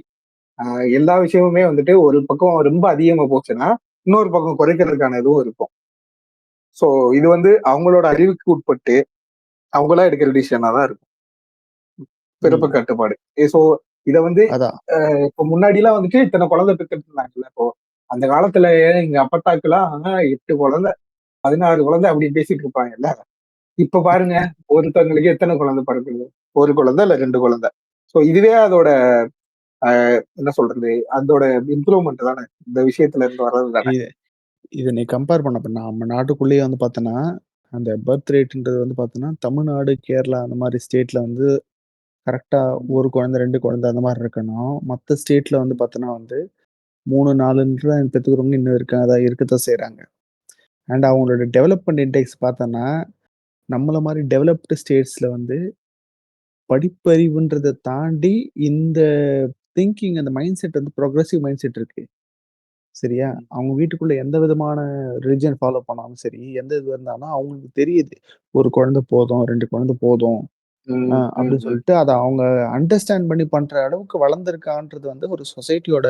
Speaker 2: அ எல்லா விஷயமுமே வந்துட்டு ஒரு பக்கம் ரொம்ப அதிகமா போச்சுன்னா, இன்னொரு பக்கம் குறைக்கிறதுக்கான இதுவும் இருக்கும். ஸோ இது வந்து அவங்களோட அறிவுக்கு உட்பட்டு அவங்களா எடுக்கிற டிசிஷனா தான் இருக்கும் பிறப்பு
Speaker 1: ம்.
Speaker 2: கட்டுப்பாடு. ஸோ இத வந்து
Speaker 1: அதான்.
Speaker 2: இப்போ முன்னாடிலாம் வந்துட்டு இத்தனை குழந்தை பெத்துட்டு இருந்தாங்கல்ல. இப்போ அந்த காலத்துல எங்க அப்பத்தாக்கெல்லாம் 8 குழந்தை 16 குழந்தை அப்படி பேசிட்டு இருப்பாங்கல்ல. இப்ப பாருங்க ஒருத்தவங்களுக்கு எத்தனை குழந்தை பிறக்குது? ஒரு குழந்தை இல்ல 2 குழந்தை. ஸோ இதுவே அதோட என்ன சொல்றது? அதோட இம்ப்ரூவ்மெண்ட் தானே. இந்த விஷயத்துல இருந்து வர்றது தானே.
Speaker 1: இத இத நீ கம்பேர் பண்ண நம்ம நாட்டுக்குள்ளேயே வந்து பார்த்தன்னா, அந்த பர்த் ரேட்ன்றது வந்து பார்த்தன்னா, தமிழ்நாடு, கேரளா அந்த மாரி ஸ்டேட்ல வந்து கரெக்ட்டா
Speaker 2: ம்,
Speaker 1: 1 குழந்தை, 2 குழந்தை அந்த மாரி இருக்கணும். மத்த ஸ்டேட்ல வந்து
Speaker 2: ம்,
Speaker 1: பார்த்தன்னா வந்து 3, 4ன்ற பெத்துக்கிறவங்க இன்னும் இருக்கத்தான் செய்றாங்க. அண்ட்
Speaker 2: ம்,
Speaker 1: அவங்களோட டெவலப்மெண்ட் இண்டெக்ஸ் பார்த்தன்னா, நம்மள மாரி டெவலப்டு ஸ்டேட்ஸ்ல வந்து படிப்பறிவுன்றத தாண்டி இந்த திங்கிங் அந்த மைண்ட் செட் வந்து புரோகிரசிவ் மைண்ட் செட் இருக்கு. சரியா?
Speaker 2: ம்,
Speaker 1: அவங்க வீட்டுக்குள்ள எந்த விதமான ரிலிஜன் ஃபாலோ பண்ணாலும் சரி, எந்த இது இருந்தாலும் அவங்களுக்கு தெரியுது. 1 குழந்தை போதும், 2 குழந்தை போதும்.
Speaker 2: ம், ம்,
Speaker 1: அப்படின்னு
Speaker 2: ம்,
Speaker 1: சொல்லிட்டு அத அவங்க அண்டர்ஸ்டாண்ட் பண்ணி பண்ற அளவுக்கு வளர்ந்திருக்கான்றது வந்து ஒரு சொசைட்டியோட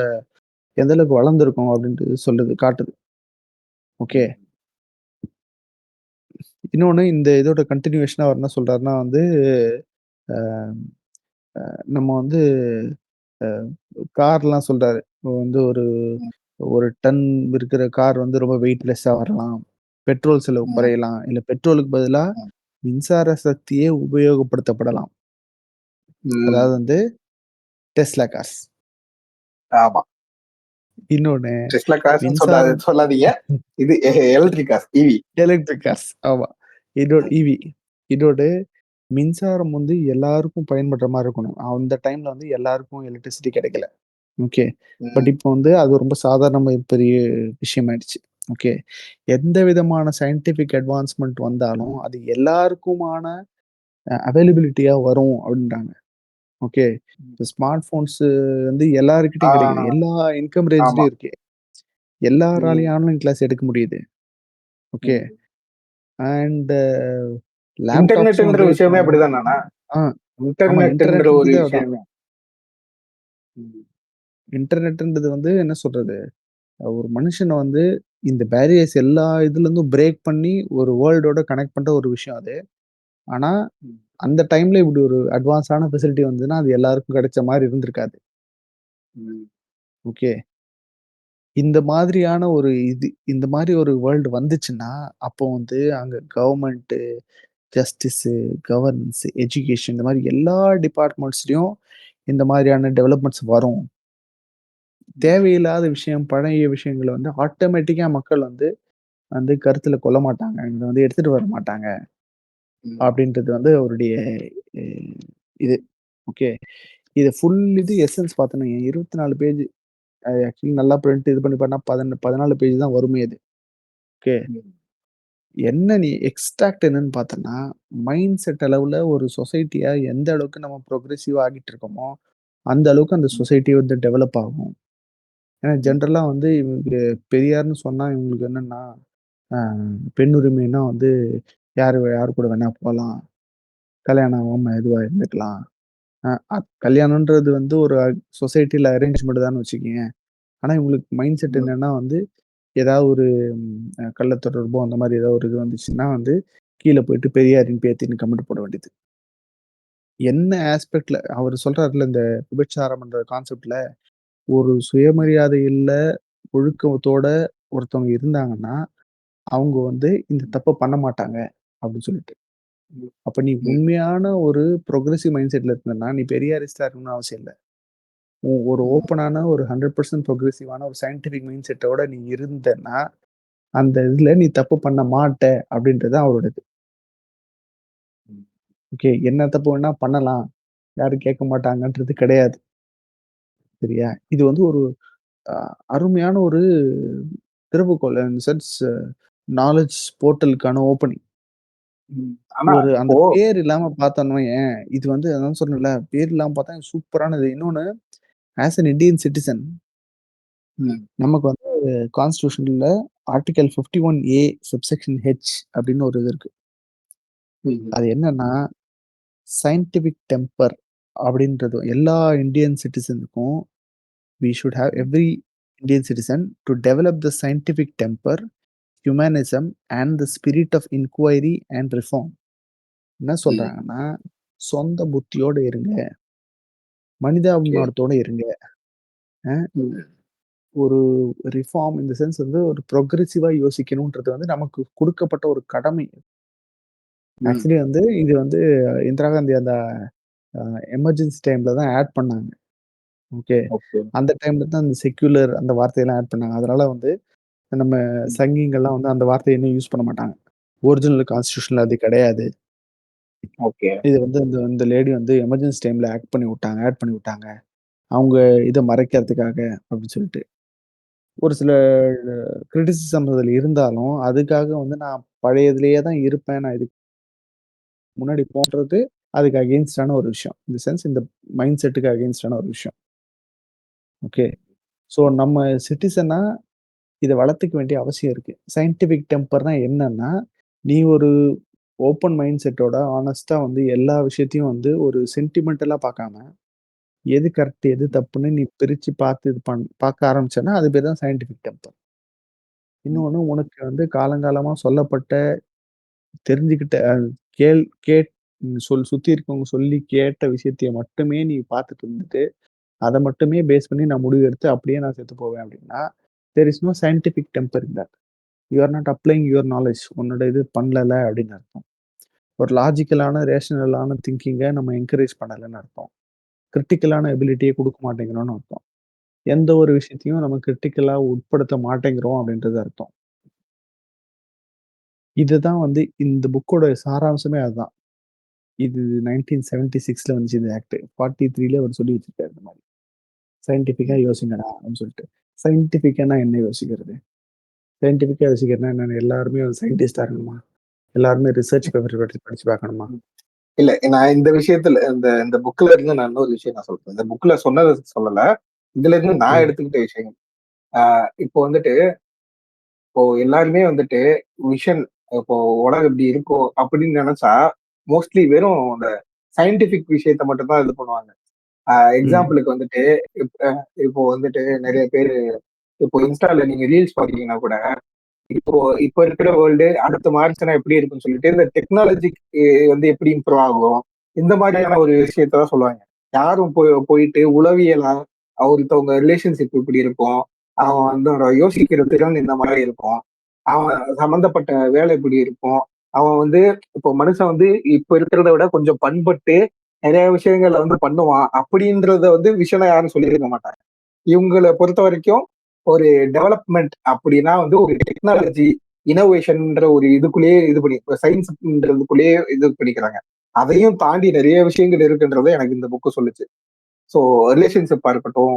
Speaker 1: எந்த அளவுக்கு வளர்ந்திருக்கும் அப்படின்ட்டு சொல்லுது, காட்டுது. ஓகே.
Speaker 2: ம்.
Speaker 1: இன்னொன்னு இந்த இதோட கன்டினியூவேஷனா அவர் என்ன சொல்றாருன்னா வந்து, அ நம்ம வந்து அ கார்லாம் சொல்றாரு. இப்போ வந்து ஒரு
Speaker 2: ம்,
Speaker 1: ஒரு டன் இருக்கிற கார் வந்து ரொம்ப வெயிட்லெஸ்ஸா வரலாம். பெட்ரோல் செலவு
Speaker 2: ம்,
Speaker 1: குறையலாம். இல்ல பெட்ரோலுக்கு பதிலா
Speaker 2: ம்,
Speaker 1: மின்சார சக்தியே உபயோகப்படுத்தப்படலாம்.
Speaker 2: ம்.
Speaker 1: அதாவது வந்து டெஸ்லா கார்ஸ்.
Speaker 2: ஆமா.
Speaker 1: இன்னொன்னு
Speaker 2: டெஸ்லா காசுன்னு
Speaker 1: மின்சாரம்
Speaker 2: சொல்லாதீங்க. இது எலக்ட்ரிக் காசு, இவி.
Speaker 1: Electric cars. ஆமா. இன்னொரு இவி. இன்னொன்னு மின்சாரம் வந்து எல்லாருக்கும் பயன்படுற மாரி இருக்கணும். அந்த டைம்ல வந்து எல்லாருக்கும் எலக்ட்ரிசிட்டி கிடைக்கல. ஓகே. பட்
Speaker 2: ம்,
Speaker 1: இப்போ வந்து அது ரொம்ப சாதாரண பெரிய விஷயமாயிடுச்சு. ஓகே. எந்த விதமான சயன்டிஃபிக் அட்வான்ஸ்மென்ட் வந்தாலும், அது எல்லாருக்குமான அவைலபிலிட்டியா வரும் அப்டின்றாங்க. ஓகே.
Speaker 2: ம்.
Speaker 1: இப்ப ஸ்மார்ட் ஃபோன்ஸ் வந்து
Speaker 2: ஆ,
Speaker 1: எல்லார்கிட்டயும் கிடைக்குது. எல்லா இன்கம்
Speaker 2: ஆமா.
Speaker 1: ரேஞ்ச்லயும் இருக்கு.
Speaker 2: ம்,
Speaker 1: எல்லாராலயும் ஆன்லைன் கிளாஸ் எடுக்க முடியுது. ஓகே.
Speaker 2: ம்.
Speaker 1: அண்ட் லேப்டாப்ஸும்
Speaker 2: இன்டர்நெட்ங்கிற
Speaker 1: வந்து இப்போ
Speaker 2: விஷயமே அப்படிதானண்ணா?
Speaker 1: ஆ ஆமா
Speaker 2: இன்டர்நெட்ங்கிற ஒரு
Speaker 1: இன்டர்நெட்ன்றது அதான்.
Speaker 2: விஷயமே. ம்,
Speaker 1: இன்டர்நெட்ன்றது வந்து என்ன சொல்றது? ஒரு மனுஷன வந்து இந்த பேரியர்ஸ் எல்லா இதுலருந்தும் பிரேக் பண்ணி ஒரு வேர்ல்டோட கனெக்ட் பண்ற ஒரு விஷயம் அது. ஆனா,
Speaker 2: ம்,
Speaker 1: அந்த டைம்ல இப்படி ஒரு அட்வான்ஸான ஃபெசிலிட்டி வந்ததுன்னா, அது எல்லாருக்கும் கிடைச்ச மாரி இருந்திருக்காது.
Speaker 2: ம்,
Speaker 1: ஓகே. இந்த மாதிரியான ஒரு இந்த மாரி ஒரு வேர்ல்டு வந்துச்சுன்னா, அப்போ வந்து அங்க கவர்ன்மென்ட்டு, ஜஸ்டிஸு, கவர்னன்ஸ், எஜுகேஷன் இந்த மாரி எல்லா டிபார்ட்மெண்ட்ஸ்லயும் இந்த மாதிரியான டெவலப்மெண்ட்ஸ் வரும்.
Speaker 2: ம்,
Speaker 1: தேவையில்லாத விஷயம், பழைய விஷயங்கள வந்து ஆட்டோமேட்டிக்கா மக்கள் வந்து வந்து கருத்துல கொள்ள மாட்டாங்க. இத வந்து எடுத்துட்டு வர மாட்டாங்க.
Speaker 2: ம்,
Speaker 1: அப்படின்றது வந்து அவருடைய அ இது. ஓகே. இத ஃபுல் இது எசன்ஸ் பார்த்தோன்னா 24 பேஜ். அது ஆக்சுவலி நல்லா பிரிண்ட் இது பண்ணி பண்ணா 14 பேஜ் தான் வருமே அது. ஓகே.
Speaker 2: ம்,
Speaker 1: என்ன நீ எக்ஸ்ட்ராக்ட் என்னன்னு பார்த்தன்னா, மைண்ட் செட் அளவுல ஒரு சொசைட்டியா எந்த அளவுக்கு நம்ம புரோகிரசிவா ஆகிட்டு இருக்கோமோ, அந்த அளவுக்கு அந்த
Speaker 2: ம்,
Speaker 1: சொசைட்டி வந்து டெவலப் ஆகும். ஏன்னா
Speaker 2: ம்,
Speaker 1: ஜெனரலா வந்து இவங்க பெரியார்ன்னு சொன்னா இவங்களுக்கு என்னன்னா, அ பெண் உரிமைன்னா வந்து யார் கூட வேணா போலாம். கல்யாணம் ஆகாம எதுவா இருந்துக்கலாம். அ கல்யாணம்ன்றது வந்து ஒரு சொசைட்டில அரேஞ்ச்மெண்ட் தான்னு வச்சுக்கங்க. ஆனா இவங்களுக்கு மைண்ட் செட்
Speaker 2: ம்,
Speaker 1: என்னன்னா வந்து, ஏதாவது ஒரு கள்ள தொடர்போ அந்த மாரி ஏதாவது ஒரு இது வந்துச்சுன்னா வந்து, கீழ போயிட்டு பெரியாரின் பேத்தின்னு கமெண்ட் போட வேண்டியது. என்ன ஆஸ்பெக்ட்ல அவரு சொல்றாருல்ல இந்த விபச்சாரம்ன்ற கான்செப்ட்ல ஒரு
Speaker 2: ம்,
Speaker 1: சுயமரியாதை இல்ல, ஒழுக்கத்தோட ஒருத்தவங்க இருந்தாங்கன்னா, அவங்க வந்து இந்த
Speaker 2: ம்,
Speaker 1: தப்ப பண்ண மாட்டாங்க அப்படின்னு சொல்லிட்டு.
Speaker 2: ம்,
Speaker 1: அப்ப நீ
Speaker 2: ம்,
Speaker 1: உண்மையான ஒரு புரோகிரசிவ் மைண்ட் செட்ல இருந்தன்னா, நீ பெரியாரிஸ்ட்டா இருக்கணும்னு அவசியம் இல்ல. ஒரு
Speaker 2: ம்,
Speaker 1: ஓப்பனான ஒரு 100% புரோகிரசிவான ஒரு சயன்டிஃபிக் மைண்ட் செட்டோட நீ இருந்தன்னா, அந்த இதுல நீ தப்பு பண்ண மாட்ட அப்படின்றது தான் அவரோட இது.
Speaker 2: ம்.
Speaker 1: ஓகே. என்ன தப்பு வேணா பண்ணலாம். யாரும் கேட்க மாட்டாங்கன்றது கிடையாது. சரியா? இது வந்து ஒரு அ அருமையான ஒரு திறவுகோல். இன் சென்ஸ் நாலெட்ஜ் போர்ட்டலுக்கான ஓப்பனிங்.
Speaker 2: ம். ஆனா
Speaker 1: ஒரு அந்த
Speaker 2: இப்போ
Speaker 1: பேர் இல்லாம பார்த்தோம்னு வையேன், இது வந்து அதான் சொன்னேன்ல, பேர் இல்லாம பார்த்தா சூப்பரானது. இன்னொன்னு ஆஸ் அன் இண்டியன் சிட்டிசன்
Speaker 2: ம்,
Speaker 1: நமக்கு வந்து கான்ஸ்டிடியூஷன்ல ஆர்டிகிள் 51 ஏ சப்செக்ஷன் ஹெச் அப்படின்னு ஒரு இது இருக்கு.
Speaker 2: ம்,
Speaker 1: அது என்னன்னா, சயன்டிஃபிக் டெம்பர் அப்படின்றது எல்லா இந்தியன் சிட்டிசனுக்கும் we should have
Speaker 2: hmm,
Speaker 1: every Indian citizen to develop the scientific temper humanism and the spirit of inquiry and reform. என்ன
Speaker 2: ம்.
Speaker 1: சொல்றாங்கன்னா, சொந்த புத்தியோட இருங்க.
Speaker 2: ஓகே.
Speaker 1: மனிதாபிமானத்தோட இருங்க. அ
Speaker 2: ம்.
Speaker 1: ஒரு ரிஃபார்ம் இன் த சென்ஸ் வந்து ஒரு ப்ரொக்ரெசிவா யோசிக்கணும்ன்றது வந்து நமக்கு குடுக்கப்பட்ட ஒரு கடமை.
Speaker 2: ம்.
Speaker 1: ஆக்சுவலி வந்து இது வந்து இந்திரா காந்தி அந்த அ எமர்ஜென்சி டைம்ல தான் ஆட் பண்ணாங்க. ஓகே.
Speaker 2: ஓகே.
Speaker 1: அந்த டைம்ல தான் அந்த செக்யூலர் அந்த வார்த்தையெல்லாம் ஆட் பண்ணாங்க. அதனால வந்து நம்ம
Speaker 2: ம்.
Speaker 1: சங்கிங்கள்லாம் வந்து அந்த வார்த்தைய இன்னும் யூஸ் பண்ண மாட்டாங்க. ஒரிஜினல் கான்ஸ்டிடியூஷன்ல அது கிடையாது.
Speaker 2: ஓகே.
Speaker 1: இது வந்து இந்த இந்த லேடி வந்து எமர்ஜென்சி டைம்ல ஆட் பண்ணி விட்டாங்க. அவங்க இத மறைக்கிறதுக்காக அப்படின்னு சொல்லிட்டு. ஒரு சில கிரிட்டிசிசம் அதுல இருந்தாலும், அதுக்காக வந்து நான் பழையதிலேயே தான் இருப்பேன். நான் இதுக்கு முன்னாடி போன்றது அதுக்கு அகைன்ஸ்டான ஒரு விஷயம். இந்த சென்ஸ் இந்த மைண்ட் செட்டுக்கு அகைன்ஸ்டான ஒரு விஷயம். ஓகே. ஸோ நம்ம சிட்டிசனா இத வளர்த்துக்க வேண்டிய அவசியம் இருக்கு. சயன்டிஃபிக் டெம்பர்னா என்னன்னா, நீ ஒரு ஓப்பன் மைண்ட் செட்டோட ஹானஸ்ட்டா வந்து எல்லா விஷயத்தையும் வந்து ஒரு சென்டிமென்டலா பார்க்காம, எது கரெக்ட், எது தப்புன்னு நீ பிரிச்சு பார்த்து இது பார்க்க ஆரம்பிச்சன்னா, அது பேர் தான் சயன்டிஃபிக் டெம்பர்.
Speaker 2: ம்.
Speaker 1: இன்னொன்னு உனக்கு வந்து காலங்காலமா சொல்லப்பட்ட, தெரிஞ்சுக்கிட்ட கேள் கேட் சுத்தி இருக்கவங்க சொல்லி கேட்ட விஷயத்த மட்டுமே நீ பார்த்துட்டு இருந்துட்டு, அத மட்டுமே பேஸ் பண்ணி நான் முடிவு எடுத்து அப்படியே நான் செத்து போவேன் அப்படின்னா, there is no scientific temper in that. You are not applying your knowledge. உன்னோட இது பண்ணல அப்படின்னு அர்த்தம். ஒரு லாஜிக்கலான, ரேஷனலான திங்கிங்க நம்ம என்கரேஜ் பண்ணலன்னு அர்த்தம். கிரிட்டிக்கலான எபிலிட்டிய குடுக்க மாட்டேங்கிறோம்னு அர்த்தம். எந்த ஒரு விஷயத்தையும் நம்ம கிரிட்டிக்கலா உட்படுத்த மாட்டேங்கிறோம் அப்படின்றது அர்த்தம். இதுதான் வந்து இந்த புக்கோட சாராம்சமே அதுதான். இது 1976ல வந்துச்சு இந்த ஆக்ட். 43ல அவர் சொல்லி வச்சிருக்காரு இந்த மாரி. சயன்டிஃபிக்கா
Speaker 2: ம்.
Speaker 1: யோசிங்கடா அப்படின்னு சொல்லிட்டு. சயன்டிஃபிக்கானா என்ன யோசிக்கிறது? சயன்டிஃபிக்கா யோசிக்கிறதுன்னா என்னன்னு எல்லாருமே ஒரு சயின்டிஸ்ட்டா இருக்கணுமா? எல்லாருமே ரிசர்ச் பேப்பர் படிச்சு பார்க்கணுமா?
Speaker 2: ம். இல்ல நான் இந்த விஷயத்துல இந்த இந்த புக்ல இருந்து நான் இன்னொரு விஷயம் நான் சொல்றேன். இந்த புக்ல சொன்னத சொல்லல. இதுல இருந்து நான்
Speaker 1: ம்.
Speaker 2: எடுத்துக்கிட்ட விஷயம். இப்போ வந்துட்டு இப்போ எல்லாருமே வந்துட்டு விஷன் இப்போ உலகம் இப்படி இருக்கும் அப்படின்னு நினைச்சா மோஸ்ட்லி வெறும் அந்த சயின்டிபிக் விஷயத்த மட்டும் தான் இது பண்ணுவாங்க.
Speaker 1: ம்.
Speaker 2: எக்ஸாம்பிளுக்கு வந்துட்டு இப்போ வந்துட்டு நிறைய பேர் இப்போ இன்ஸ்டால நீங்க ரீல்ஸ் பாத்தீங்கன்னா கூட இப்போ இப்போ இருக்கிற வேர்ல்டு அடுத்த மாறிச்சுனா எப்படி இருக்குன்னு சொல்லிட்டு இந்த டெக்னாலஜி வந்து எப்படி இம்ப்ரூவ் ஆகும் இந்த மாதிரியான ஒரு விஷயத்தான் சொல்லுவாங்க. யாரும் போயிட்டு உளவியலா ஒருத்தவங்க ரிலேஷன்ஷிப் இப்படி இருக்கும், அவன் வந்து யோசிக்கிற திறன் இந்த மாதிரி இருக்கும், அவன் சம்பந்தப்பட்ட வேலை இப்படி இருக்கும், அவன் வந்து இப்போ மனுஷன் வந்து இப்ப இருக்கிறத விட கொஞ்சம் பண்பட்டு நிறைய விஷயங்களை வந்து பண்ணுவான் அப்படின்றத வந்து விஷயம் யாரும் சொல்லியிருக்க மாட்டாங்க. இவங்களை பொறுத்த வரைக்கும் ஒரு டெவலப்மெண்ட் அப்படின்னா வந்து ஒரு டெக்னாலஜி இனோவேஷன்ன்ற ஒரு இதுக்குள்ளேயே இது பண்ணி சயின்ஸ்ன்றதுக்குள்ளேயே இது பண்ணிக்கிறாங்க. அதையும் தாண்டி நிறைய விஷயங்கள் இருக்குன்றதை எனக்கு இந்த புக்கு சொல்லுச்சு. ஸோ ரிலேஷன்ஷிப்பா இருக்கட்டும்,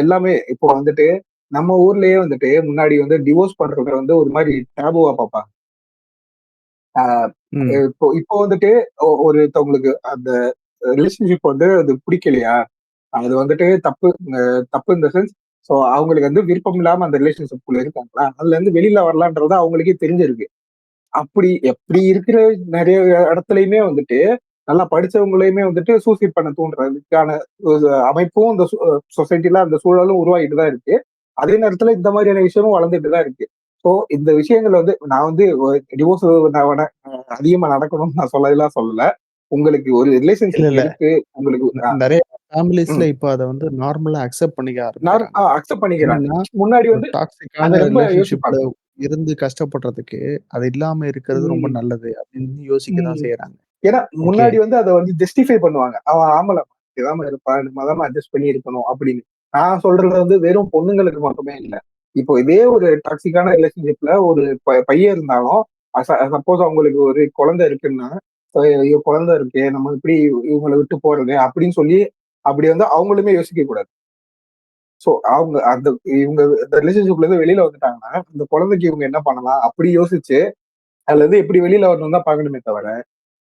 Speaker 2: எல்லாமே இப்போ வந்துட்டு நம்ம ஊர்லயே வந்துட்டு முன்னாடி வந்து டிவோர்ஸ் பண்றத வந்து ஒரு மாதிரி டேபுவா பார்ப்பாங்க.
Speaker 1: ம்.
Speaker 2: இப்போ இப்போ வந்துட்டு ஒருத்தவங்களுக்கு அந்த ரிலேஷன்ஷிப் வந்து அது பிடிக்கலையா, அது வந்துட்டு தப்பு. தப்பு இந்த சென்ஸ், ஸோ அவங்களுக்கு வந்து விருப்பம் இல்லாம அந்த ரிலேஷன்ஷிப்குள்ள இருக்காங்களா, அதுல இருந்து வெளியில வரலான்றது அவங்களுக்கே தெரிஞ்சிருக்கு. அப்படி எப்படி இருக்கிற நிறைய இடத்துலயுமே வந்துட்டு நல்லா படிச்சவங்களையுமே வந்துட்டு சூசைட் பண்ண தூண்டுறதுக்கான ஒரு அமைப்பும் இந்த சொசைட்டில அந்த சூழலும் உருவாகிட்டு தான் இருக்கு. அதே நேரத்துல இந்த மாதிரியான விஷயமும் வளர்ந்துட்டு தான் இருக்கு. ஸோ இந்த விஷயங்கள் வந்து நான் வந்து டிவோர்ஸ் அதிகமா நடக்கணும்னு நான் சொல்லல. உங்களுக்கு ஒரு
Speaker 1: இல்ல,
Speaker 2: ரிலேஷன்ஷிப்
Speaker 1: இல்ல.
Speaker 2: இருக்கு, உங்களுக்கு
Speaker 1: நெறைய ஃபேமிலீஸ்ல
Speaker 2: ம்.
Speaker 1: இப்ப அத வந்து நார்மலா அக்செப்ட் பண்ணிக்க
Speaker 2: நான்
Speaker 1: ஆரம்பிக்கிறாங்க.
Speaker 2: அக்செப்ட் பண்ணிக்கிறாங்க.
Speaker 1: என்னன்னா,
Speaker 2: முன்னாடி
Speaker 1: ஒரு
Speaker 2: வந்து
Speaker 1: டாக்ஸிக்கான
Speaker 2: அத ரொம்ப
Speaker 1: ரிலேஷன்ஷிப்ல
Speaker 2: யோசிப்பாங்க.
Speaker 1: இருந்து கஷ்டப்படுறதுக்கு, அது இல்லாம இருக்கிறது ரொம்ப
Speaker 2: ம்.
Speaker 1: நல்லது அப்படின்னு யோசிக்க தான்
Speaker 2: ம்.
Speaker 1: செய்றாங்க.
Speaker 2: ஏன்னா
Speaker 1: ஓகே.
Speaker 2: முன்னாடி வந்து அத வந்து ஜஸ்டிஃபை பண்ணுவாங்க. அவன் ஆம்பள பேசாம இருப்பான், நம்ம அட்ஜஸ்ட் பண்ணி இருக்கணும் அப்படின்னு. நான் சொல்றது வந்து வெறும் பொண்ணுங்களுக்கு மட்டுமே இல்ல. இப்போ இதே ஒரு டாக்ஸிக்கான ரிலேஷன்ஷிப்ல ஒரு பையன் இருந்தாலும், சப்போஸ் அவங்களுக்கு ஒரு குழந்தை இருக்குன்னா, ஐயோ குழந்தை இருக்கே, நம்ம எப்படி இவங்கள விட்டு போறது அப்படின்னு சொல்லி, அப்படி வந்து அவங்களுமே யோசிக்க கூடாது. சோ அவங்க அந்த இவங்க இந்த ரிலேஷன்ஷிப்ல இருந்து வெளியில வந்துட்டாங்கன்னா, அந்த குழந்தைக்கு இவங்க என்ன பண்ணலாம் அப்படி யோசிச்சு, அதுல இருந்து எப்படி வெளியில வரணும்னு தான் பார்க்கணுமே தவிர,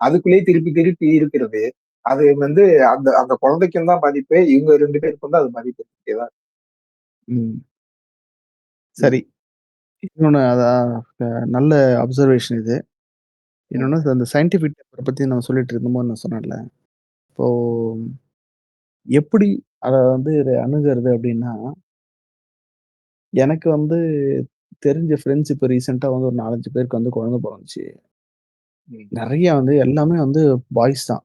Speaker 2: அதுக்குள்ளேயே திருப்பி திருப்பி இருக்கிறது. அது வந்து அந்த அந்த குழந்தைக்கும் தான் பாதிப்பு. இவங்க 2 பேருக்கும் தான் அது பாதிப்பு. ஓகேவா?
Speaker 1: ம்.
Speaker 2: ம்.
Speaker 1: சரி. இன்னொன்னு அதான் நல்ல அப்சர்வேஷன் இது.
Speaker 2: ம்.
Speaker 1: இன்னொன்னு அந்த சயன்டிஃபிக் பேப்பர பத்தி நம்ம சொல்லிட்டு இருந்தபோது நான் சொன்னேன்ல. இப்போ எப்படி அத வந்து அணுகுறது அப்படின்னா, எனக்கு வந்து தெரிஞ்ச ஃப்ரெண்ட்ஸ் இப்ப ரீசென்ட்டா வந்து ஒரு 4, 5 பேருக்கு வந்து குழந்தை பொறந்துச்சு.
Speaker 2: ம்.
Speaker 1: நெறைய வந்து எல்லாமே வந்து பாய்ஸ் தான்.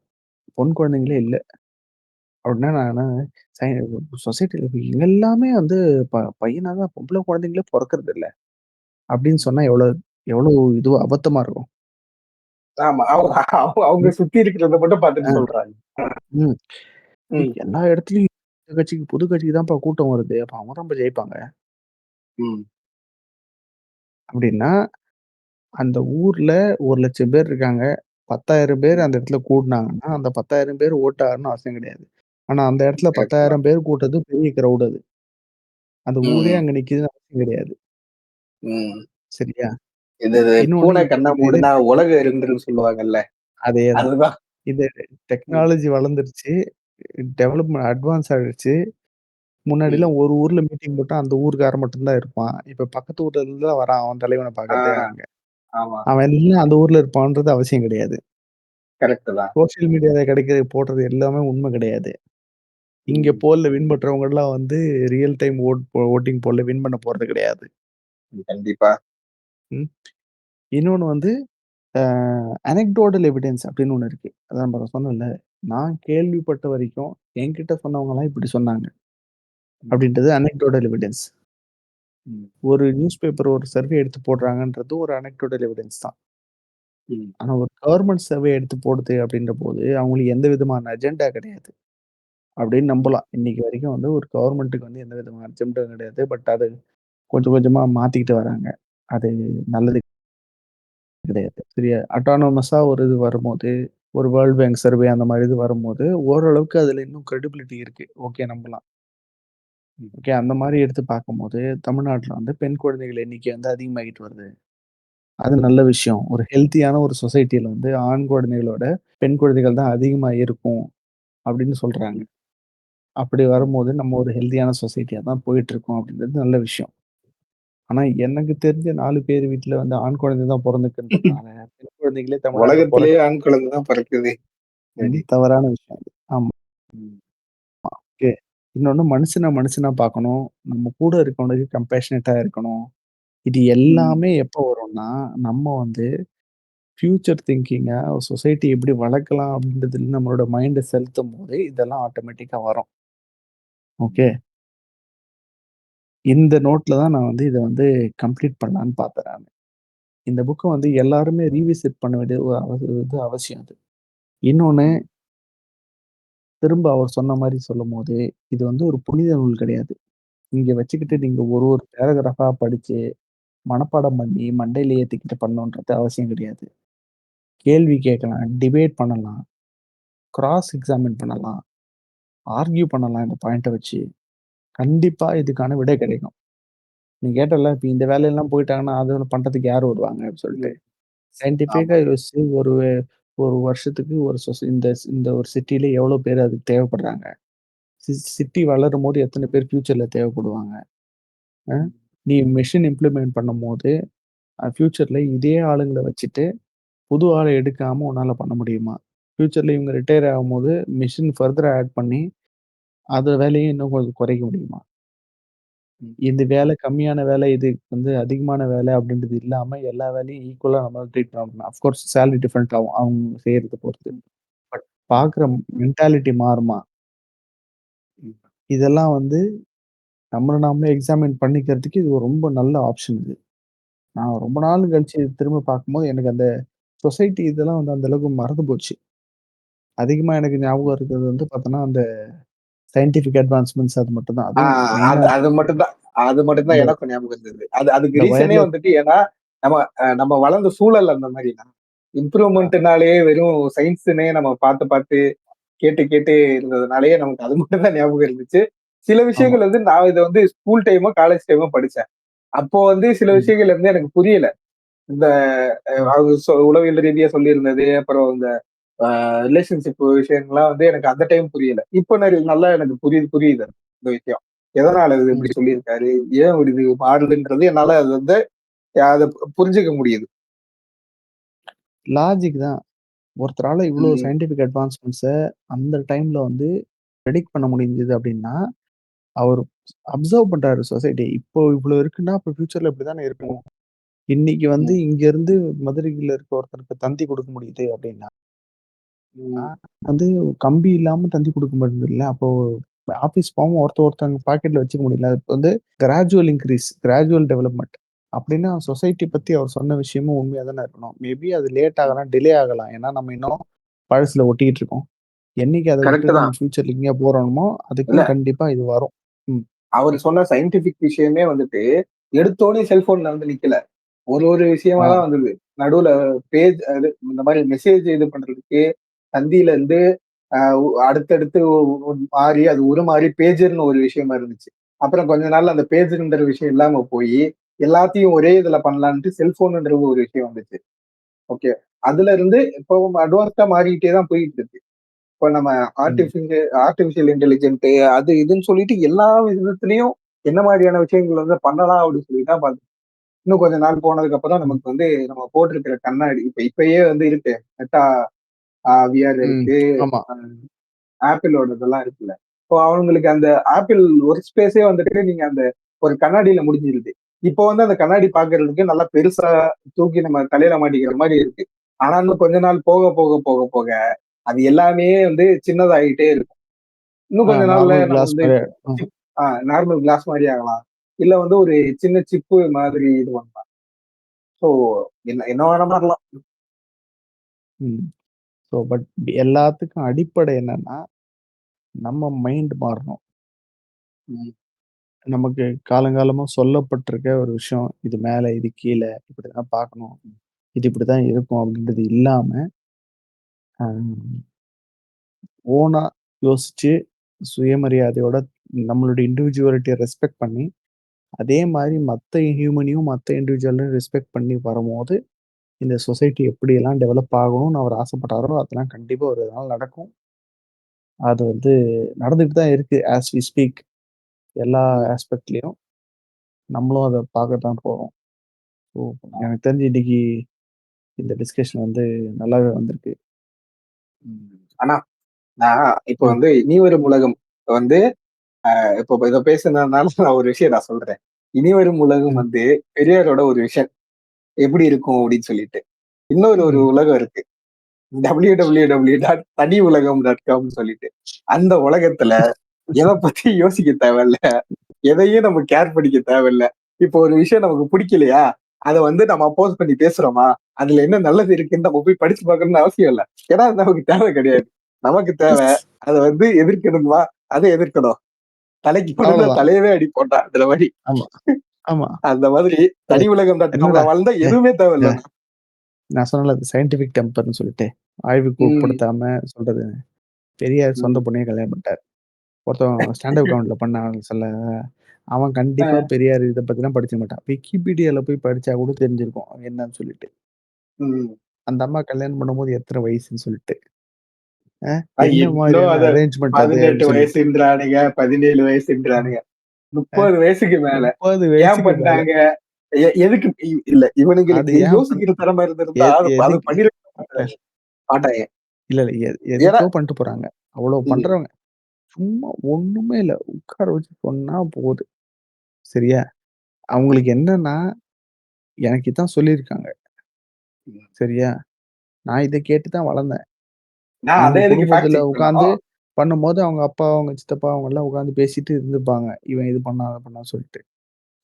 Speaker 1: பொண் குழந்தைங்களே
Speaker 2: ம்.
Speaker 1: இல்ல. அப்படின்னா நானு சை சொசைட்டில எல்லாமே வந்து பையனா தான் பொம்பள குழந்தைங்களே பொறக்கறதில்ல. அப்படின்னு சொன்னா எவ்வளோ எவ்வளோ இதுவா அபத்தமா இருக்கும்.
Speaker 2: ஆமா. அவங்க அவங்க
Speaker 1: ம்.
Speaker 2: சுத்தி இருக்கிறத மட்டும்
Speaker 1: அ,
Speaker 2: பார்த்துட்டு சொல்றாங்க.
Speaker 1: ம்.
Speaker 2: ம்.
Speaker 1: எல்லா இடத்துலயும் இந்த கட்சிக்கு புது கட்சிக்கு தான்ப்பா கூட்டம் வருது. அப்ப அவங்க தான்ப்பா ஜெயிப்பாங்க.
Speaker 2: ம்.
Speaker 1: அப்படின்னா, அந்த ஊர்ல 1,00,000 பேர் இருக்காங்க. 10,000 பேர்
Speaker 2: ம்.
Speaker 1: அந்த இடத்துல கூடுனாங்கன்னா, அந்த 10,000 பேர் ஓட் ஆகணும்னு அவசியம் கிடையாது. ஆனா அந்த இடத்துல
Speaker 2: கரெக்ட் தான்.
Speaker 1: 10,000 பேர் கூட்டது பெரிய கிரவுட் அது. அந்த ஊரே
Speaker 2: ம்.
Speaker 1: அங்க நிக்குதுன்னு அவசியம் கிடையாது.
Speaker 2: ம்.
Speaker 1: சரியா?
Speaker 2: இது இது
Speaker 1: இன்னொன்னு
Speaker 2: பூனை கண்ண
Speaker 1: இது
Speaker 2: மூடுனா உலகம் இருண்டுருன்னு சொல்லுவாங்கல்ல.
Speaker 1: அதேதான்.
Speaker 2: அதுதான்.
Speaker 1: இது
Speaker 2: ம்.
Speaker 1: டெக்னாலஜி வளர்ந்துருச்சு. டெவலப்மெண்ட் அட்வான்ஸ் ஆயிடுச்சு.
Speaker 2: ம்.
Speaker 1: முன்னாடிலாம் ஒரு ஊர்ல மீட்டிங் போட்டா அந்த ஊர்க்காரன் மட்டும் தான் இருப்பான். இப்ப பக்கத்து ஊர்ல இருந்து தான் வரான் அவன் தலைவன
Speaker 2: ஆ.
Speaker 1: பார்க்கறதுக்காக.
Speaker 2: ஆமா.
Speaker 1: அவன் எல்லாம் அந்த ஊர்ல இருப்பான்றது அவசியம் கிடையாது.
Speaker 2: கரெக்ட் தான்.
Speaker 1: சோசியல் மீடியால கிடைக்கிறது போடுறது எல்லாமே உண்மை கிடையாது. இங்க
Speaker 2: ம்.
Speaker 1: போல்ல வின் பண்றவங்கலாம் வந்து ரியல் டைம் வோட்டிங் போல்ல வின் பண்ண போறது கிடையாது.
Speaker 2: கண்டிப்பா.
Speaker 1: ம். இன்னொன்னு வந்து அ அனெக்டோட்டல் எவிடன்ஸ் அப்படின்னு ஒண்ணு இருக்கு. அதான் நான் சொன்னேன்ல. நான் கேள்விப்பட்ட வரைக்கும் என்கிட்ட சொன்னவங்கலாம் இப்படி சொன்னாங்க.
Speaker 2: ம்.
Speaker 1: அப்படின்றது அனெக்டோட்டல் எவிடன்ஸ்.
Speaker 2: ம்.
Speaker 1: ஒரு நியூஸ் பேப்பர் ஒரு சர்வே எடுத்து போடுறாங்கன்றது ஒரு அனெக்டோட்டல் எவிடன்ஸ் தான்.
Speaker 2: ம்.
Speaker 1: ஆனா ஒரு கவர்ன்மென்ட் சர்வே எடுத்து போடுது அப்படின்ற போது, அவங்களுக்கு எந்த விதமான அஜெண்டா கிடையாது. அப்படின்னு
Speaker 2: ம்.
Speaker 1: நம்பலாம். இன்னைக்கு வரைக்கும் வந்து ஒரு கவர்ன்மென்ட்க்கு வந்து எந்த விதமான அஜெண்டா கிடையாது. பட் அது கொஞ்சம் கொஞ்சமா மாத்திக்கிட்டு வராங்க. அது நல்லது கிடையாது. சரியா? அட்டானமஸா ஒரு இது வரும்போது, ஒரு வேர்ல்ட் பேங்க் சர்வே அந்த மாரி இது வரும்போது, ஓரளவுக்கு அதுல இன்னும் கிரெடிபிலிட்டி இருக்கு. ஓகே நம்பலாம்.
Speaker 2: ம்.
Speaker 1: ஓகே அந்த மாரி எடுத்து பார்க்கும்போது, தமிழ்நாட்டுல வந்து பெண் குழந்தைகள் எண்ணிக்கை வந்து அதிகமாகிட்டு வருது. அது நல்ல விஷயம். ஒரு ஹெல்த்தியான ஒரு சொசைட்டில வந்து ஆண் குழந்தைகளோட பெண் குழந்தைகள் தான் அதிகமா இருக்கும் அப்படின்னு சொல்றாங்க.
Speaker 2: ம்.
Speaker 1: அப்படி
Speaker 2: ம்.
Speaker 1: வரும்போது நம்ம ஒரு ஹெல்த்தியான சொசைட்டியா தான் போயிட்டுருக்கோம் அப்படின்றது நல்ல விஷயம். ஆனா எனக்கு தெரிஞ்ச 4 பேர் வீட்ல வந்து ஆண் குழந்தை தான் பொறந்திருக்குன்றதுனால, பெண் குழந்தைகளே தமிழ்நாட்டுல
Speaker 2: உலகத்திலேயே ஆண் குழந்தை தான் பிறக்குது. சரி.
Speaker 1: தவறான விஷயம் அது. ஆமா.
Speaker 2: ம்.
Speaker 1: ஓகே. இன்னொன்னு மனுஷன மனுஷனா பார்க்கணும். நம்ம கூட இருக்கவனுக்கு கம்பேஷனேட்டா இருக்கணும். இது
Speaker 2: ம்.
Speaker 1: எல்லாமே எப்போ வரும்னா, நம்ம வந்து ஃபியூச்சர் திங்கிங்கா சொசைட்டி எப்படி வளர்க்கலாம் அப்படின்றதுல நம்மளோட மைண்ட செலுத்தும்போது, இதெல்லாம் ஆட்டோமேட்டிக்கா வரும். ஓகே.
Speaker 2: ம்.
Speaker 1: இந்த நோட்ல தான் நான் வந்து இத வந்து கம்ப்ளீட் பண்ணலான்னு பார்த்தேன் நானு. இந்த புக்க வந்து எல்லாருமே ரீவிசிட் பண்ண வேண்டிய ஒரு இது அவசியம் அது. இன்னொன்னு
Speaker 2: ம்.
Speaker 1: திரும்ப அவர் சொன்ன மாரி சொல்லும்போது, இது வந்து ஒரு புனித நூல் கிடையாது. இங்க வச்சுக்கிட்டு
Speaker 2: ம்.
Speaker 1: நீங்க ஒரு ஒரு பேராகிராஃபா படிச்சு, மனப்பாடம் பண்ணி மண்டையில ஏத்திக்கிட்டு பண்ணணுன்றது அவசியம் கிடையாது. கேள்வி கேட்கலாம், டிபேட் பண்ணலாம், கிராஸ் எக்ஸாமின் பண்ணலாம், ஆர்க்யூ பண்ணலாம் இந்த பாயிண்ட்ட வச்சு. கண்டிப்பா இதுக்கான விடை கிடைக்கும். நீ கேட்டல்ல, இப்ப இந்த வேலையெல்லாம் போயிட்டாங்கன்னா, அது பண்றதுக்கு யார் வருவாங்க? அப்படின்னு சொல்லிட்டு.
Speaker 2: ம்.
Speaker 1: சயின்டிஃபிக்கா
Speaker 2: ஆமா.
Speaker 1: யோசிச்சு ஒரு ஒரு வருஷத்துக்கு ஒரு இந்த இந்த ஒரு சிட்டில எவ்வளோ பேர் அதுக்கு தேவைப்படுறாங்க? சிட்டி வளரும்போது எத்தன பேர் ஃபியூச்சர்ல தேவைப்படுவாங்க? அ
Speaker 2: ம்.
Speaker 1: நீ மெஷின் இம்ப்ளிமெண்ட் பண்ணும்போது, ஃபியூச்சர்ல இதே ஆளுங்கள வச்சுட்டு, புது ஆள எடுக்காம உன்னால பண்ண முடியுமா? ஃபியூச்சர்ல இவங்க ரிட்டயர் ஆகும்போது, மெஷின் ஃபர்தரா ஆட் பண்ணி, அது வேலைய இன்னும் கொஞ்சம் குறைக்க முடியுமா?
Speaker 2: ம்.
Speaker 1: இது வேலை கம்மியான வேலை, இது வந்து அதிகமான வேலை அப்படின்றது இல்லாம, எல்லா வேலையும் ஈக்குவலா நம்மளால ட்ரீட் பண்ண முடியும். அஃப்கோர்ஸ் சேலரி டிஃபரெண்ட் ஆகும். அவங்க செய்றத பொறுத்து.
Speaker 2: ம்.
Speaker 1: பட்
Speaker 2: ம்.
Speaker 1: பார்க்குற மென்டாலிட்டி மாறுமா?
Speaker 2: ம்.
Speaker 1: இதெல்லாம் வந்து நம்மள நாமளே எக்ஸாமின் பண்ணிக்கிறதுக்கு இது ஒரு ரொம்ப நல்ல ஆப்ஷன் இது. நான் ரொம்ப நாள் கழிச்சு திரும்ப பார்க்கும்போது, எனக்கு அந்த சொசைட்டி இதெல்லாம் வந்து அந்த அளவுக்கு மறந்து போச்சு. அதிகமா எனக்கு ஞாபகம் இருக்கிறது வந்து பார்த்தோன்னா, அந்த சயன்டிஃபிக் அட்வான்ஸ்மென்ட்ஸ் அது மட்டும் தான்.
Speaker 2: ஆ
Speaker 1: அதுவும் மெயினா
Speaker 2: அது மட்டும் தான்
Speaker 1: இந்த
Speaker 2: எனக்கும் ஞாபகம் இருந்தது. அதுக்கு
Speaker 1: இந்த
Speaker 2: ரீசனே
Speaker 1: வயர்லெஸ்
Speaker 2: வந்துட்டு ஏன்னா, நம்ம நம்ம வளர்ந்த சூழல் அந்த மாரி தான். இம்ப்ரூவ்மென்ட்னாலே வெறும் சயின்ஸ்ன்னே நம்ம பார்த்து பார்த்து, கேட்டு கேட்டு இருந்ததுனாலயே நமக்கு அது மட்டும் தான் ஞாபகம் இருந்துச்சு. சில
Speaker 1: ஆமா.
Speaker 2: விஷயங்கள் வந்து நான் இத வந்து ஸ்கூல் டைமோ, காலேஜ் டைமோ படிச்சேன். அப்போ வந்து சில
Speaker 1: ம்.
Speaker 2: விஷயங்கள் வந்து எனக்கு புரியல. இந்த
Speaker 1: ம்.
Speaker 2: அவங்க உளவியல் ரீதியா சொல்லியிருந்தது, அப்புறம் இந்த ரிலேஷன்ஷிப் விஷயங்கள்லாம் வந்து எனக்கு அந்த டைம் புரியல. இப்ப நல்லா எனக்கு புரியுது இந்த விஷயம். எதனால இது
Speaker 1: ம்.
Speaker 2: இப்படி சொல்லியிருக்காரு? ஏன் இப்படி இது மாறுதுன்றது என்னால அது வந்து அத புரிஞ்சுக்க முடியுது.
Speaker 1: லாஜிக் தான். ஒருத்தரால இவ்ளோ
Speaker 2: ம்.
Speaker 1: சயன்டிஃபிக் அட்வான்ஸ்மெண்ட்ஸ அந்த டைம்ல வந்து பிரெடிக்ட் பண்ண முடிஞ்சது அப்டின்னா, அவரு அப்சர்வ் பண்றாரு சொசைட்டி. இப்போ இவ்ளோ இருக்குன்னா, அப்ப ஃபியூச்சர்ல இப்படித்தானே இருக்கும். இன்னைக்கு வந்து
Speaker 2: ம்,
Speaker 1: இங்க இருந்து மதுரையில இருக்க ஒருத்தருக்கு தந்தி குடுக்க முடியுது அப்படின்னா,
Speaker 2: ம்.
Speaker 1: வந்து கம்பி இல்லாம தந்தி குடுக்க முடியறதில்ல. அப்போ ஆஃபீஸ் போகாம ஒருத்தவங்க பாக்கெட்ல வச்சுக்க முடியல. அது வந்து கிராஜுவல் இன்கிரீஸ், கிராஜுவல் டெவலப்மென்ட். அப்படின்னா சொசைட்டி பத்தி அவர் சொன்ன விஷயமும் உண்மையா தானே இருக்கணும். மேபி அது லேட் ஆகலாம், டிலே ஆகலாம். ஏன்னா நம்ம இன்னும் பழசுல ஒட்டிக்கிட்டு இருக்கோம். என்னைக்கு அத
Speaker 2: கரெக்ட்
Speaker 1: விட்டுட்டு
Speaker 2: தான்.
Speaker 1: நம்ம ஃபியூச்சர்ல எங்கேயோ போறோமோ,
Speaker 2: இல்ல
Speaker 1: அதுக்கும் கண்டிப்பா இது வரும். ம்.
Speaker 2: அவரு சொன்ன சயின்டிபிக் விஷயமே வந்துட்டு எடுத்தோனே செல்போன்ல வந்து நிக்கல. ஒரு ஒரு விஷயமா
Speaker 1: ஆ.
Speaker 2: தான் வந்தது. நடுவுல பேஜ் அது இந்த மாதிரி மெசேஜ் இது பண்றதுக்கு தந்தியில இருந்து அடுத்தடுத்து மாறி அது உருமாறி பேஜர்னு ஒரு விஷயமா இருந்துச்சு. அப்புறம் கொஞ்ச நாள்ல அந்த பேஜர்ன்ற விஷயம் இல்லாம போய் எல்லாத்தையும் ஒரே இதுல பண்ணலான்ட்டு செல்போன்ன்ற ஒரு விஷயம் வந்துச்சு. ஓகே. அதுல இருந்து இப்போ அட்வான்ஸ்டா மாறிக்கிட்டே தான் போயிட்டு இருக்கு. இப்ப நம்ம
Speaker 1: ம்.
Speaker 2: ஆர்டிபிஷியல் இன்டெலிஜென்ட் அது இதுன்னு சொல்லிட்டு எல்லா விதத்துலயும் என்ன மாதிரியான விஷயங்கள் வந்து பண்ணலாம் அப்படின்னு சொல்லி தான் பார்த்தோம். இன்னும் கொஞ்ச நாள் போனதுக்கு அப்புறம்
Speaker 1: ம்.
Speaker 2: நமக்கு வந்து நம்ம போட்டிருக்கிற கண்ணாடி இப்பயே வந்து இருக்கு. மெட்டா விஆர்
Speaker 1: ம்.
Speaker 2: இருக்கு.
Speaker 1: ஆமா.
Speaker 2: ஆப்பிளோட இதெல்லாம் இருக்குல்ல. இப்போ அவங்களுக்கு அந்த ஆப்பிள் ஒர்க் ஸ்பேஸே வந்துட்டு நீங்க அந்த ஒரு கண்ணாடியில முடிஞ்சிருது. இப்போ வந்து அந்த கண்ணாடி பாக்குறதுக்கு நல்லா பெருசா தூக்கி நம்ம தலையில மாட்டிக்கிற மாதிரி இருக்கு. ஆனா இன்னும் கொஞ்ச நாள் போக போக போக போக அது எல்லாமே வந்து சின்னதாயிட்டே இருக்கும். இன்னும் கொஞ்ச நாள்ல
Speaker 1: நார்மல்
Speaker 2: நம்ம
Speaker 1: கிளாஸ்
Speaker 2: வந்து
Speaker 1: மாரி ம்.
Speaker 2: சிப் நார்மல் கிளாஸ் மாதிரி ஆகலாம். இல்ல வந்து ஒரு சின்ன சிப்பு மாதிரி இது பண்ணலாம். ஸோ என்ன வேணா பண்ணலாம்.
Speaker 1: ம். ஸோ பட் எல்லாத்துக்கும் அடிப்படை என்னன்னா, நம்ம மைண்ட் மாறணும்.
Speaker 2: ம்,
Speaker 1: நமக்கு காலங்காலமா சொல்லப்பட்டிருக்க ஒரு விஷயம். இது மேல, இது கீழ, இப்படிதான் பார்க்கணும். இது இப்படிதான் இருக்கும் அப்படின்றது இல்லாம, அ ஓனா யோசிச்சு, சுயமரியாதையோட நம்மளுடைய இண்டிவிஜுவாலிட்டிய ரெஸ்பெக்ட் பண்ணி, அதே மாரி மத்த ஹியூமனையும், மத்த இண்டிவிஜுவலையும் ரெஸ்பெக்ட் பண்ணி வரும்போது, இந்த சொசைட்டி எப்படியெல்லாம் டெவலப் ஆகணும்னு அவர் ஆசைப்பட்டாரோ, அதெல்லாம் கண்டிப்பா ஒரு நாள் நடக்கும். அது வந்து நடந்துட்டு தான் இருக்கு. As we speak. எல்லா
Speaker 2: ம்,
Speaker 1: ஆஸ்பெக்ட்லயும். நம்மளும் அத பார்க்க தான் போறோம். ஸோ எனக்கு தெரிஞ்சு இன்னைக்கு இந்த டிஸ்கஷன் வந்து நல்லாவே வந்திருக்கு.
Speaker 2: ம். ஆனா நான் இப்ப
Speaker 1: ம்.
Speaker 2: வந்து இனி வரும் உலகம் வந்து இப்போ இத பேசுனதுனால நான் ஒரு விஷயம் நான் சொல்றேன். இனி வரும் உலகம்
Speaker 1: ம்.
Speaker 2: வந்து பெரியாரோட ஒரு விஷன் எப்படி இருக்கும் அப்படின்னு சொல்லிட்டு. இன்னொரு ஒரு
Speaker 1: ம்.
Speaker 2: உலகம் இருக்கு. www.தனியுலகம்.comனு சொல்லிட்டு. அந்த உலகத்துல எத பத்தி யோசிக்க தேவையில்ல. எதையும் நம்ம கேர் பண்ணிக்க தேவையில்ல. இப்போ ஒரு விஷயம் நமக்கு பிடிக்கலையா? அத வந்து நம்ம அப்போஸ் பண்ணி பேசுறோமா? அதுல என்ன நல்லது இருக்குன்னு நம்ம போய் படிச்சு பார்க்கணும்னு அவசியம் இல்ல. ஏன்னா அது நமக்கு தேவை கிடையாது. நமக்கு தேவை அத வந்து எதிர்க்கணுமா? அத எதிர்க்கணும். தலைக்கு படுனா
Speaker 1: அவ்வளோதான்.
Speaker 2: தலையவே அடி போட்டான்ற மாரி.
Speaker 1: ஆமா, ஆமா.
Speaker 2: அந்த மாதிரி
Speaker 1: அது
Speaker 2: தனி உலகம் டாட் காம்ல
Speaker 1: என்னடா
Speaker 2: வாழ்ந்தா
Speaker 1: அ
Speaker 2: எதுவுமே
Speaker 1: அ
Speaker 2: தேவையில்லண்ணா.
Speaker 1: நான் சொன்னேன்ல அது சயன்டிஃபிக் டெம்பர்ன்னு சொல்லிட்டு. ஆய்வுக்கு
Speaker 2: ம்.
Speaker 1: உட்படுத்தாம சொல்றது. பெரியார் சொந்த
Speaker 2: ம்.
Speaker 1: பொண்ணையே கல்யாணம் பண்ணிட்டார். ஒருத்தன் ஸ்டாண்ட் அப் காமெடில பண்ண ஆரம்பிச்சல்ல, அவன் கண்டிப்பா
Speaker 2: அ.
Speaker 1: பெரியார் இத பத்திலாம் படிச்சிருக்க மாட்டான். விக்கிபீடியால போய் படிச்சா கூட தெரிஞ்சிருக்கும். அவன் என்னன்னு சொல்லிட்டு.
Speaker 2: ம்.
Speaker 1: அந்த அம்மா கல்யாணம் பண்ணும்போது எத்தன வயசுன்னு சொல்லிட்டு. என்ன
Speaker 2: இன்னும்
Speaker 1: மாரியான
Speaker 2: அத
Speaker 1: அரேஞ்ச்மெண்ட் அது
Speaker 2: 18
Speaker 1: அப்படின்னு சொல்லிட்டு.
Speaker 2: வயசுன்றானுங்க, 17
Speaker 1: ம்.
Speaker 2: வயசுன்றானுங்க.
Speaker 1: அ
Speaker 2: 30 வயசுக்கு மேல.
Speaker 1: 30
Speaker 2: ஏன்
Speaker 1: வயசுக்கு மேல.
Speaker 2: பண்ணாங்க? எதுக்கு இல்ல
Speaker 1: அது
Speaker 2: இவனுங்களுக்கு
Speaker 1: ஏன்
Speaker 2: யோசிக்கிற திறமை இருந்திருந்தா
Speaker 1: எ
Speaker 2: அது
Speaker 1: எதுக்கு
Speaker 2: பண்ணிருக்க
Speaker 1: அ
Speaker 2: மாட்டாங்க.
Speaker 1: இல்ல, இல்ல.
Speaker 2: ஏன்னா
Speaker 1: எதுக்கோ பண்ணிட்டு போறாங்க. அவ்வளோ
Speaker 2: ம்.
Speaker 1: பண்றவங்க. சும்மா ஒண்ணுமே இல்ல. உட்கார வச்சு சொன்னா போதும். சரியா? அவங்களுக்கு என்னன்னா, எனக்கு இதான் சொல்லியிருக்காங்க.
Speaker 2: ம்.
Speaker 1: சரியா? நான் இத கேட்டு தான் வளர்ந்தேன்.
Speaker 2: நான்
Speaker 1: அவங்க
Speaker 2: அத எதுக்கு ஃபேக்ட்
Speaker 1: குடும்பத்துல
Speaker 2: செக்
Speaker 1: உட்கார்ந்து
Speaker 2: பண்ணணும்?
Speaker 1: பண்ணும்போது அவங்க அப்பா, அவங்க சித்தப்பா அவங்கலாம் உட்கார்ந்து பேசிட்டு இருந்திருப்பாங்க. இவன் இது பண்ணான், அத பண்ணான்னு சொல்லிட்டு.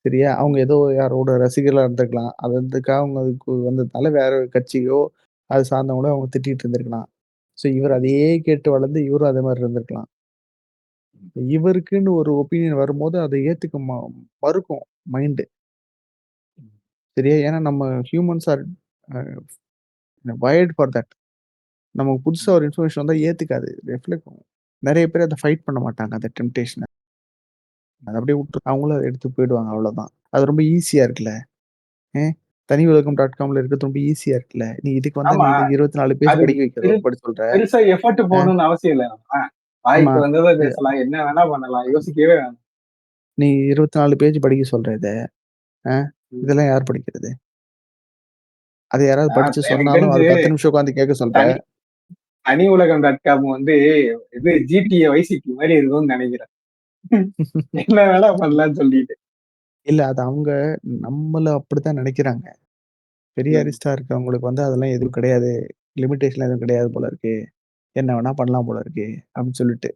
Speaker 1: சரியா? அவங்க
Speaker 2: ம்.
Speaker 1: ஏதோ யாரோட ரசிகர்களா இருந்திருக்கலாம். அதுக்காக அவங்களுக்கு வந்ததுனால வேற ஒரு கட்சியோ, அது சார்ந்தவங்களோ அவங்க திட்டிட்டு இருந்திருக்கலாம். ஸோ இவர் அதையே கேட்டு வளர்ந்து இவரும் அதே மாரி இருந்திருக்கலாம். இவருக்குன்னு ஒரு ஒப்பீனியன் வரும்போது அத ஏத்துக்க மறுக்கும் மைண்ட். சரியா? ஏன்னா நம்ம humans are a wired for that. நமக்கு புதுசா
Speaker 2: ம்.
Speaker 1: ஒரு இன்ஃபர்மேஷன் வந்தா ஏத்துக்காது. ரிஃப்ளெக்ட் ஆகும். நெறைய பேர் அத ஃபைட் பண்ண மாட்டாங்க. அந்த டெம்ப்டேஷன. அத அப்படியே அவங்களும் அத எடுத்து போயிடுவாங்க அவ்வளோதான். அது ரொம்ப ஈஸியா இருக்குல்ல. அ தனியுலகம்.comல இருக்கிறது ரொம்ப ஈஸியா இருக்குல்ல. நீ இதுக்கு வந்தா நீ
Speaker 2: ஆமா.
Speaker 1: இதுக்கு 24 பேஜ்
Speaker 2: அது
Speaker 1: படிக்க வைக்கிறோம் படிக்க சொல்ற.
Speaker 2: பெருசா எஃபோர்ட்
Speaker 1: அ
Speaker 2: போடணும்னு அவசியம் இல்ல.
Speaker 1: ஆமா.
Speaker 2: வாய்க்கு வந்தத
Speaker 1: இது
Speaker 2: பேசலாம். என்ன வேணா பண்ணலாம். யோசிக்கவே வேணாம்.
Speaker 1: நீ 24 பேஜ் படிக்க சொல்ற இத. அ
Speaker 2: ம்.
Speaker 1: இதெல்லாம் யார் படிக்கிறது? அத யாராவது படிச்சு
Speaker 2: எனக்கு
Speaker 1: சொன்னாலும்
Speaker 2: தெரிஞ்சு
Speaker 1: அத 10 நிமிஷம் உட்கார்ந்து கேட்க சொல்ற.
Speaker 2: தனி தனி உலகம் டாட் காம் வந்து இது ஜிடிஏ வைஸ் சிட்டி மாரி இருக்கும்னு நெனைக்கிறேன். என்ன வேணா பண்ணலாம்னு சொல்லிட்டு.
Speaker 1: இல்ல அது அவங்க நம்மள அப்படித்தான் நெனைக்கிறாங்க.
Speaker 2: ம்.
Speaker 1: பெரியாரிஸ்ட்டா இருக்கவங்களுக்கு வந்து அதெல்லாம் எதுவும் கிடையாது. லிமிட்டேஷன் எதுவும் கிடையாது போல இருக்கு. என்ன வேணா பண்ணலாம் போல இருக்கு. அப்படின்னு சொல்லிட்டு.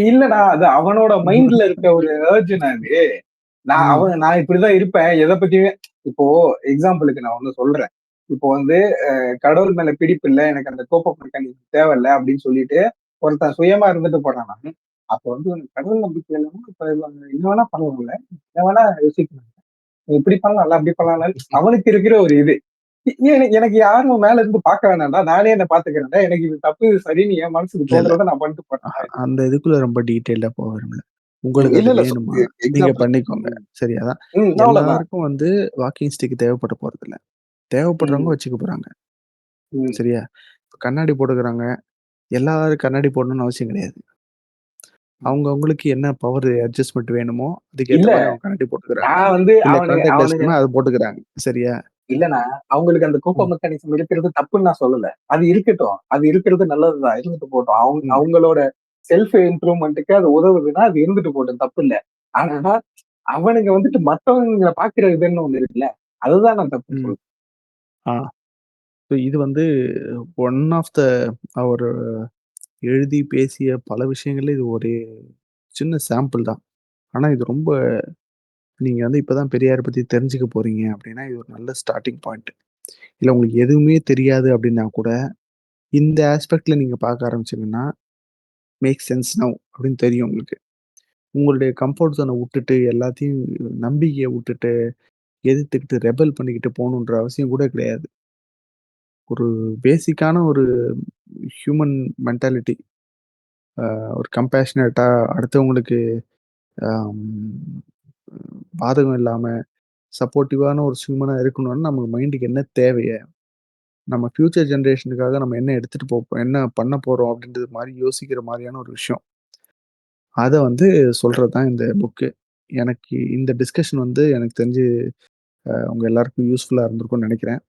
Speaker 2: இல்லடா அது அவனோட மைண்ட்ல இருக்க ஒரு அர்ஜ்னா அது.
Speaker 1: ம்.
Speaker 2: நான் இப்படிதான் இருப்பேன். எத பத்தியுமே இப்போ எக்ஸாம்பிளுக்கு நான் ஒண்ணு சொல்றேன். இப்போ வந்து கடவுள் மேல பிடிப்பு இல்ல. எனக்கு அந்த கோப்ப மெக்கானிசம் தேவையில்ல அப்படின்னு சொல்லிட்டு ஒருத்தன் சுயமா இருந்துட்டு போனான்னா, அப்ப வந்து உனக்கு கடவுள் நம்பிக்கை இல்லன்னா, இப்ப என்ன வேணா பண்ணலாம்ல. என்ன வேணா யோசிக்கலாம். நீ இப்படி பண்ணலாம்ல, அப்படி பண்ணலாம்ல. அவனுக்கு இருக்கிற ஒரு இது. எனக்கு யாரும் மேல இருந்து பார்க்க வேணாம்டா. நானே என்ன பார்த்துக்கிறேன்டா. எனக்கு இது தப்பு, இது சரின்னு என் மனசுக்கு
Speaker 1: இல்ல, இல்ல.
Speaker 2: தோன்றத நான் பண்ணிட்டு போறேன்டா.
Speaker 1: அந்த இதுக்குள்ள ரொம்ப டீட்டெயில்டா போக விரும்பல. உங்களுக்கு
Speaker 2: இல்ல,
Speaker 1: அது
Speaker 2: இல்ல.
Speaker 1: வேணுமா? நீங்க
Speaker 2: எக்ஸாம்பிள்.
Speaker 1: பண்ணிக்கோங்க.
Speaker 2: ம்.
Speaker 1: சரியா?
Speaker 2: அவ்வளவுதான்.
Speaker 1: எல்லாருக்கும் வந்து வாக்கிங் ஸ்டிக் தேவைப்பட போறதில்ல. தேவைப்படுறவங்க
Speaker 2: ம்.
Speaker 1: வச்சுக்க போறாங்க.
Speaker 2: ம்.
Speaker 1: சரியா? இப்ப கண்ணாடி போட்டுக்கிறாங்க. எல்லாரும் கண்ணாடி போடணும்னு அவசியம் கிடையாது.
Speaker 2: ம்.
Speaker 1: அவங்க அவங்களுக்கு என்ன பவர் அட்ஜஸ்ட்மென்ட் வேணுமோ, அதுக்கு ஏத்த
Speaker 2: இல்ல.
Speaker 1: மாரி அவங்க கண்ணாடி போட்டுக்கிறாங்க.
Speaker 2: நான் வந்து
Speaker 1: இல்ல
Speaker 2: அவனுங்க
Speaker 1: கான்டாக்ட் லென்ஸ்
Speaker 2: அவனுங்க
Speaker 1: வேணும்னா அத போட்டுக்கிறாங்க. சரியா?
Speaker 2: இல்லண்ணா, அவங்களுக்கு அந்த கோப்ப
Speaker 1: ம்,
Speaker 2: மெக்கானிசம் இருக்கிறது தப்புன்னு நான் சொல்லல. அது இருக்கட்டும். அது இருக்கிறது நல்லதுதான். இருந்துட்டு போட்டும்.
Speaker 1: ம்.
Speaker 2: அவங்களோட செல்ஃப் இம்ப்ரூவ்மென்ட்க்கு அது உதவுதுன்னா, அது இருந்துட்டு போட்டும். தப்பில்ல. ஆனா, அவனுங்க வந்துட்டு மத்தவங்கள பாக்குற விதம்ன்னு ஒண்ணு இருக்குல்ல. அதுதான் நான் தப்புன்னு
Speaker 1: ம்.
Speaker 2: சொல்றேன்.
Speaker 1: ஆ. ஸோ இது வந்து ஒன் ஆஃப் த அவரு எழுதி பேசிய பல விஷயங்கள்ல இது ஒரு சின்ன சாம்பிள் தான். ஆனா இது ரொம்ப நீங்க வந்து இப்ப தான் பெரியார பத்தி தெரிஞ்சுக்க போறீங்க அப்படின்னா, இது ஒரு நல்ல ஸ்டார்ட்டிங் பாயிண்ட். இல்ல உங்களுக்கு எதுவுமே தெரியாது அப்படின்னா கூட, இந்த ஆஸ்பெக்ட்ல நீங்க பார்க்க ஆரம்பிச்சீங்கன்னா, மேக் சென்ஸ் நவ் அப்படின்னு தெரியும் உங்களுக்கு. உங்களுடைய கம்ஃபோர்ட் ஜோன வுட்டுட்டு, எல்லாத்தையும் நம்பிக்கைய வுட்டுட்டு, எதிர்த்துக்கிட்டு, ரெபெல் பண்ணிக்கிட்டு போணுன்ற அவசியம் கூட கிடையாது. ஒரு பேசிக்கான ஒரு ஹியூமன் மென்டாலிட்டி. ஒரு கம்பேஷனேட்டா அடுத்தவங்களுக்கு அம் பாதகம் இல்லாம, சப்போர்ட்டிவான ஒரு ஹியூமனா இருக்கணும்னா, நம்ம மைண்டுக்கு என்ன தேவைய, நம்ம ஃபியூச்சர் ஜெனரேஷனுக்காக நம்ம என்ன எடுத்துட்டு என்ன பண்ண போறோம் அப்படின்றது மாரி யோசிக்கிற மாரியான ஒரு விஷயம். அத வந்து சொல்றது தான் இந்த புக்கு. எனக்கு இந்த டிஸ்கஷன் வந்து எனக்கு தெரிஞ்சு உங்க எல்லாருக்கும் யூஸ்ஃபுல்லா இருந்திருக்கும்னு நெனைக்கிறேன்.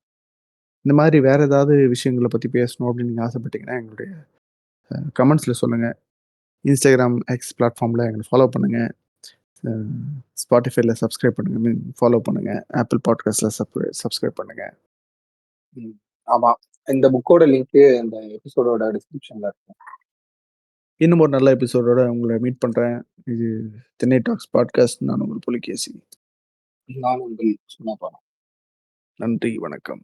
Speaker 1: இந்த மாதிரி வேற ஏதாவது விஷயங்கள பத்தி பேசணும் அப்படின்னு நீங்க ஆசைப்பட்டீங்கன்னா, எங்களுடைய கமெண்ட்ஸ்ல சொல்லுங்க. Instagram, X பிளாட்ஃபார்ம்ல எங்கள ஃபாலோ பண்ணுங்க. அ Spotifyல சப்ஸ்கிரைப் பண்ணுங்க. ஃபாலோ பண்ணுங்க. Apple Podcastல சப்ஸ்கிரைப் பண்ணுங்க.
Speaker 2: ம். ஆமா. இந்த புக்கோட லிங்க் இந்த எபிசோடோட டிஸ்கிரிப்ஷன்ல இருக்கும்.
Speaker 1: இன்னும் ஒரு நல்ல எபிசோடோட உங்கள மீட் பண்றேன். இது திண்ணை டாக்ஸ் பாட்காஸ்ட். நான் உங்கள் புலிகேசி.
Speaker 2: நான் உங்கள் சுண்ணாம்பா.
Speaker 1: நன்றி, வணக்கம்.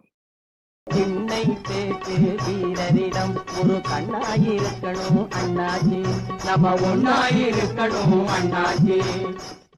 Speaker 3: திண்ணை பேச்சு வீரரிடம் ஒரு கண்ணாயிருக்கணும் அண்ணாச்சி நம்ம ஒண்ணாயிருக்கணும் அண்ணாச்சி